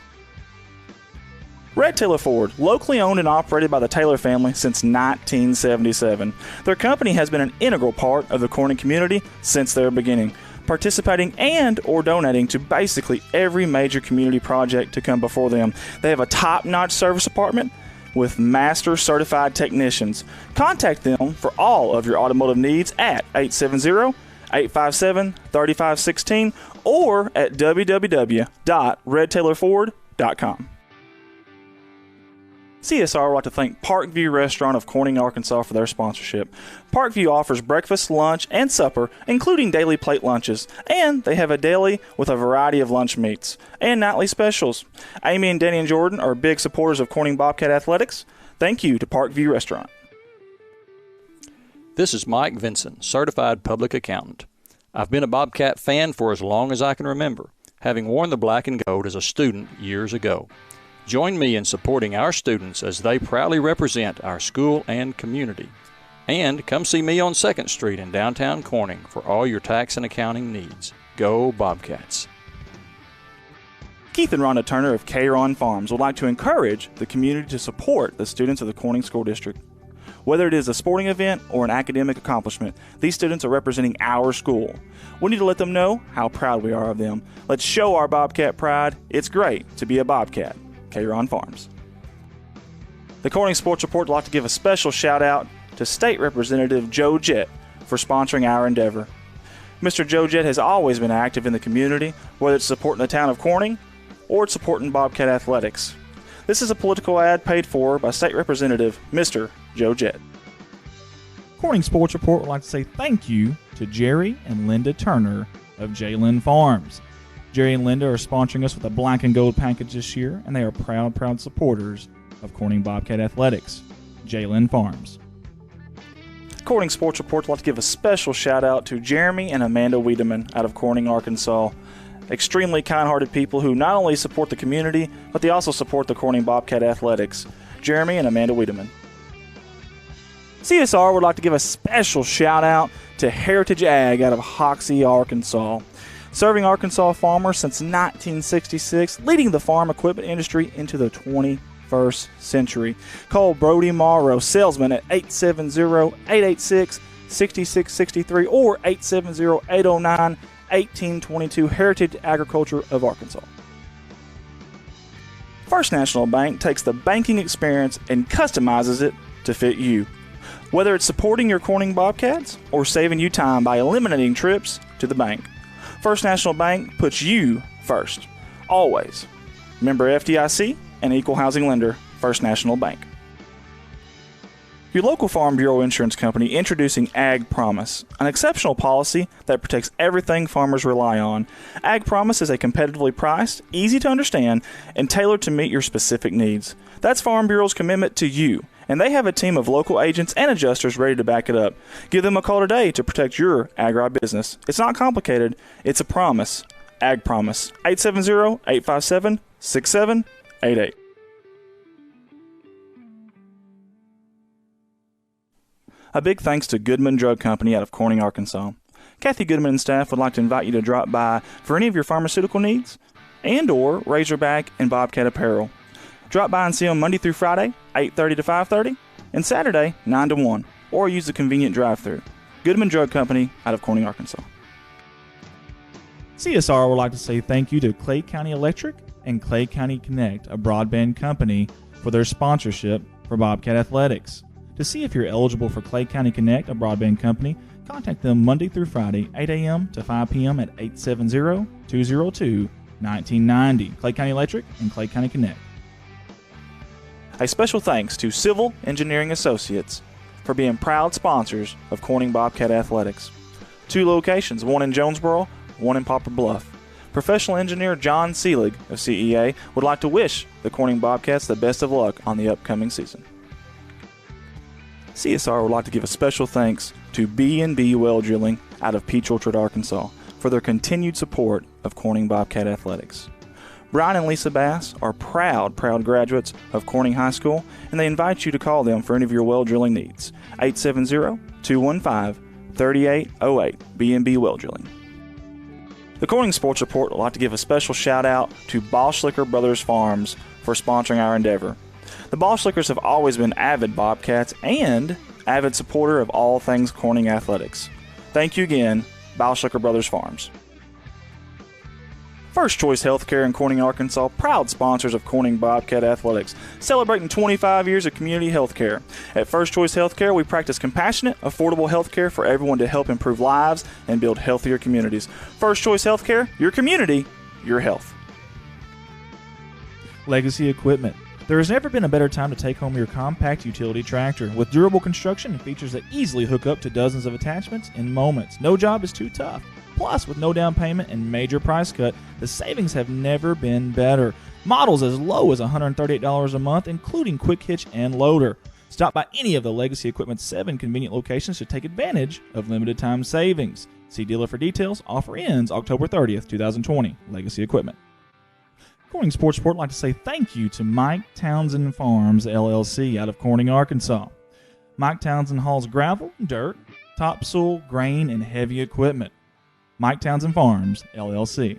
Red Taylor Ford, locally owned and operated by the Taylor family since 1977. Their company has been an integral part of the Corning community since their beginning, participating and or donating to basically every major community project to come before them. They have a top-notch service department with master certified technicians. Contact them for all of your automotive needs at 870-857-3516 or at www.redtaylorford.com. CSR would like to thank Parkview Restaurant of Corning, Arkansas for their sponsorship. Parkview offers breakfast, lunch, and supper, including daily plate lunches, and they have a deli with a variety of lunch meats and nightly specials. Amy and Danny and Jordan are big supporters of Corning Bobcat Athletics. Thank you to Parkview Restaurant. This is Mike Vinson, Certified Public Accountant. I've been a Bobcat fan for as long as I can remember, having worn the black and gold as a student years ago. Join me in supporting our students as they proudly represent our school and community. And come see me on 2nd Street in downtown Corning for all your tax and accounting needs. Go Bobcats! Keith and Rhonda Turner of K-Ron Farms would like to encourage the community to support the students of the Corning School District. Whether it is a sporting event or an academic accomplishment, these students are representing our school. We need to let them know how proud we are of them. Let's show our Bobcat pride. It's great to be a Bobcat. K-Ron Farms. The Corning Sports Report would like to give a special shout out to State Representative Joe Jett for sponsoring our endeavor. Mr. Joe Jett has always been active in the community, whether it's supporting the town of Corning or it's supporting Bobcat athletics. This is a political ad paid for by State Representative Mr. Joe Jett. Corning Sports Report would like to say thank you to Jerry and Linda Turner of J-Lynn Farms. Jerry and Linda are sponsoring us with a black and gold package this year, and they are proud supporters of Corning Bobcat athletics. J-Lynn Farms. Corning Sports Report would like to give a special shout out to Jeremy and Amanda Wiedemann out of Corning, Arkansas. Extremely kind-hearted people who not only support the community, but they also support the Corning Bobcat athletics. Jeremy and Amanda Wiedemann. CSR would like to give a special shout out to Heritage Ag out of Hoxie, Arkansas. Serving Arkansas farmers since 1966, leading the farm equipment industry into the 21st century. Call Brody Morrow, salesman, at 870-886-6663 or 870-809-1822, Heritage Agriculture of Arkansas. First National Bank takes the banking experience and customizes it to fit you. Whether it's supporting your Corning Bobcats or saving you time by eliminating trips to the bank, First National Bank puts you first. Always. Member FDIC and equal housing lender, First National Bank. Your local Farm Bureau insurance company introducing Ag Promise, an exceptional policy that protects everything farmers rely on. Ag Promise is a competitively priced, easy to understand, and tailored to meet your specific needs. That's Farm Bureau's commitment to you, and they have a team of local agents and adjusters ready to back it up. Give them a call today to protect your agri-business. It's not complicated, it's a promise. Ag Promise, 870-857-6788. A big thanks to Goodman Drug Company out of Corning, Arkansas. Kathy Goodman and staff would like to invite you to drop by for any of your pharmaceutical needs and or Razorback and Bobcat apparel. Drop by and see them Monday through Friday, 8:30 to 5:30, and Saturday, 9 to 1, or use the convenient drive-thru. Goodman Drug Company out of Corning, Arkansas. CSR would like to say thank you to Clay County Electric and Clay County Connect, a broadband company, for their sponsorship for Bobcat Athletics. To see if you're eligible for Clay County Connect, a broadband company, contact them Monday through Friday, 8 a.m. to 5 p.m. at 870-202-1990. Clay County Electric and Clay County Connect. A special thanks to Civil Engineering Associates for being proud sponsors of Corning Bobcat Athletics. 2 locations, one in Jonesboro, one in Poplar Bluff. Professional engineer John Seelig of CEA would like to wish the Corning Bobcats the best of luck on the upcoming season. CSR would like to give a special thanks to B&B Well Drilling out of Peach Orchard, Arkansas for their continued support of Corning Bobcat Athletics. Brian and Lisa Bass are proud graduates of Corning High School, and they invite you to call them for any of your well drilling needs. 870-215-3808, B&B Well Drilling. The Corning Sports Report would like to give a special shout out to Boschlicker Brothers Farms for sponsoring our endeavor. The Boschlickers have always been avid Bobcats and avid supporter of all things Corning athletics. Thank you again, Boschlicker Brothers Farms. First Choice Healthcare in Corning, Arkansas, proud sponsors of Corning Bobcat Athletics, celebrating 25 years of community healthcare. At First Choice Healthcare, we practice compassionate, affordable healthcare for everyone to help improve lives and build healthier communities. First Choice Healthcare, your community, your health. Legacy Equipment. There has never been a better time to take home your compact utility tractor. With durable construction and features that easily hook up to dozens of attachments in moments. No job is too tough. Plus, with no down payment and major price cut, the savings have never been better. Models as low as $138 a month, including quick hitch and loader. Stop by any of the Legacy Equipment's 7 convenient locations to take advantage of limited time savings. See dealer for details. Offer ends October 30th, 2020. Legacy Equipment. Corning Sports Report would like to say thank you to Mike Townsend Farms, LLC, out of Corning, Arkansas. Mike Townsend hauls gravel, dirt, topsoil, grain, and heavy equipment. Mike Townsend Farms, LLC.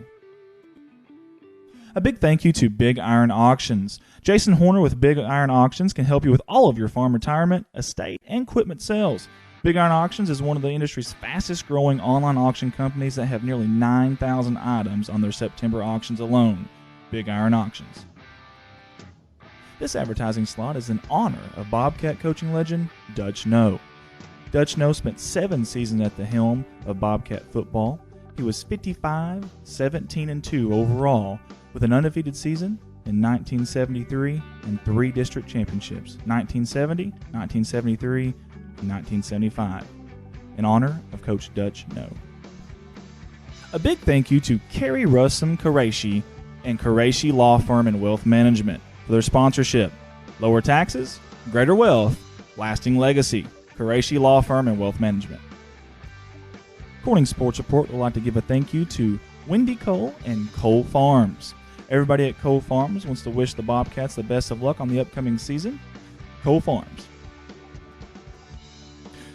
A big thank you to Big Iron Auctions. Jason Horner with Big Iron Auctions can help you with all of your farm retirement, estate, and equipment sales. Big Iron Auctions is one of the industry's fastest growing online auction companies that have nearly 9,000 items on their September auctions alone. Big Iron Auctions. This advertising slot is in honor of Bobcat coaching legend Dutch Noe. Dutch Noe spent 7 seasons at the helm of Bobcat football. He was 55, 17, and 2 overall, with an undefeated season in 1973 and 3 district championships, 1970, 1973, and 1975, in honor of Coach Dutch Noe. A big thank you to Kerry Russum Qureshi and Qureshi Law Firm and Wealth Management for their sponsorship. Lower taxes, greater wealth, lasting legacy. Qureshi Law Firm and Wealth Management. Corning Sports Report would like to give a thank you to Wendy Cole and Cole Farms. Everybody at Cole Farms wants to wish the Bobcats the best of luck on the upcoming season. Cole Farms.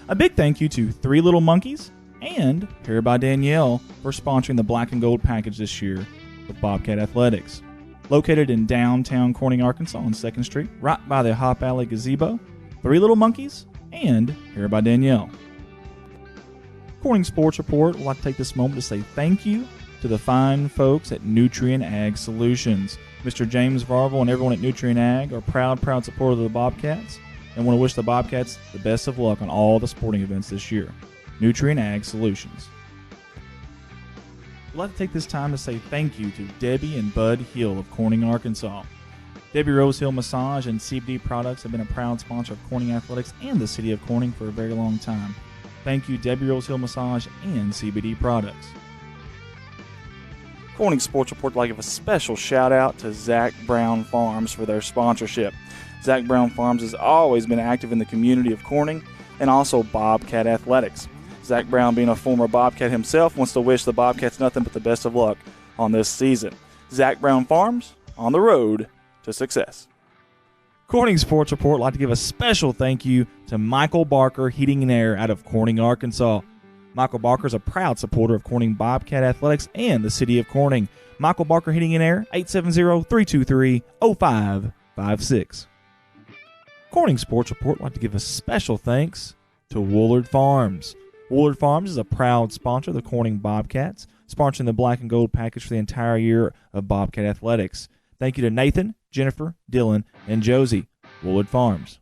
A big thank you to Three Little Monkeys and Hair by Danielle for sponsoring the Black and Gold package this year with Bobcat Athletics. Located in downtown Corning, Arkansas on 2nd Street, right by the Hop Alley Gazebo, Three Little Monkeys and Hair by Danielle. Corning Sports Report would like to take this moment to say thank you to the fine folks at Nutrient Ag Solutions. Mr. James Varvel and everyone at Nutrient Ag are proud supporters of the Bobcats and want to wish the Bobcats the best of luck on all the sporting events this year. Nutrient Ag Solutions. I'd like to take this time to say thank you to Debbie and Bud Hill of Corning, Arkansas. Debbie Rose Hill Massage and CBD Products have been a proud sponsor of Corning Athletics and the City of Corning for a very long time. Thank you, Debbie Rose Hill Massage and CBD Products. Corning Sports Report would like to give a special shout out to Zach Brown Farms for their sponsorship. Zach Brown Farms has always been active in the community of Corning and also Bobcat Athletics. Zach Brown, being a former Bobcat himself, wants to wish the Bobcats nothing but the best of luck on this season. Zach Brown Farms, on the road to success. Corning Sports Report would like to give a special thank you to Michael Barker Heating and Air out of Corning, Arkansas. Michael Barker is a proud supporter of Corning Bobcat Athletics and the City of Corning. Michael Barker Heating and Air, 870-323-0556. Corning Sports Report would like to give a special thanks to Woolard Farms. Woolard Farms is a proud sponsor of the Corning Bobcats, sponsoring the Black and Gold package for the entire year of Bobcat Athletics. Thank you to Nathan, Jennifer, Dylan, and Josie. Woolard Farms.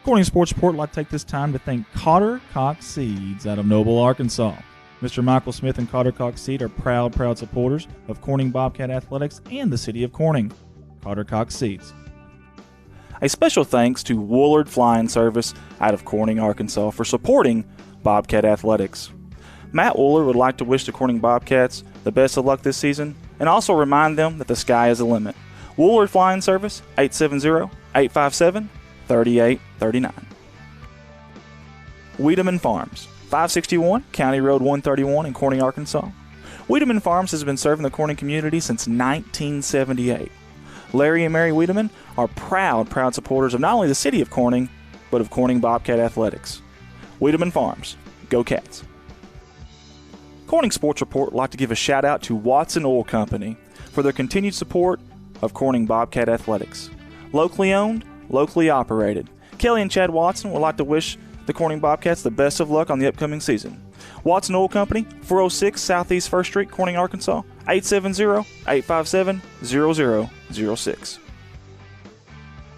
Corning Sports Report would like to take this time to thank Cotter Cox Seeds out of Noble, Arkansas. Mr. Michael Smith and Cotter Cox Seed are proud supporters of Corning Bobcat Athletics and the City of Corning. Cotter Cox Seeds. A special thanks to Woolard Flying Service out of Corning, Arkansas for supporting Bobcat Athletics. Matt Wooler would like to wish the Corning Bobcats the best of luck this season and also remind them that the sky is the limit. Woolard Flying Service, 870-857-3839. Wiedemann Farms, 561 County Road 131 in Corning, Arkansas. Wiedemann Farms has been serving the Corning community since 1978. Larry and Mary Wiedemann are proud supporters of not only the City of Corning, but of Corning Bobcat Athletics. Wiedemann Farms, go Cats. Corning Sports Report would like to give a shout out to Watson Oil Company for their continued support of Corning Bobcat Athletics. Locally owned, locally operated. Kelly and Chad Watson would like to wish the Corning Bobcats the best of luck on the upcoming season. Watson Oil Company, 406 Southeast 1st Street, Corning, Arkansas, 870-857-0006.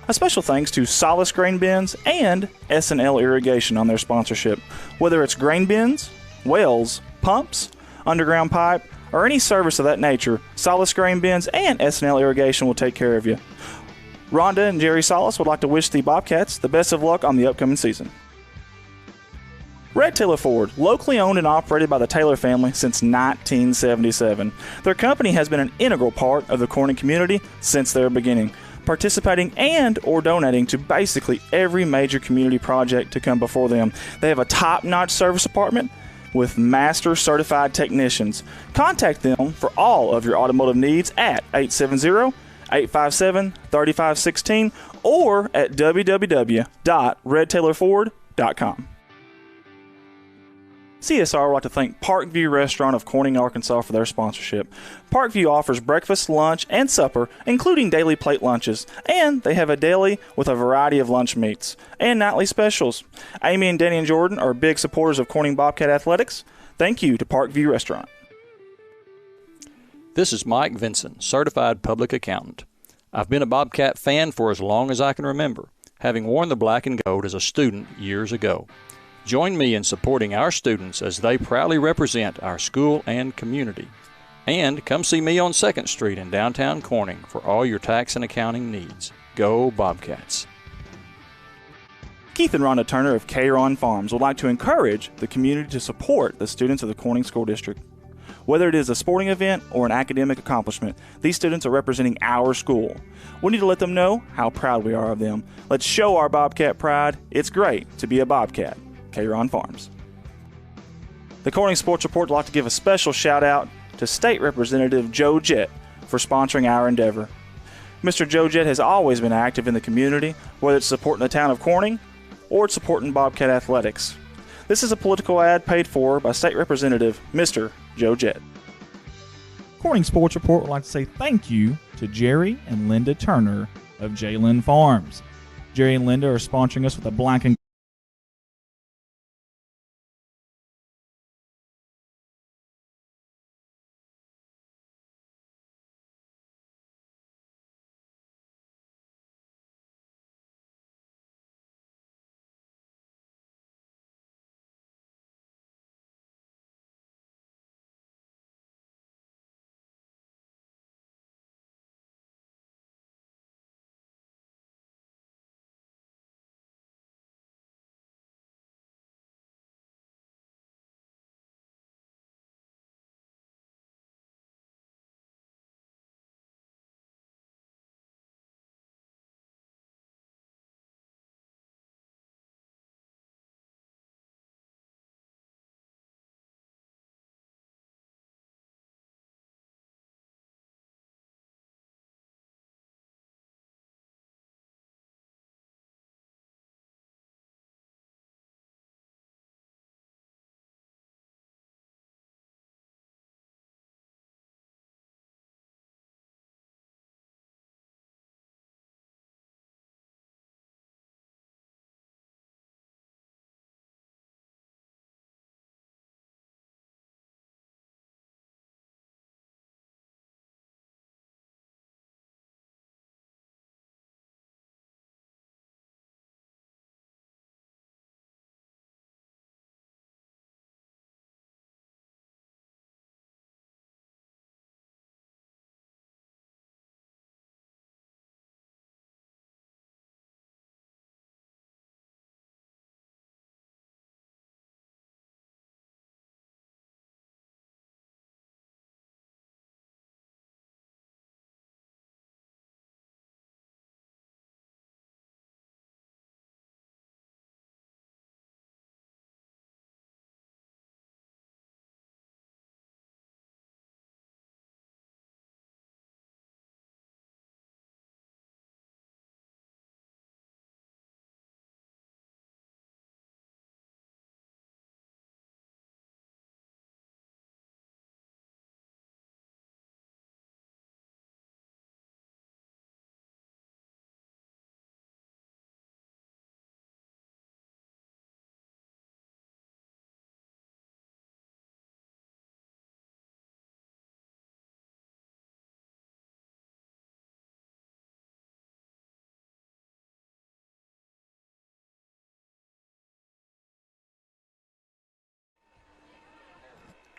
A special thanks to Solace Grain Bins and S&L Irrigation on their sponsorship. Whether it's grain bins, wells, pumps, underground pipe, or any service of that nature, Solace Grain Bins and S&L Irrigation will take care of you. Rhonda and Jerry Solace would like to wish the Bobcats the best of luck on the upcoming season. Red Taylor Ford, locally owned and operated by the Taylor family since 1977. Their company has been an integral part of the Corning community since their beginning, participating and or donating to basically every major community project to come before them. They have a top-notch service department with master certified technicians. Contact them for all of your automotive needs at 870-857-3516 or at www.redtaylorford.com. CSR would like to thank Parkview Restaurant of Corning, Arkansas for their sponsorship. Parkview offers breakfast, lunch, and supper, including daily plate lunches, and they have a deli with a variety of lunch meats and nightly specials. Amy and Danny and Jordan are big supporters of Corning Bobcat Athletics. Thank you to Parkview Restaurant. This is Mike Vinson, Certified Public Accountant. I've been a Bobcat fan for as long as I can remember, having worn the black and gold as a student years ago. Join me in supporting our students as they proudly represent our school and community. And come see me on 2nd Street in downtown Corning for all your tax and accounting needs. Go Bobcats! Keith and Rhonda Turner of K-Ron Farms would like to encourage the community to support the students of the Corning School District. Whether it is a sporting event or an academic accomplishment, these students are representing our school. We need to let them know how proud we are of them. Let's show our Bobcat pride. It's great to be a Bobcat. K-Ron Farms. The Corning Sports Report would like to give a special shout out to State Representative Joe Jett for sponsoring our endeavor. Mr. Joe Jett has always been active in the community, whether it's supporting the town of Corning or it's supporting Bobcat Athletics. This is a political ad paid for by State Representative Mr. Joe Jett. Corning Sports Report would like to say thank you to Jerry and Linda Turner of J. Lynn Farms. Jerry and Linda are sponsoring us with a black and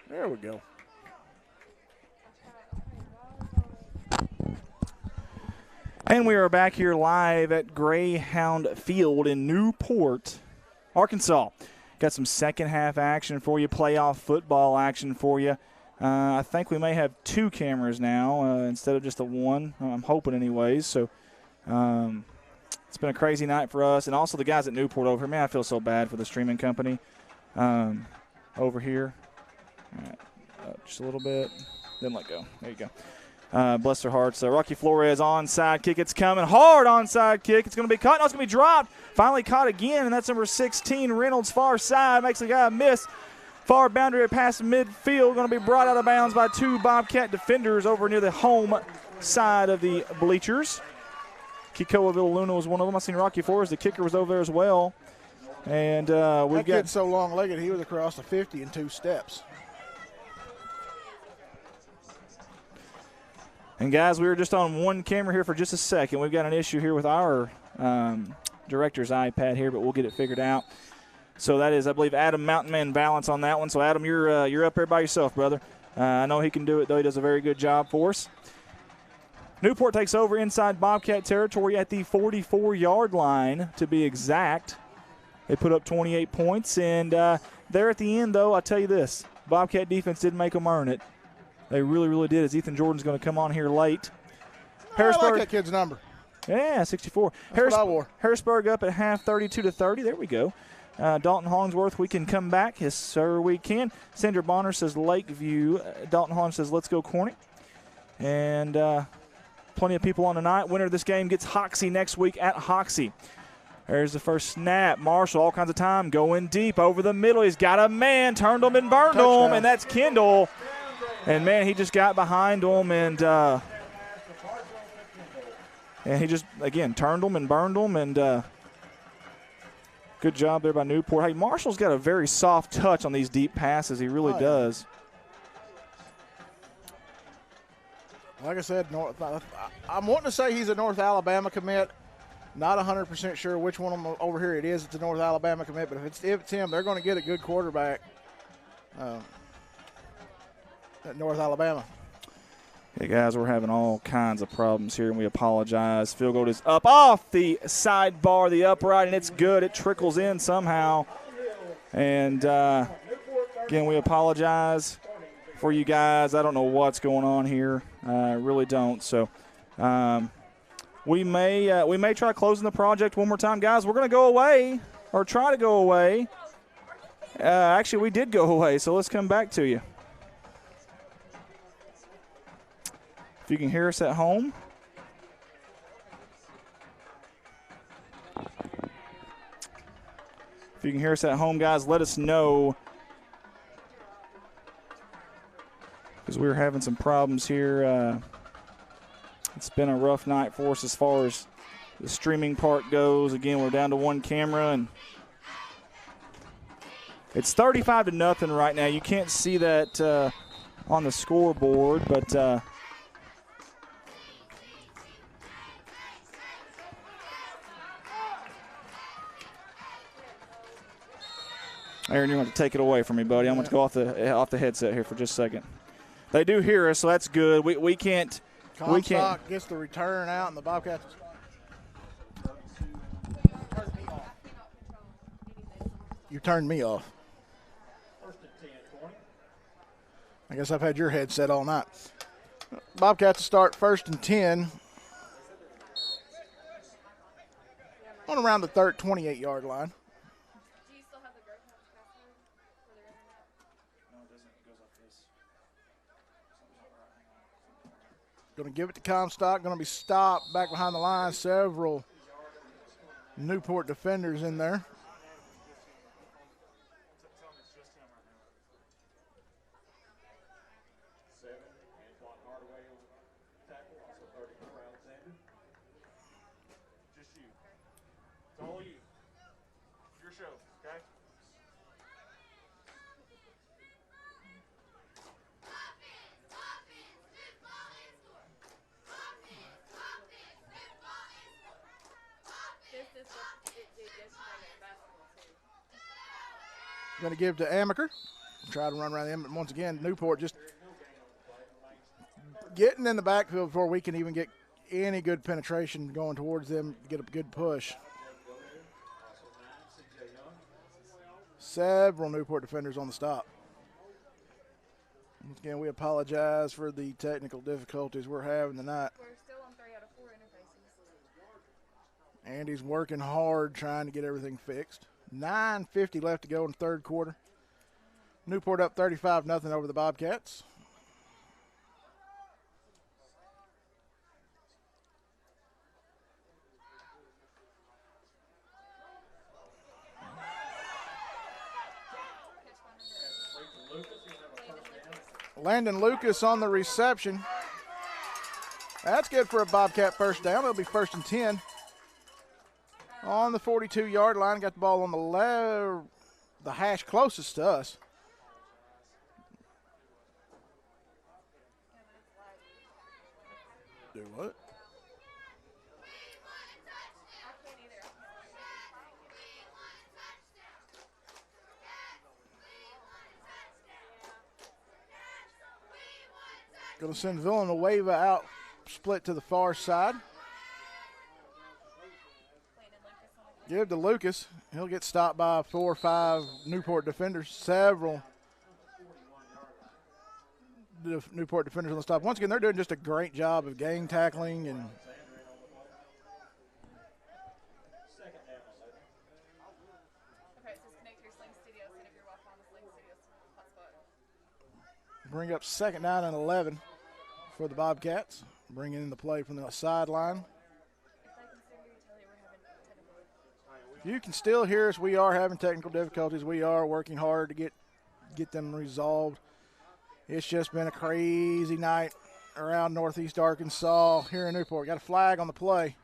There we go. And we are back here live at Greyhound Field in Newport, Arkansas. Got some second half action for you, playoff football action for you. I think we may have 2 cameras now instead of just the one. I'm hoping anyways. So it's been a crazy night for us. And also the guys at Newport over here. Man, I feel so bad for the streaming company over here. All right, just a little bit. Then let go. There you go. Bless their hearts. Rocky Flores onside kick. It's coming hard onside kick. It's going to be caught. No, it's going to be dropped. Finally caught again, and that's number 16, Reynolds, far side. Makes the guy miss. Far boundary past midfield. Going to be brought out of bounds by 2 Bobcat defenders over near the home side of the bleachers. Kikoa Villaluna was one of them. I seen Rocky Flores. The kicker was over there as well. And we've got kid's so long-legged, he was across the 50 in 2 steps. And, guys, we were just on one camera here for just a second. We've got an issue here with our director's iPad here, but we'll get it figured out. So that is, I believe, Adam Mountain Man Balance on that one. So, Adam, you're up there by yourself, brother. I know he can do it, though. He does a very good job for us. Newport takes over inside Bobcat territory at the 44-yard line, to be exact. They put up 28 points. And there at the end, though, I'll tell you this. Bobcat defense did make them earn it. They really, really did, as Ethan Jordan's going to come on here late. I like that kid's number. Yeah, 64. That's what I wore. Harrisburg up at half, 32-30. There we go. Dalton Hollingsworth, we can come back. Yes, sir, we can. Sandra Bonner says Lakeview. Dalton Hollingsworth says let's go Corning. And plenty of people on tonight. Winner of this game gets Hoxie next week at Hoxie. There's the first snap. Marshall, all kinds of time, going deep over the middle. He's got a man, turned him and burned him, and that's Kendall. And, man, he just got behind him and he just, again, turned him and burned him. And good job there by Newport. Hey, Marshall's got a very soft touch on these deep passes. He really does. Like I said, I'm wanting to say he's a North Alabama commit. Not 100% sure which one of them over here it is. It's a North Alabama commit, but if it's him, they're going to get a good quarterback at North Alabama. Hey, guys, we're having all kinds of problems here, and we apologize. Field goal is up off the sidebar, the upright, and it's good. It trickles in somehow. And, again, we apologize for you guys. I don't know what's going on here. I really don't. So we may try closing the project one more time. Guys, we're going to go away or try to go away. Actually, we did go away, so let's come back to you. If you can hear us at home. If you can hear us at home, guys, let us know. Because we're having some problems here. It's been a rough night for us as far as the streaming part goes. Again, we're down to one camera, and it's 35-0 right now. You can't see that on the scoreboard, but Aaron, you're going to take it away from me, buddy. I'm going to go off the headset here for just a second. They do hear us, so that's good. We can't. Comstock gets the return out, and the Bobcats. You turned me off. I guess I've had your headset all night. Bobcats start 1st and 10 on around the 28-yard line. Going to give it to Comstock. Going to be stopped back behind the line. Several Newport defenders in there. Just you. It's all you. It's your show, okay? Going to give to Amaker. try to run around them. But once again, Newport just getting in the backfield before we can even get any good penetration going towards them, get a good push. Several Newport defenders on the stop. Once again, we apologize for the technical difficulties we're having tonight. We're still on 3 out of 4 interfaces. Andy's working hard trying to get everything fixed. 9:50 left to go in the third quarter. Newport up 35-0 over the Bobcats. Landon Lucas on the reception. That's good for a Bobcat first down. It'll be 1st and 10. On the 42-yard line, got the ball on the hash closest to us. Do what? Going to send Villanueva out, split to the far side. Give to Lucas. He'll get stopped by 4 or 5 Newport defenders. Several Newport defenders on the stop. Once again, they're doing just a great job of gang tackling and bring up 2nd down and 11 for the Bobcats. Bringing in the play from the sideline. If you can still hear us, we are having technical difficulties. We are working hard to get them resolved. It's just been a crazy night around Northeast Arkansas here in Newport. Got a flag on the play.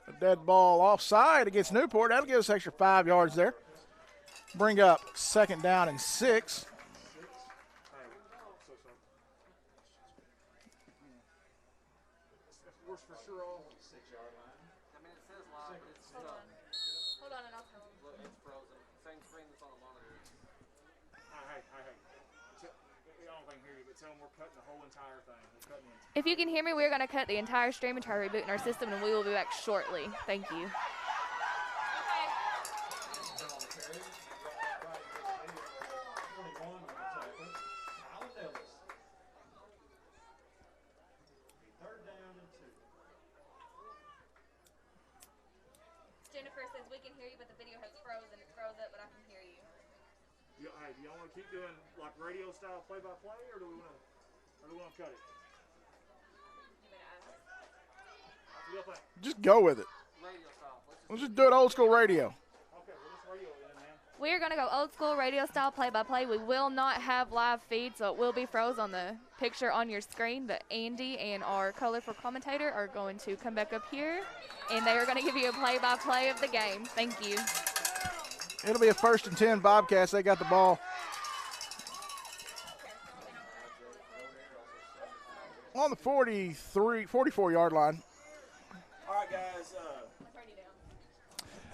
A dead ball offside against Newport. That'll give us extra 5 yards there. Bring up 2nd down and 6. Hold on, and I'll tell him. It's frozen. Same screen that's on the monitor. Hey. I don't think hear you, but tell them we're cutting the whole entire thing. If you can hear me, we're going to cut the entire stream and try rebooting our system, and we will be back shortly. Thank you. Jennifer says we can hear you, but the video has frozen. It's froze up, but I can hear you. Do y'all want to keep doing like radio style play-by-play, or do we want to cut it? You better ask. Just go with it. Radio style. Let's just do it old school radio. Okay, well, let's radio it in, man. We're going to go old school radio style play-by-play. We will not have live feed, so it will be froze on the picture on your screen. But Andy and our colorful commentator are going to come back up here, and they are going to give you a play-by-play of the game. Thank you. It'll be a 1st and 10 Bobcats. They got the ball on the 44-yard line.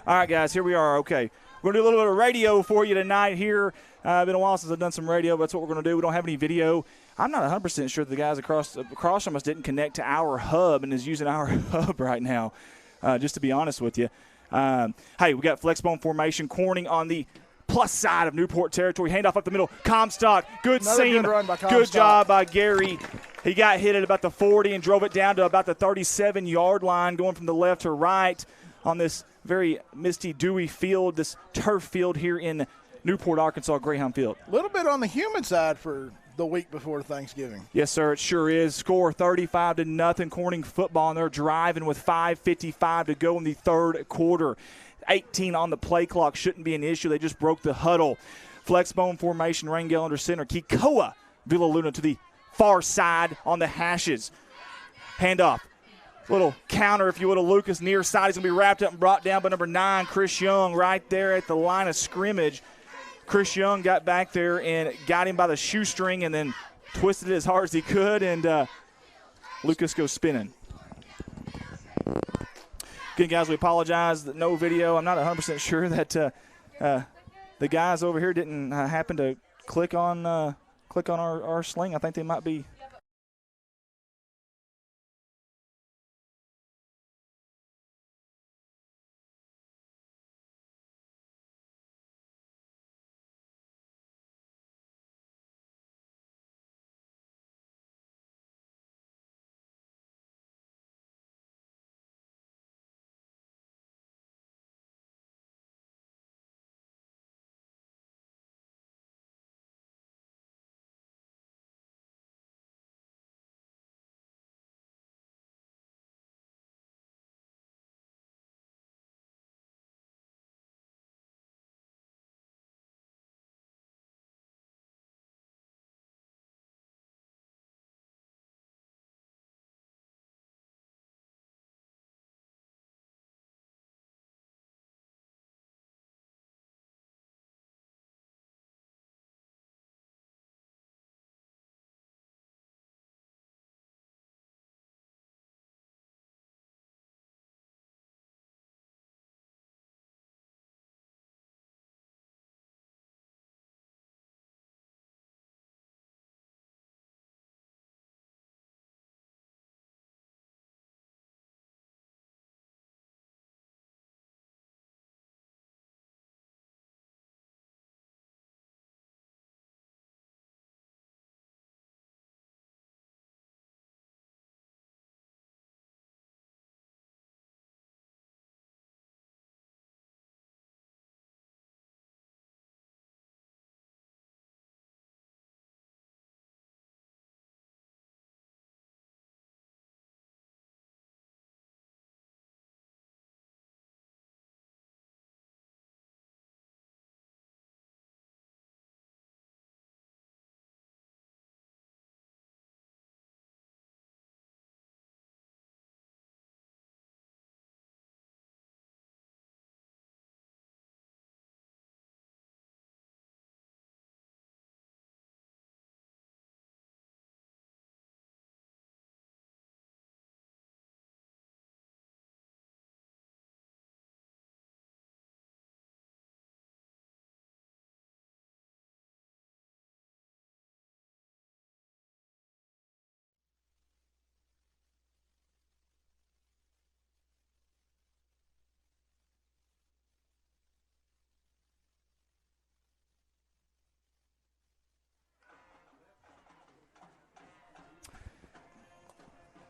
All right, guys, here we are. Okay, we're going to do a little bit of radio for you tonight here. Been a while since I've done some radio, but that's what we're going to do. We don't have any video. I'm not 100% sure that the guys across from us didn't connect to our hub and is using our hub right now, just to be honest with you. Hey, we got flexbone formation, Corning on the plus side of Newport territory. Handoff up the middle. Comstock, good seam. Good job by Gary. He got hit at about the 40 and drove it down to about the 37-yard line, going from the left to right on this very misty, dewy field, this turf field here in Newport, Arkansas, Greyhound Field. A little bit on the humid side for the week before Thanksgiving. Yes, sir, it sure is. Score 35-0. Corning football, and they're driving with 5:55 to go in the third quarter. 18 on the play clock shouldn't be an issue. They just broke the huddle. Flexbone formation, Rangel under center. Kikoa Villaluna to the far side on the hashes. Handoff. Little counter, if you will, to Lucas near side. He's going to be wrapped up and brought down by number 9, Chris Young, right there at the line of scrimmage. Chris Young got back there and got him by the shoestring and then twisted it as hard as he could, and Lucas goes spinning. Again, guys, we apologize that no video. I'm not 100% sure that the guys over here didn't happen to click on our sling. I think they might be.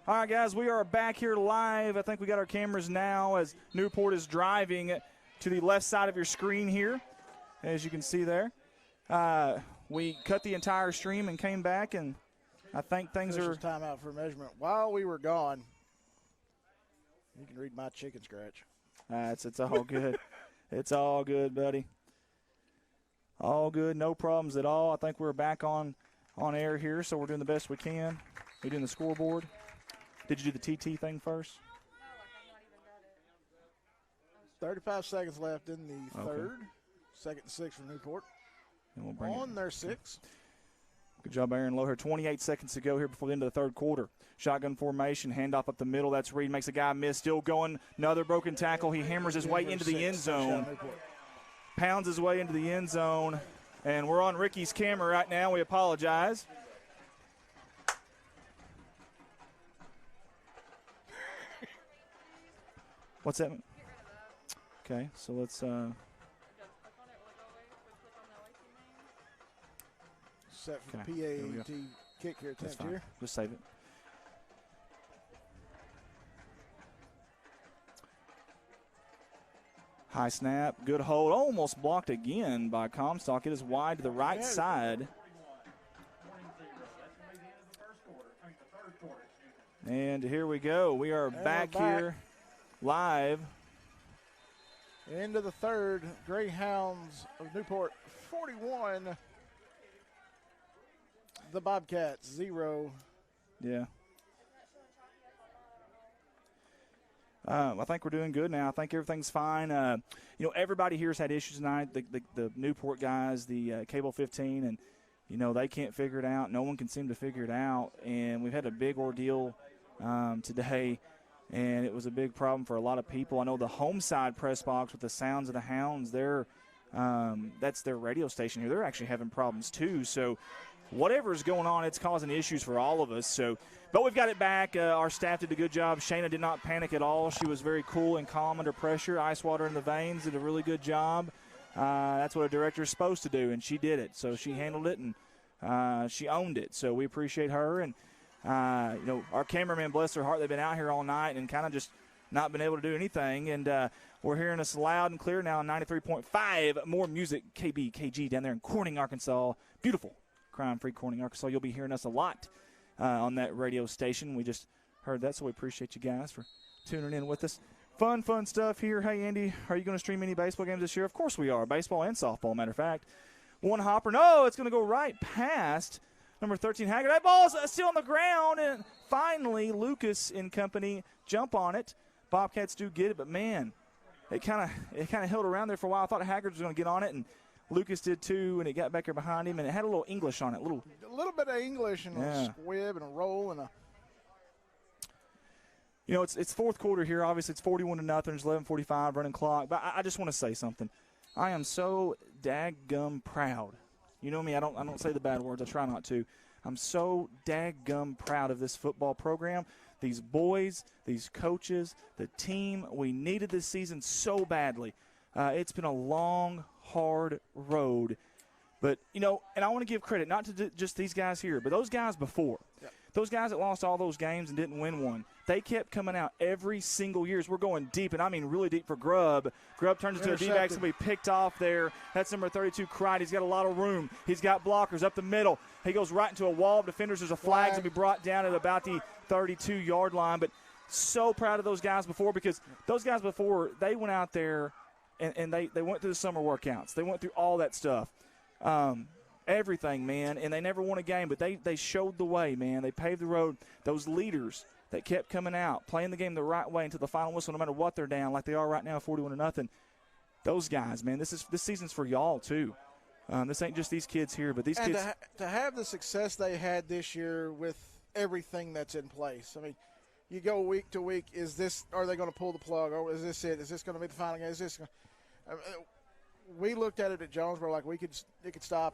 All right, guys, we are back here live. I think we got our cameras now as Newport is driving to the left side of your screen here, as you can see there. We cut the entire stream and came back, and I think things are. Time out for measurement. While we were gone, you can read my chicken scratch. It's all good. It's all good, buddy. All good, no problems at all. I think we're back on air here, so we're doing the best we can. We're doing the scoreboard. Did you do the TT thing first? 35 seconds left in the third. Second and 6 from Newport. And we'll bring on their 6. Good job, Aaron Loher. 28 seconds to go here before the end of the third quarter. Shotgun formation, handoff up the middle. That's Reed, makes a guy miss. Still going. Another broken tackle. He hammers his way into the end zone. Pounds his way into the end zone. And we're on Ricky's camera right now. We apologize. What's that? Okay, so let's set for the PAT kick here, attempt here. Just save it. High snap, good hold, almost blocked again by Comstock. It is wide to the right side. And here we go. We are back here live. Into the third, Greyhounds of Newport 41. The Bobcats 0. Yeah. I think we're doing good now. I think everything's fine. You know, everybody here's had issues tonight. The Newport guys, the Cable 15, and, you know, they can't figure it out. No one can seem to figure it out. And we've had a big ordeal today. and it was a big problem for a lot of people. I know the home side press box with the Sounds of the Hounds, that's their radio station here. They're actually having problems too. So whatever's going on, it's causing issues for all of us. So, but we've got it back. Our staff did a good job. Shayna did not panic at all. She was very cool and calm under pressure. Ice water in the veins, did a really good job. That's what a director is supposed to do, and she did it. So she handled it, and she owned it. So we appreciate her. And, our cameraman, bless their heart, they've been out here all night and kind of just not been able to do anything. And we're hearing us loud and clear now on 93.5. More music, KBKG down there in Corning, Arkansas. Beautiful, crime-free Corning, Arkansas. You'll be hearing us a lot on that radio station. We just heard that, so we appreciate you guys for tuning in with us. Fun stuff here. Hey, Andy, are you going to stream any baseball games this year? Of course we are. Baseball and softball, matter of fact. One hopper. No, it's going to go right past number 13, Haggard. That ball's still on the ground, and finally Lucas and company jump on it. Bobcats do get it, but, man, it kind of held around there for a while. I thought Haggard was going to get on it, and Lucas did too, and it got back there behind him, and it had a little English on it. A little bit of English and a squib and a roll and a. It's fourth quarter here. Obviously, it's 41-0. There's 11:45 running clock. But I just want to say something. I am so daggum proud. You know me. I don't say the bad words. I try not to. I'm so daggum proud of this football program. These boys, these coaches, the team. We needed this season so badly. It's been a long, hard road. But, and I want to give credit not to just these guys here, but those guys before. Yep. Those guys that lost all those games and didn't win one, they kept coming out every single year. We're going deep, and I mean really deep for Grubb. Grubb turns into a D-back. It's going to be picked off there. That's number 32, Cried. He's got a lot of room. He's got blockers up the middle. He goes right into a wall of defenders. There's a flag to be brought down at about the 32-yard line. But so proud of those guys before, because those guys before, they went out there and they went through the summer workouts. They went through all that stuff. Everything, man, and they never won a game, but they showed the way, man. They paved the road. Those leaders that kept coming out, playing the game the right way until the final whistle, no matter what they're down, like they are right now, 41-0. Those guys, man, this season's for y'all too. This ain't just these kids here, but these kids. To have the success they had this year with everything that's in place. I mean, you go week to week. Are they going to pull the plug? Or is this it? Is this going to be the final game? We looked at it at Jonesboro like it could stop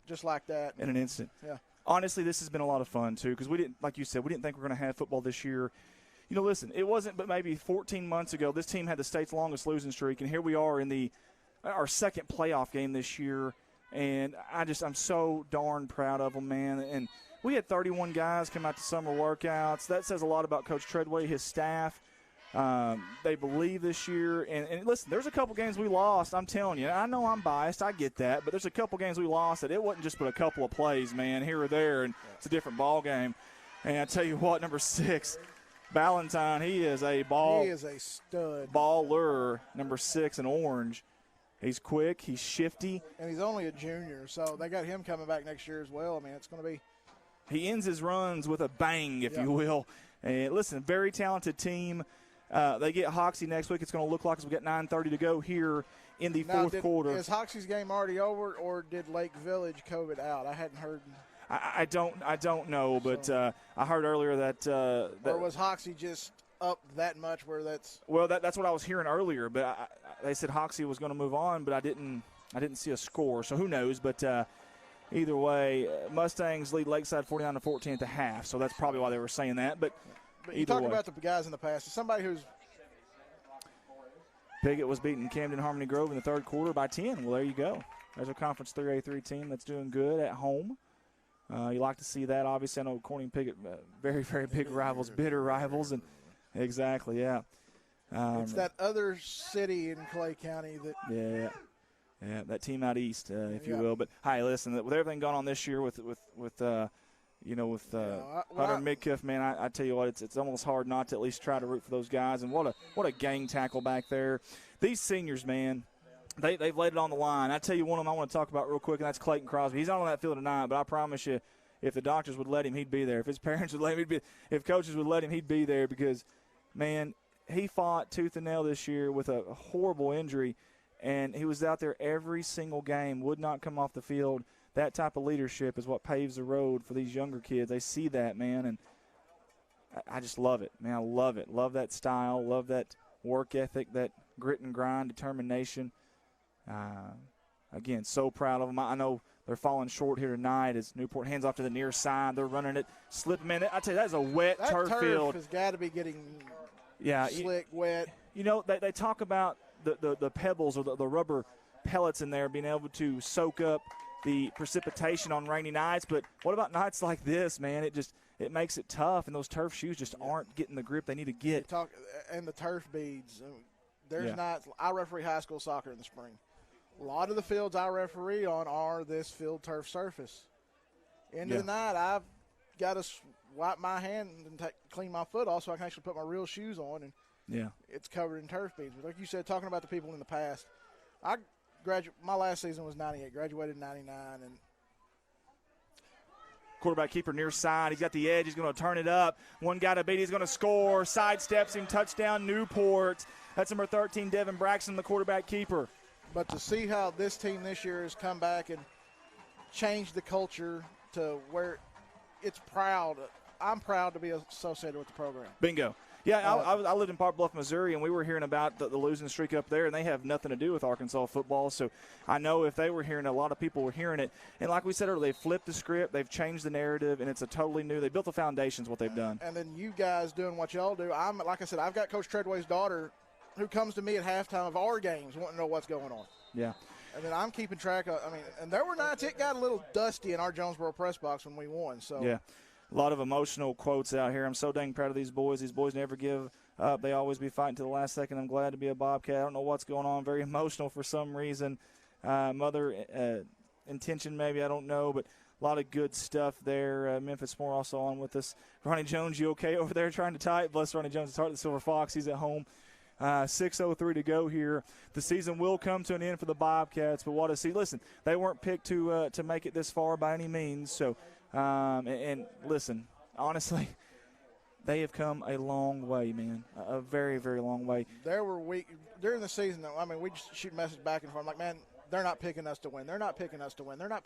just like that. In an instant. Yeah. Honestly, this has been a lot of fun, too, because we didn't, like you said, we didn't think we were going to have football this year. Listen, it wasn't but maybe 14 months ago, this team had the state's longest losing streak, and here we are in our second playoff game this year, and I'm so darn proud of them, man. And we had 31 guys come out to summer workouts. That says a lot about Coach Treadway, his staff. They believe this year. And listen, there's a couple games we lost. I'm telling you, I know I'm biased. I get that. But there's a couple games we lost that it wasn't just but a couple of plays, man, here or there, and it's a different ball game. And I tell you what, number 6, Ballantyne, he is a stud. Baller, number 6 in orange. He's quick. He's shifty. And he's only a junior, so they got him coming back next year as well. I mean, it's going to be. He ends his runs with a bang, if you will. And listen, very talented team. They get Hoxie next week. It's going to look like we got 9:30 to go here in the fourth quarter. Is Hoxie's game already over, or did Lake Village COVID out? I hadn't heard. I don't know, but I heard earlier that or was Hoxie just up that much where that's. Well, that's what I was hearing earlier, but they said Hoxie was going to move on, but I didn't see a score, so who knows? But either way, Mustangs lead Lakeside 49-14 at the half, so that's probably why they were saying that. But you talked about the guys in the past. Somebody who's Piggott was beating Camden Harmony Grove in the third quarter by 10. Well, there you go. There's a Conference 3A3 team that's doing good at home. You like to see that. Obviously, I know Corning Piggott, very, very big rivals, bitter rivals. And exactly, yeah. It's that other city in Clay County that. Yeah, that team out east, if you will. But, hey, listen, with everything going on this year with Hunter Midkiff, man, I tell you what, it's almost hard not to at least try to root for those guys. And what a gang tackle back there. These seniors, man, they've laid it on the line. I tell you one of them I want to talk about real quick, and that's Clayton Crosby. He's not on that field tonight, but I promise you, if the doctors would let him, he'd be there. If his parents would let him, he'd be. If coaches would let him, he'd be there because, man, he fought tooth and nail this year with a horrible injury, and he was out there every single game, would not come off the field. That type of leadership is what paves the road for these younger kids. They see that, man, and I just love it, man. I love it. Love that style. Love that work ethic, that grit and grind, determination. Again, so proud of them. I know they're falling short here tonight as Newport hands off to the near side. They're running it, slipping. Man, I tell you, that is a wet turf field. Has got to be getting slick, wet. You know, they talk about the pebbles or the rubber pellets in there being able to soak up the precipitation on rainy nights, but what about nights like this, man? It makes it tough, and those turf shoes just aren't getting the grip they need to get. And the turf beads. There's not. I referee high school soccer in the spring. A lot of the fields I referee on are this field turf surface. End of the night, I've got to wipe my hand and clean my foot off so I can actually put my real shoes on, and it's covered in turf beads. But like you said, talking about the people in the past, my last season was 98, graduated in 99, and quarterback keeper near side. He's got the edge. He's going to turn it up. One guy to beat. He's going to score. Sidesteps him. Touchdown, Newport. That's number 13, Devin Braxton, the quarterback keeper. But to see how this team this year has come back and changed the culture to where it's proud. I'm proud to be associated with the program. Bingo. Yeah, I lived in Park Bluff, Missouri, and we were hearing about the losing streak up there, and they have nothing to do with Arkansas football. So I know if they were hearing it, a lot of people were hearing it. And like we said earlier, they've flipped the script, they've changed the narrative, and it's a totally new. They built the foundations, what they've done. And then you guys doing what y'all do. Like I said, I've got Coach Treadway's daughter who comes to me at halftime of our games wanting to know what's going on. Yeah. And then I'm keeping track of, and there were nights it got a little dusty in our Jonesboro press box when we won. So yeah. A lot of emotional quotes out here. I'm so dang proud of these boys. These boys never give up. They always be fighting to the last second. I'm glad to be a Bobcat. I don't know what's going on. Very emotional for some reason. Mother intention maybe, I don't know, but a lot of good stuff there. Memphis Moore also on with us. Ronnie Jones, you okay over there trying to type? Bless Ronnie Jones. It's hard the Silver Fox. He's at home. 6:03 to go here. The season will come to an end for the Bobcats, but what a see. Listen, they weren't picked to make it this far by any means. So, and listen, honestly, they have come a long way, man. A very, very long way. There were weeks during the season, though. We just shoot messages back and forth. I'm like, man, they're not picking us to win. They're not picking us to win. They're not.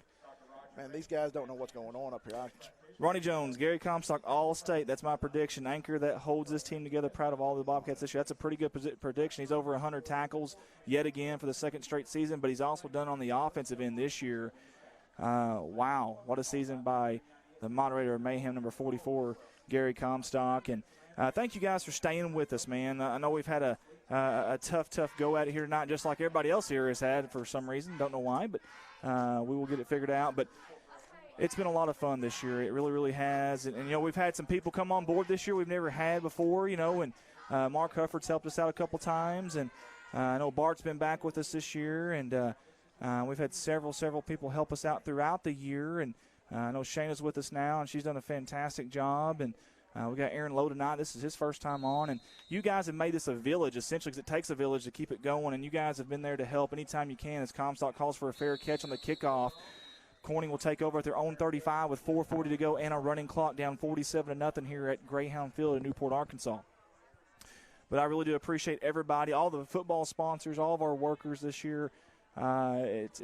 Man, these guys don't know what's going on up here. Ronnie Jones, Gary Comstock, All-State. That's my prediction. Anchor that holds this team together. Proud of all the Bobcats this year. That's a pretty good prediction. He's over 100 tackles yet again for the second straight season, but he's also done on the offensive end this year. Wow, what a season by the moderator of Mayhem, number 44, Gary Comstock. And thank you guys for staying with us, man. I know we've had a tough go at it here tonight, just like everybody else here has had for some reason. Don't know why, but we will get it figured out. But it's been a lot of fun this year. It really, really has. And we've had some people come on board this year we've never had before, and Mark Hufford's helped us out a couple times. And I know Bart's been back with us this year. And we've had several people help us out throughout the year. And I know Shayna's with us now, and she's done a fantastic job. And we got Aaron Lowe tonight. This is his first time on. And you guys have made this a village, essentially, because it takes a village to keep it going. And you guys have been there to help anytime you can as Comstock calls for a fair catch on the kickoff. Corning will take over at their own 35 with 4:40 to go and a running clock, down 47-0 here at Greyhound Field in Newport, Arkansas. But I really do appreciate everybody, all the football sponsors, all of our workers this year. It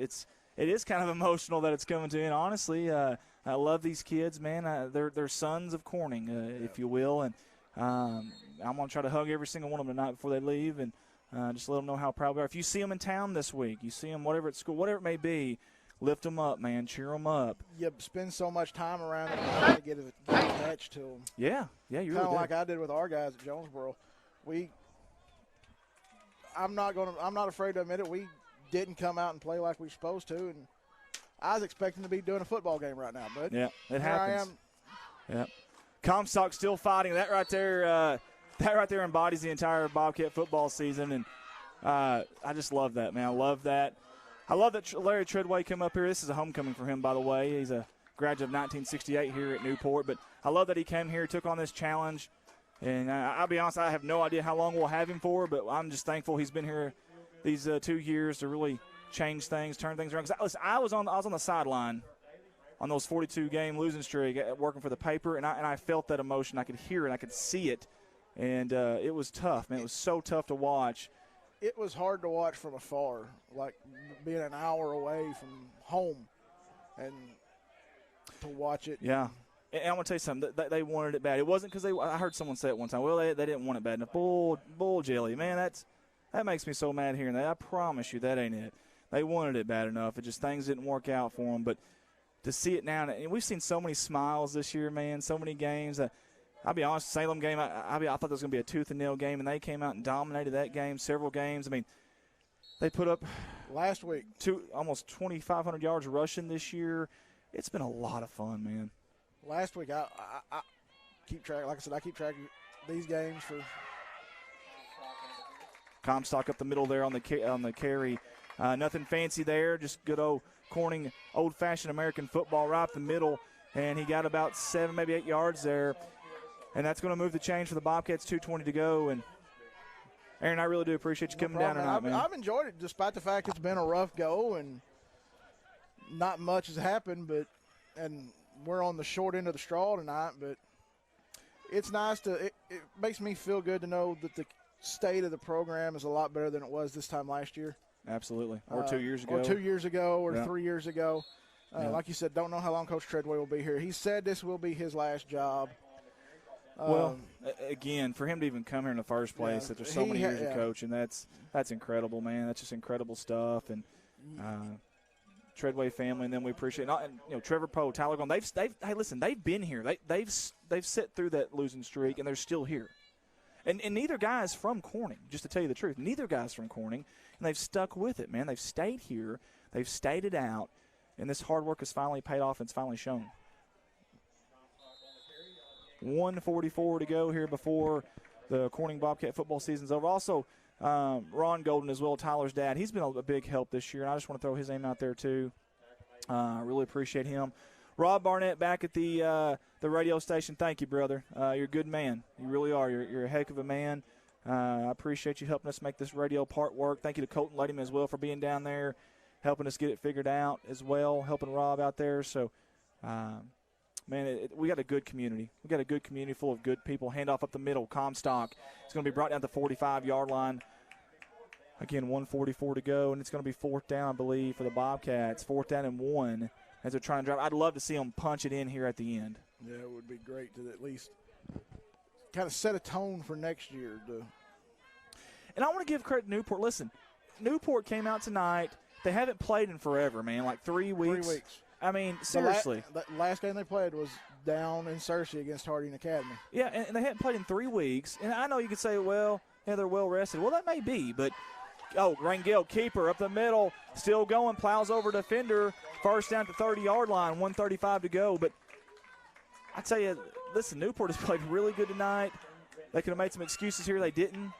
is kind of emotional that it's coming to an end, honestly. I love these kids, man. They're sons of Corning, if you will. And I'm going to try to hug every single one of them tonight before they leave and just let them know how proud we are. If you see them in town this week, you see them whatever at school, whatever it may be, lift them up, man. Cheer them up. You spend so much time around them to get attached to them. Yeah, you really do. Kind of like I did with our guys at Jonesboro. I'm not afraid to admit it. We didn't come out and play like we were supposed to, and I was expecting to be doing a football game right now, but yeah, it happens. I am. Yeah, Comstock still fighting. That right there embodies the entire Bobcat football season, and I just love that, man. I love that Larry Treadway come up here. This is a homecoming for him, by the way. He's a graduate of 1968 here at Newport, but I love that he came here, took on this challenge, and I'll be honest, I have no idea how long we'll have him for, but I'm just thankful he's been here these 2 years to really change things, turn things around. Listen, I was on the sideline on those 42-game losing streak, working for the paper, and I felt that emotion. I could hear it, I could see it, and it was tough, man. It was so tough to watch. It was hard to watch from afar, like being an hour away from home, and to watch it. Yeah. And I'm going to tell you something. They wanted it bad. It wasn't because I heard someone say it one time. Well, they didn't want it bad enough. Bull jelly. Man, that makes me so mad hearing that. I promise you that ain't it. They wanted it bad enough. It just things didn't work out for them. But to see it now, and we've seen so many smiles this year, man, so many games. I'll be honest, Salem game, I thought there was going to be a tooth and nail game, and they came out and dominated that game, several games. I mean, they put up last week almost 2,500 yards rushing this year. It's been a lot of fun, man. Last week, I keep track. Like I said, I keep track of these games for Comstock up the middle there on the carry. Nothing fancy there, just good old Corning, old-fashioned American football right up the middle, and he got about 7, maybe 8 yards there, and that's going to move the change for the Bobcats. 2:20 to go, and Aaron, I really do appreciate you coming down tonight, man. I've enjoyed it, despite the fact it's been a rough go and not much has happened, and we're on the short end of the straw tonight, but it's nice it makes me feel good to know that the state of the program is a lot better than it was this time last year. Absolutely. Or 2 years ago. Or 2 years ago or yeah. 3 years ago. Like you said, don't know how long Coach Treadway will be here. He said this will be his last job. Well, again, for him to even come here in the first place after so many years of coaching, that's incredible, man. That's just incredible stuff. And Treadway family, and then we appreciate and Trevor Poe, Tyler Gone. They've been here. They've sit through that losing streak, and they're still here. And neither guy's from Corning, just to tell you the truth. Neither guy's from Corning, and they've stuck with it, man. They've stayed here. They've stayed it out, and this hard work has finally paid off and it's finally shown. 1:44 to go here before the Corning Bobcat football season's over. Also, Ron Golden as well, Tyler's dad. He's been a big help this year, and I just want to throw his name out there too. I really appreciate him. Rob Barnett back at the radio station. Thank you, brother. You're a good man. You really are. You're a heck of a man. I appreciate you helping us make this radio part work. Thank you to Colton Ladyman as well for being down there, helping us get it figured out as well, helping Rob out there. So, man, we got a good community. We got a good community full of good people. Handoff up the middle. Comstock. It's going to be brought down to the 45-yard line. Again, 1:44 to go, and it's going to be fourth down, I believe, for the Bobcats. 4th down and 1 as they're trying to drive. I'd love to see them punch it in here at the end. Yeah, it would be great to at least kind of set a tone for next year. And I want to give credit to Newport. Listen, Newport came out tonight. They haven't played in forever, man, like 3 weeks. 3 weeks. I mean, seriously. The last game they played was down in Searcy against Harding Academy. Yeah, and they hadn't played in 3 weeks. And I know you could say, well, yeah, they're well rested. Well, that may be, but Rangel, keeper up the middle, still going, plows over defender, first down at the 30-yard line, 1:35 to go. But I tell you, listen, Newport has played really good tonight. They could have made some excuses here. They didn't.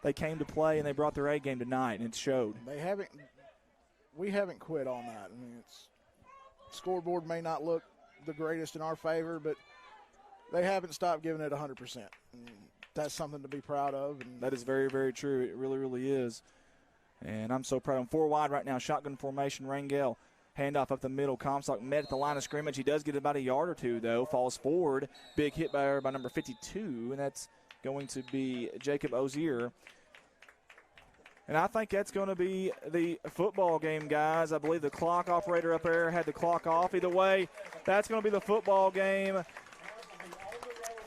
They came to play, and they brought their A game tonight, and it showed. We haven't quit on that. I mean, scoreboard may not look the greatest in our favor, but they haven't stopped giving it 100%. That's something to be proud of. And that is very, very true. It really, really is. And I'm so proud of him. 4 wide right now, shotgun formation. Rangel, handoff up the middle. Comstock met at the line of scrimmage. He does get about a yard or two, though. Falls forward. Big hit by number 52, and that's going to be Jacob Ozier. And I think that's going to be the football game, guys. I believe the clock operator up there had the clock off. Either way, that's going to be the football game.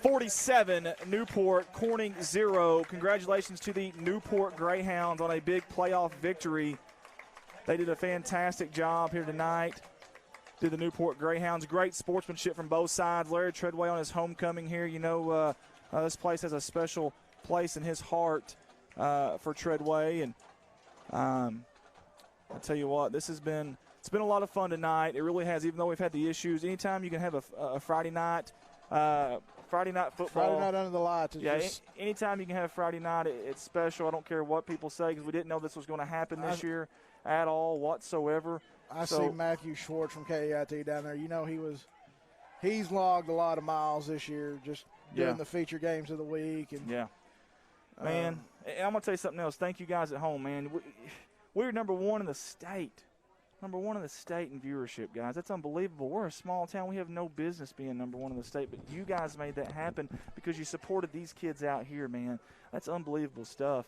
47, Newport, Corning 0. Congratulations to the Newport Greyhounds on a big playoff victory. They did a fantastic job here tonight. Did the Newport Greyhounds. Great sportsmanship from both sides. Larry Treadway on his homecoming here. You know, this place has a special place in his heart for Treadway. And I'll tell you what, it's been a lot of fun tonight. It really has, even though we've had the issues. Anytime you can have a Friday night football. Friday night under the lights. Anytime you can have Friday night, it's special. I don't care what people say because we didn't know this was going to happen this year at all whatsoever. I see Matthew Schwartz from KEIT down there. You know, he's logged a lot of miles this year just doing the feature games of the week. And man, I'm going to tell you something else. Thank you guys at home, man. We're number 1 in the state. Number 1 in the state in viewership, guys. That's unbelievable. We're a small town. We have no business being number 1 in the state, but you guys made that happen because you supported these kids out here, man. That's unbelievable stuff.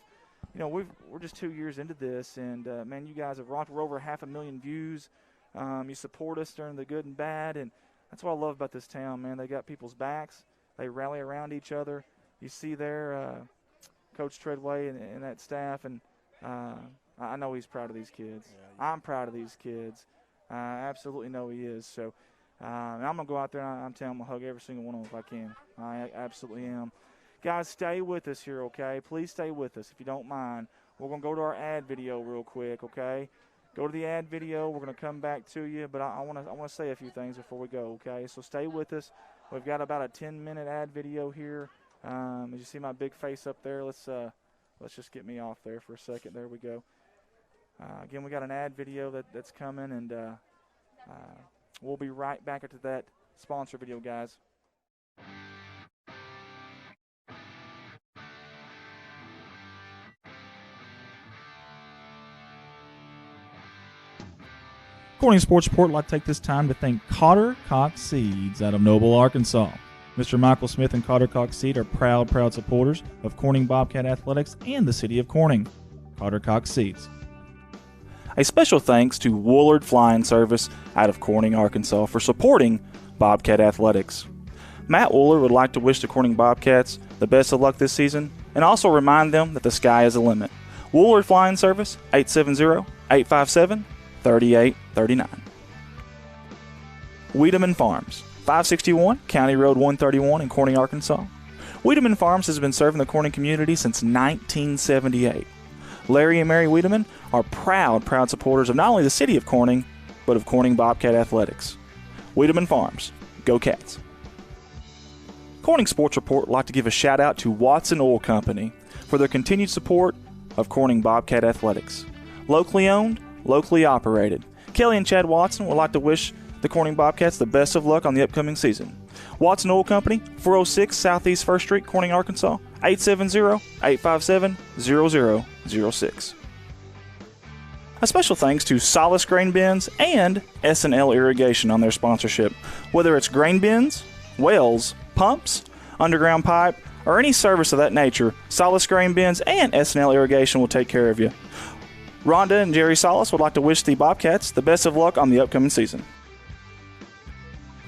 You know, we're just 2 years into this, and, man, you guys have rocked. We're over 500,000 views. You support us during the good and bad, and That's what I love about this town, man. They got people's backs. They rally around each other. You see there Coach Treadway and that staff, and I know he's proud of these kids. Yeah, I'm proud of these kids. I absolutely know he is. So and I'm going to go out there, and I'm telling him I'll hug every single one of them if I can. I absolutely am. Guys, stay with us here, okay? Please stay with us if you don't mind. We're going to go to our ad video real quick, okay? Go to the ad video. We're going to come back to you, but I want to say a few things before we go, okay? So stay with us. We've got about a 10-minute ad video here. As you see my big face up there, let's just get me off there for a second. There we go. Again, we got an ad video that's coming, and we'll be right back into that sponsor video, guys. Corning Sports Report would like to take this time to thank Cotter Cox Seeds out of Noble, Arkansas. Mr. Michael Smith and Cotter Cox Seed are proud supporters of Corning Bobcat Athletics and the city of Corning. Cotter Cox Seeds. A special thanks to Woolard Flying Service out of Corning, Arkansas for supporting Bobcat Athletics. Matt Woolard would like to wish the Corning Bobcats the best of luck this season and also remind them that the sky is the limit. Woolard Flying Service, 870-857-3839. Wiedemann Farms, 561 County Road 131 in Corning, Arkansas. Wiedemann Farms has been serving the Corning community since 1978. Larry and Mary Wiedemann are proud supporters of not only the city of Corning, but of Corning Bobcat Athletics. Wiedemann Farms, go Cats. Corning Sports Report would like to give a shout out to Watson Oil Company for their continued support of Corning Bobcat Athletics. Locally owned, locally operated. Kelly and Chad Watson would like to wish the Corning Bobcats the best of luck on the upcoming season. Watson Oil Company, 406 Southeast 1st Street, Corning, Arkansas, 870-857-0006. A special thanks to Solace Grain Bins and S&L Irrigation on their sponsorship. Whether it's grain bins, wells, pumps, underground pipe, or any service of that nature, Solace Grain Bins and S&L Irrigation will take care of you. Rhonda and Jerry Solace would like to wish the Bobcats the best of luck on the upcoming season.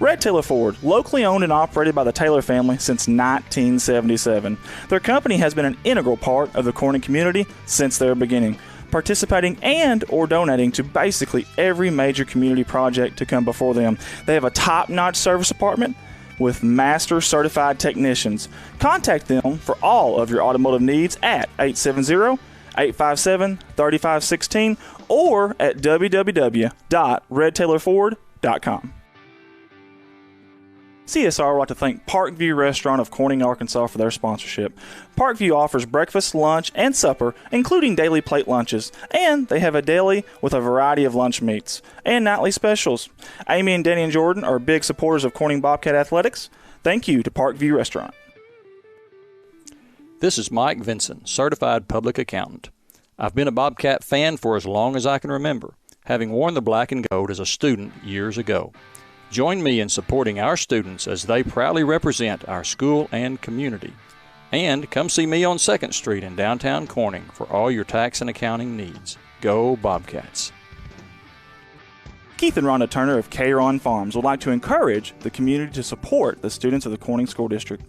Red Taylor Ford, locally owned and operated by the Taylor family since 1977. Their company has been an integral part of the Corning community since their beginning, participating and or donating to basically every major community project to come before them. They have a top-notch service department with master certified technicians. Contact them for all of your automotive needs at 870-857-3516 or at www.redtaylorford.com. CSR would like to thank Parkview Restaurant of Corning, Arkansas for their sponsorship. Parkview offers breakfast, lunch, and supper, including daily plate lunches, and they have a deli with a variety of lunch meats and nightly specials. Amy and Danny and Jordan are big supporters of Corning Bobcat Athletics. Thank you to Parkview Restaurant. This is Mike Vinson, Certified Public Accountant. I've been a Bobcat fan for as long as I can remember, having worn the black and gold as a student years ago. Join me in supporting our students as they proudly represent our school and community. And come see me on 2nd Street in downtown Corning for all your tax and accounting needs. Go Bobcats. Keith and Rhonda Turner of K-Ron Farms would like to encourage the community to support the students of the Corning School District.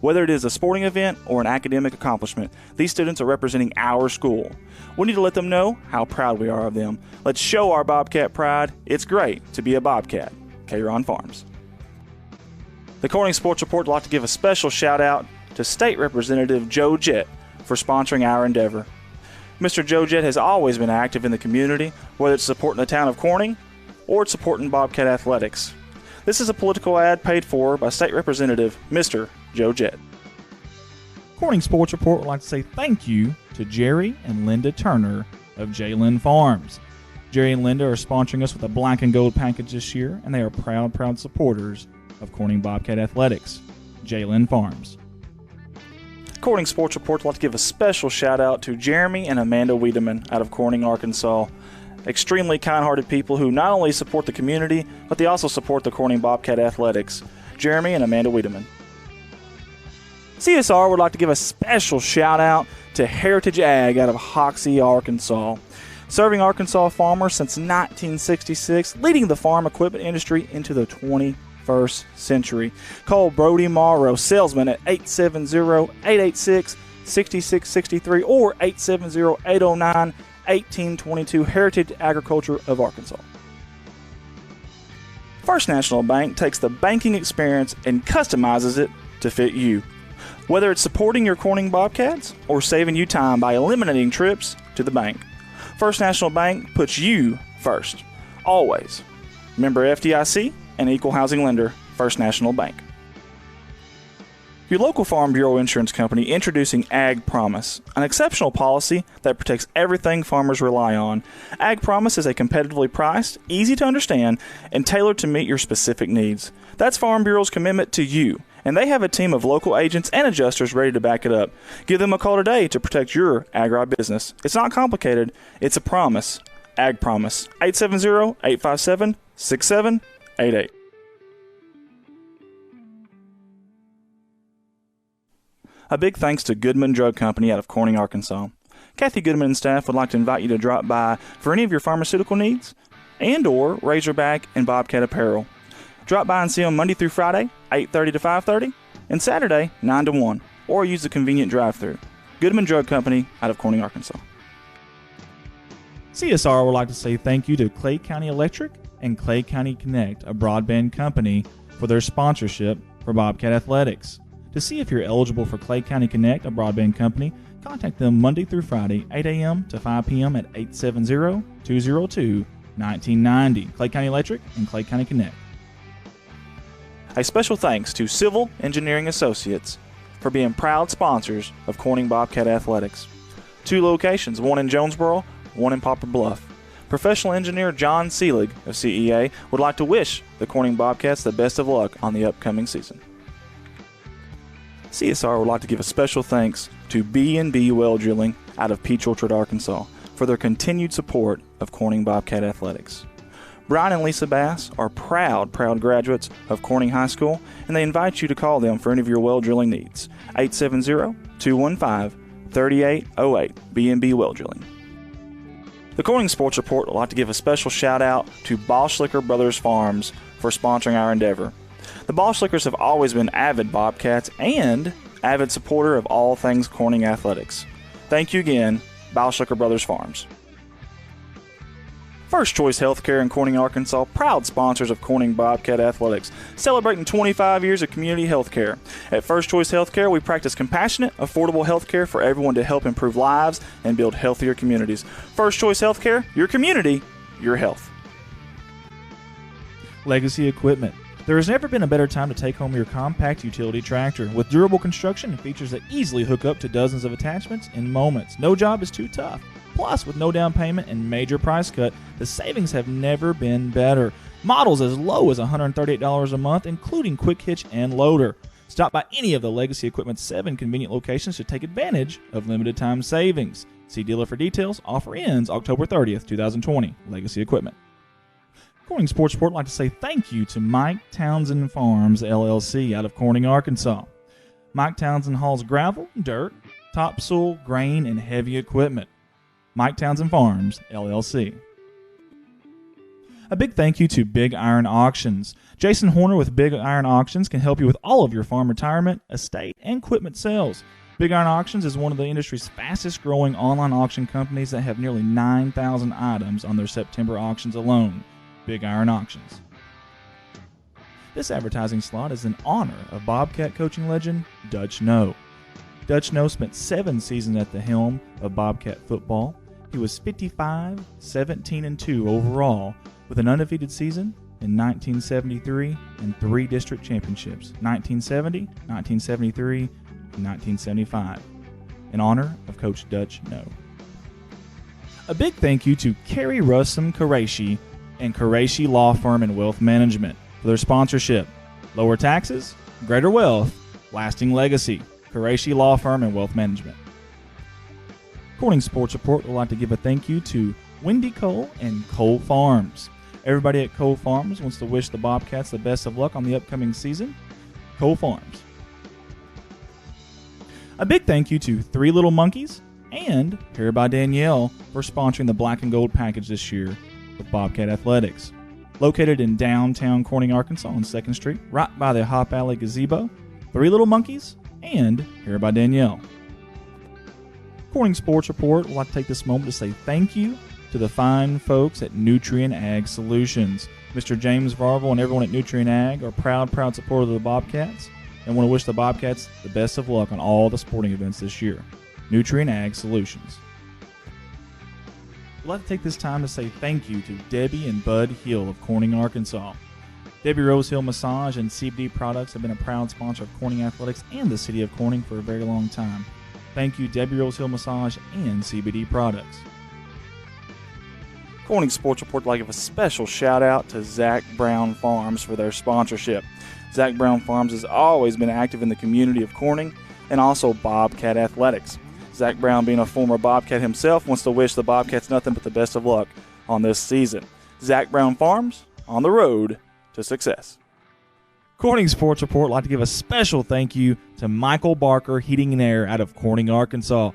Whether it is a sporting event or an academic accomplishment, these students are representing our school. We need to let them know how proud we are of them. Let's show our Bobcat pride. It's great to be a Bobcat. K-Ron Farms. The Corning Sports Report would like to give a special shout out to State Representative Joe Jett for sponsoring our endeavor. Mr. Joe Jett has always been active in the community, whether it's supporting the town of Corning or it's supporting Bobcat Athletics. This is a political ad paid for by State Representative Mr. Joe Jett. Corning Sports Report would like to say thank you to Jerry and Linda Turner of J-Lynn Farms. Jerry and Linda are sponsoring us with a black and gold package this year, and they are proud supporters of Corning Bobcat Athletics. J-Lynn Farms. Corning Sports Report would like to give a special shout out to Jeremy and Amanda Wiedemann out of Corning, Arkansas. Extremely kind-hearted people who not only support the community, but they also support the Corning Bobcat Athletics. Jeremy and Amanda Wiedemann. CSR would like to give a special shout out to Heritage Ag out of Hoxie, Arkansas. Serving Arkansas farmers since 1966, leading the farm equipment industry into the 21st century. Call Brody Morrow, salesman, at 870-886-6663 or 870-809-1822, Heritage Agriculture of Arkansas. First National Bank takes the banking experience and customizes it to fit you. Whether it's supporting your Corning Bobcats or saving you time by eliminating trips to the bank, First National Bank puts you first, always. Member FDIC and equal housing lender, First National Bank. Your local Farm Bureau insurance company introducing Ag Promise, an exceptional policy that protects everything farmers rely on. Ag Promise is a competitively priced, easy to understand, and tailored to meet your specific needs. That's Farm Bureau's commitment to you, and they have a team of local agents and adjusters ready to back it up. Give them a call today to protect your agribusiness. It's not complicated, it's a promise. Ag Promise, 870-857-6788. A big thanks to Goodman Drug Company out of Corning, Arkansas. Kathy Goodman and staff would like to invite you to drop by for any of your pharmaceutical needs and or Razorback and Bobcat apparel. Drop by and see them Monday through Friday, 8:30 to 5:30, and Saturday, 9 to 1, or use the convenient drive-thru. Goodman Drug Company out of Corning, Arkansas. CSR would like to say thank you to Clay County Electric and Clay County Connect, a broadband company, for their sponsorship for Bobcat Athletics. To see if you're eligible for Clay County Connect, a broadband company, contact them Monday through Friday, 8 a.m. to 5 p.m. at 870-202-1990. Clay County Electric and Clay County Connect. A special thanks to Civil Engineering Associates for being proud sponsors of Corning Bobcat Athletics. 2 locations, one in Jonesboro, one in Poplar Bluff. Professional engineer John Seelig of CEA would like to wish the Corning Bobcats the best of luck on the upcoming season. CSR would like to give a special thanks to B&B Well Drilling out of Peach Orchard, Arkansas, for their continued support of Corning Bobcat Athletics. Brian and Lisa Bass are proud graduates of Corning High School, and they invite you to call them for any of your well drilling needs. 870-215-3808, B&B Well Drilling. The Corning Sports Report would like to give a special shout out to Boschlicker Brothers Farms for sponsoring our endeavor. The Boschlickers have always been avid Bobcats and avid supporter of all things Corning athletics. Thank you again, Boschlicker Brothers Farms. First Choice Healthcare in Corning, Arkansas, proud sponsors of Corning Bobcat Athletics, celebrating 25 years of community health care. At First Choice Healthcare, we practice compassionate, affordable health care for everyone to help improve lives and build healthier communities. First Choice Healthcare, your community, your health. Legacy Equipment. There has never been a better time to take home your compact utility tractor. With durable construction and features that easily hook up to dozens of attachments in moments. No job is too tough. Plus, with no down payment and major price cut, the savings have never been better. Models as low as $138 a month, including quick hitch and loader. Stop by any of the Legacy Equipment's 7 convenient locations to take advantage of limited time savings. See dealer for details. Offer ends October 30th, 2020. Legacy Equipment. Corning Sports Report would like to say thank you to Mike Townsend Farms, LLC, out of Corning, Arkansas. Mike Townsend hauls gravel, dirt, topsoil, grain, and heavy equipment. Mike Townsend Farms, LLC. A big thank you to Big Iron Auctions. Jason Horner with Big Iron Auctions can help you with all of your farm retirement, estate, and equipment sales. Big Iron Auctions is one of the industry's fastest growing online auction companies that have nearly 9,000 items on their September auctions alone. Big Iron Auctions. This advertising slot is in honor of Bobcat coaching legend Dutch Noe. Dutch Noe spent 7 seasons at the helm of Bobcat football. He was 55, 17-2 overall, with an undefeated season in 1973 and 3 district championships, 1970, 1973, and 1975, in honor of Coach Dutch Noe. A big thank you to Kerry Russum Qureshi and Qureshi Law Firm and Wealth Management for their sponsorship. Lower taxes, greater wealth, lasting legacy. Qureshi Law Firm and Wealth Management. Corning Sports Report would like to give a thank you to Wendy Cole and Cole Farms. Everybody at Cole Farms wants to wish the Bobcats the best of luck on the upcoming season. Cole Farms. A big thank you to Three Little Monkeys and Hair by Danielle for sponsoring the Black and Gold package this year with Bobcat Athletics. Located in downtown Corning, Arkansas on 2nd Street, right by the Hop Alley Gazebo, Three Little Monkeys, and Here by Danielle. Corning Sports Report would like to take this moment to say thank you to the fine folks at Nutrient Ag Solutions. Mr. James Varvel and everyone at Nutrient Ag are proud supporters of the Bobcats and want to wish the Bobcats the best of luck on all the sporting events this year. Nutrient Ag Solutions. We'd like to take this time to say thank you to Debbie and Bud Hill of Corning, Arkansas. Debbie Rose Hill Massage and CBD Products have been a proud sponsor of Corning Athletics and the city of Corning for a very long time. Thank you, Debbie Rose Hill Massage and CBD Products. Corning Sports Report would like to give a special shout out to Zach Brown Farms for their sponsorship. Zach Brown Farms has always been active in the community of Corning and also Bobcat Athletics. Zach Brown, being a former Bobcat himself, wants to wish the Bobcats nothing but the best of luck on this season. Zach Brown Farms, on the road to success. Corning Sports Report would like to give a special thank you to Michael Barker Heating and Air out of Corning, Arkansas.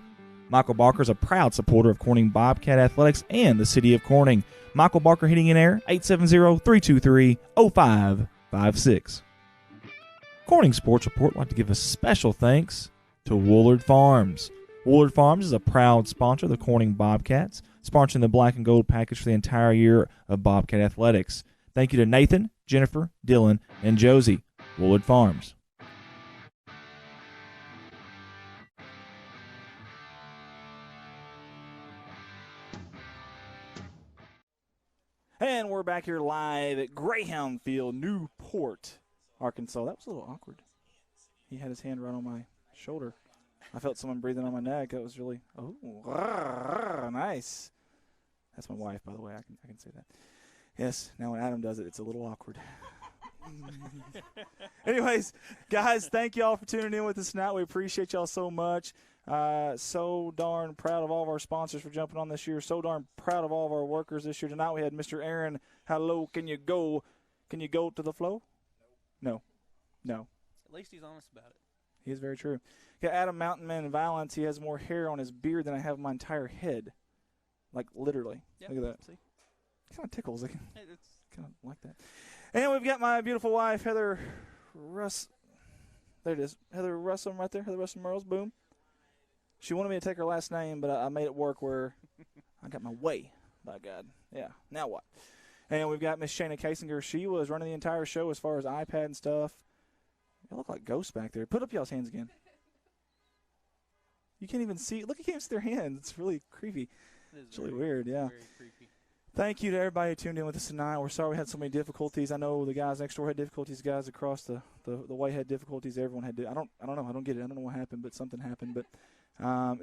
Michael Barker is a proud supporter of Corning Bobcat Athletics and the city of Corning. Michael Barker Heating and Air, 870-323-0556. Corning Sports Report would like to give a special thanks to Woolard Farms. Woolard Farms is a proud sponsor of the Corning Bobcats, sponsoring the black and gold package for the entire year of Bobcat Athletics. Thank you to Nathan, Jennifer, Dylan, and Josie. Woolard Farms. And we're back here live at Greyhound Field, Newport, Arkansas. That was a little awkward. He had his hand right on my shoulder. I felt someone breathing on my neck. That was really, nice. That's my wife, by the way. I can say that. Yes, now when Adam does it, it's a little awkward. Anyways, guys, thank you all for tuning in with us tonight. We appreciate y'all so much. So darn proud of all of our sponsors for jumping on this year. So darn proud of all of our workers this year. Tonight we had Mr. Aaron. How low can you go? Can you go to the flow? No. At least he's honest about it. He is very true. Got Adam Mountain Man Violence. He has more hair on his beard than I have my entire head. Like, literally. Yep. Look at that. See? It kind of tickles. I kind It's of like that. And we've got my beautiful wife, Heather Russ. There it is. Heather Russum right there. Heather Russum Merles. Boom. She wanted me to take her last name, but I made it work where I got my way, by God. Yeah. Now what? And we've got Miss Shayna Kasinger. She was running the entire show as far as iPad and stuff. Y'all look like ghosts back there. Put up y'all's hands again. You can't even see. Look, you can't see their hands. It's really creepy. It's really weird, yeah. Very creepy. Thank you to everybody who tuned in with us tonight. We're sorry we had so many difficulties. I know the guys next door had difficulties. Guys across the way had difficulties. Everyone had. I don't know. I don't get it. I don't know what happened, but something happened. But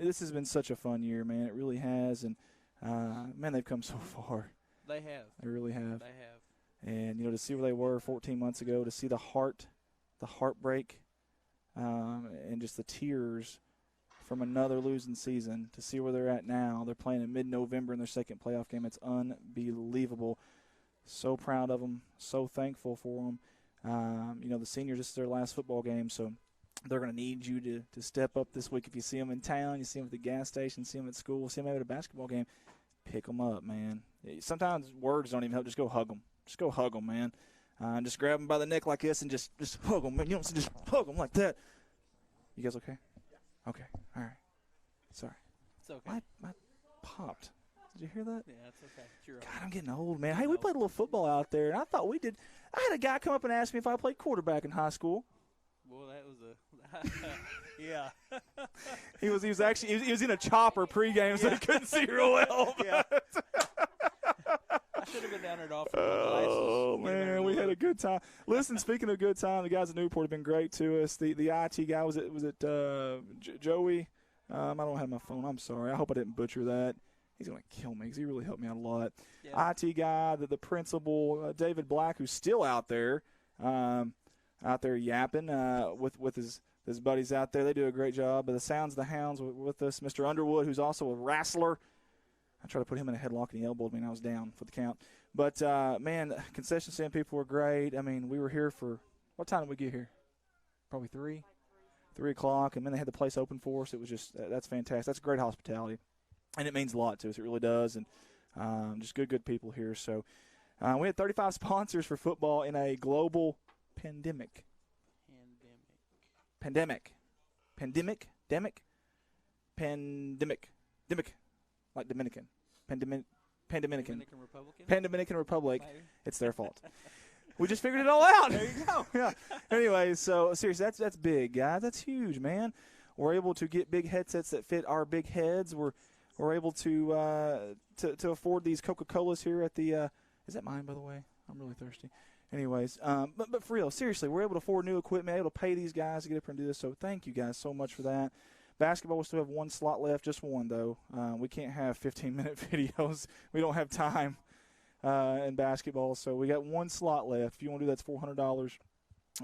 this has been such a fun year, man. It really has. And man, they've come so far. They have. They really have. They have. And to see where they were 14 months ago, to see the heartbreak, and just the tears from another losing season, to see where they're at now. They're playing in mid-November in their second playoff game. It's unbelievable. So proud of them. So thankful for them. The seniors, this is their last football game, so they're going to need you to step up this week. If you see them in town, you see them at the gas station, see them at school, see them maybe at a basketball game, pick them up, man. Sometimes words don't even help. Just go hug them. Just go hug them, man. Just grab them by the neck like this and just hug them, man. You don't just hug them like that. You guys okay? Okay. All right. Sorry. It's okay. My popped. Did you hear that? Yeah, it's okay. You're God, I'm getting old, man. Hey, we played a little football out there, and I thought we did. I had a guy come up and ask me if I played quarterback in high school. Well, that was yeah. He was in a chopper pregame, so he couldn't see real well. Yeah. I should have been down there to offer Oh, man, we had a good time. Listen, speaking of good time, the guys at Newport have been great to us. The IT guy, was it Joey? I don't have my phone. I'm sorry. I hope I didn't butcher that. He's going to kill me because he really helped me out a lot. Yeah. IT guy, the principal, David Black, who's still out there yapping with his buddies out there. They do a great job. But the Sounds of the Hounds with us. Mr. Underwood, who's also a wrestler. I tried to put him in a headlock, and he elbowed me, and I was down for the count. But, man, concession stand people were great. I mean, we were here for – what time did we get here? Probably 3? 3 o'clock, and then they had the place open for us. It was just – that's fantastic. That's great hospitality, and it means a lot to us. It really does, and just good people here. So, We had 35 sponsors for football in a global pandemic. Pandemic. Like Dominican. Dominican Republican? Pan-Dominican Republic. Maybe. It's their fault. We just figured it all out. There you go. Yeah. Anyway, so seriously, that's big, guys. That's huge, man. We're able to get big headsets that fit our big heads. We're able to afford these Coca-Colas here at the is that mine, by the way? I'm really thirsty. Anyways, but for real, seriously, we're able to afford new equipment, able to pay these guys to get up here and do this. So thank you guys so much for that. Basketball, we still have one slot left, just one though. We can't have 15-minute videos. We don't have time in basketball, so we got one slot left. If you want to do that, it's $400,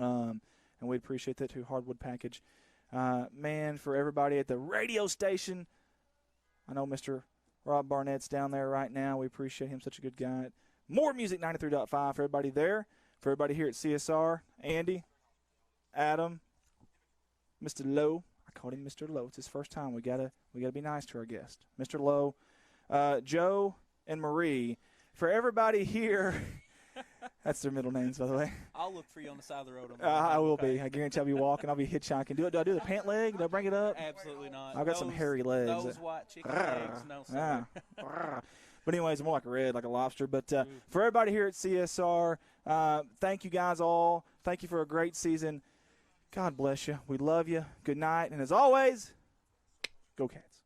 and we'd appreciate that too. Hardwood package, man. For everybody at the radio station, I know Mr. Rob Barnett's down there right now. We appreciate him, such a good guy. More Music 93.5 for everybody there. For everybody here at CSR, Andy, Adam, Mr. Lowe. I called him Mr. Lowe. It's his first time. We gotta be nice to our guest, Mr. Lowe, Joe, and Marie. For everybody here, that's their middle names, by the way. I'll look for you on the side of the road. I will be. I guarantee I'll be walking. I'll be hitchhiking. Do I do the pant leg? Do I bring it up? Absolutely not. I've got some hairy legs. Those white chicken legs, no sir. But anyways, more like a red, like a lobster. But for everybody here at CSR, thank you guys all. Thank you for a great season. God bless you. We love you. Good night. And as always, go Cats.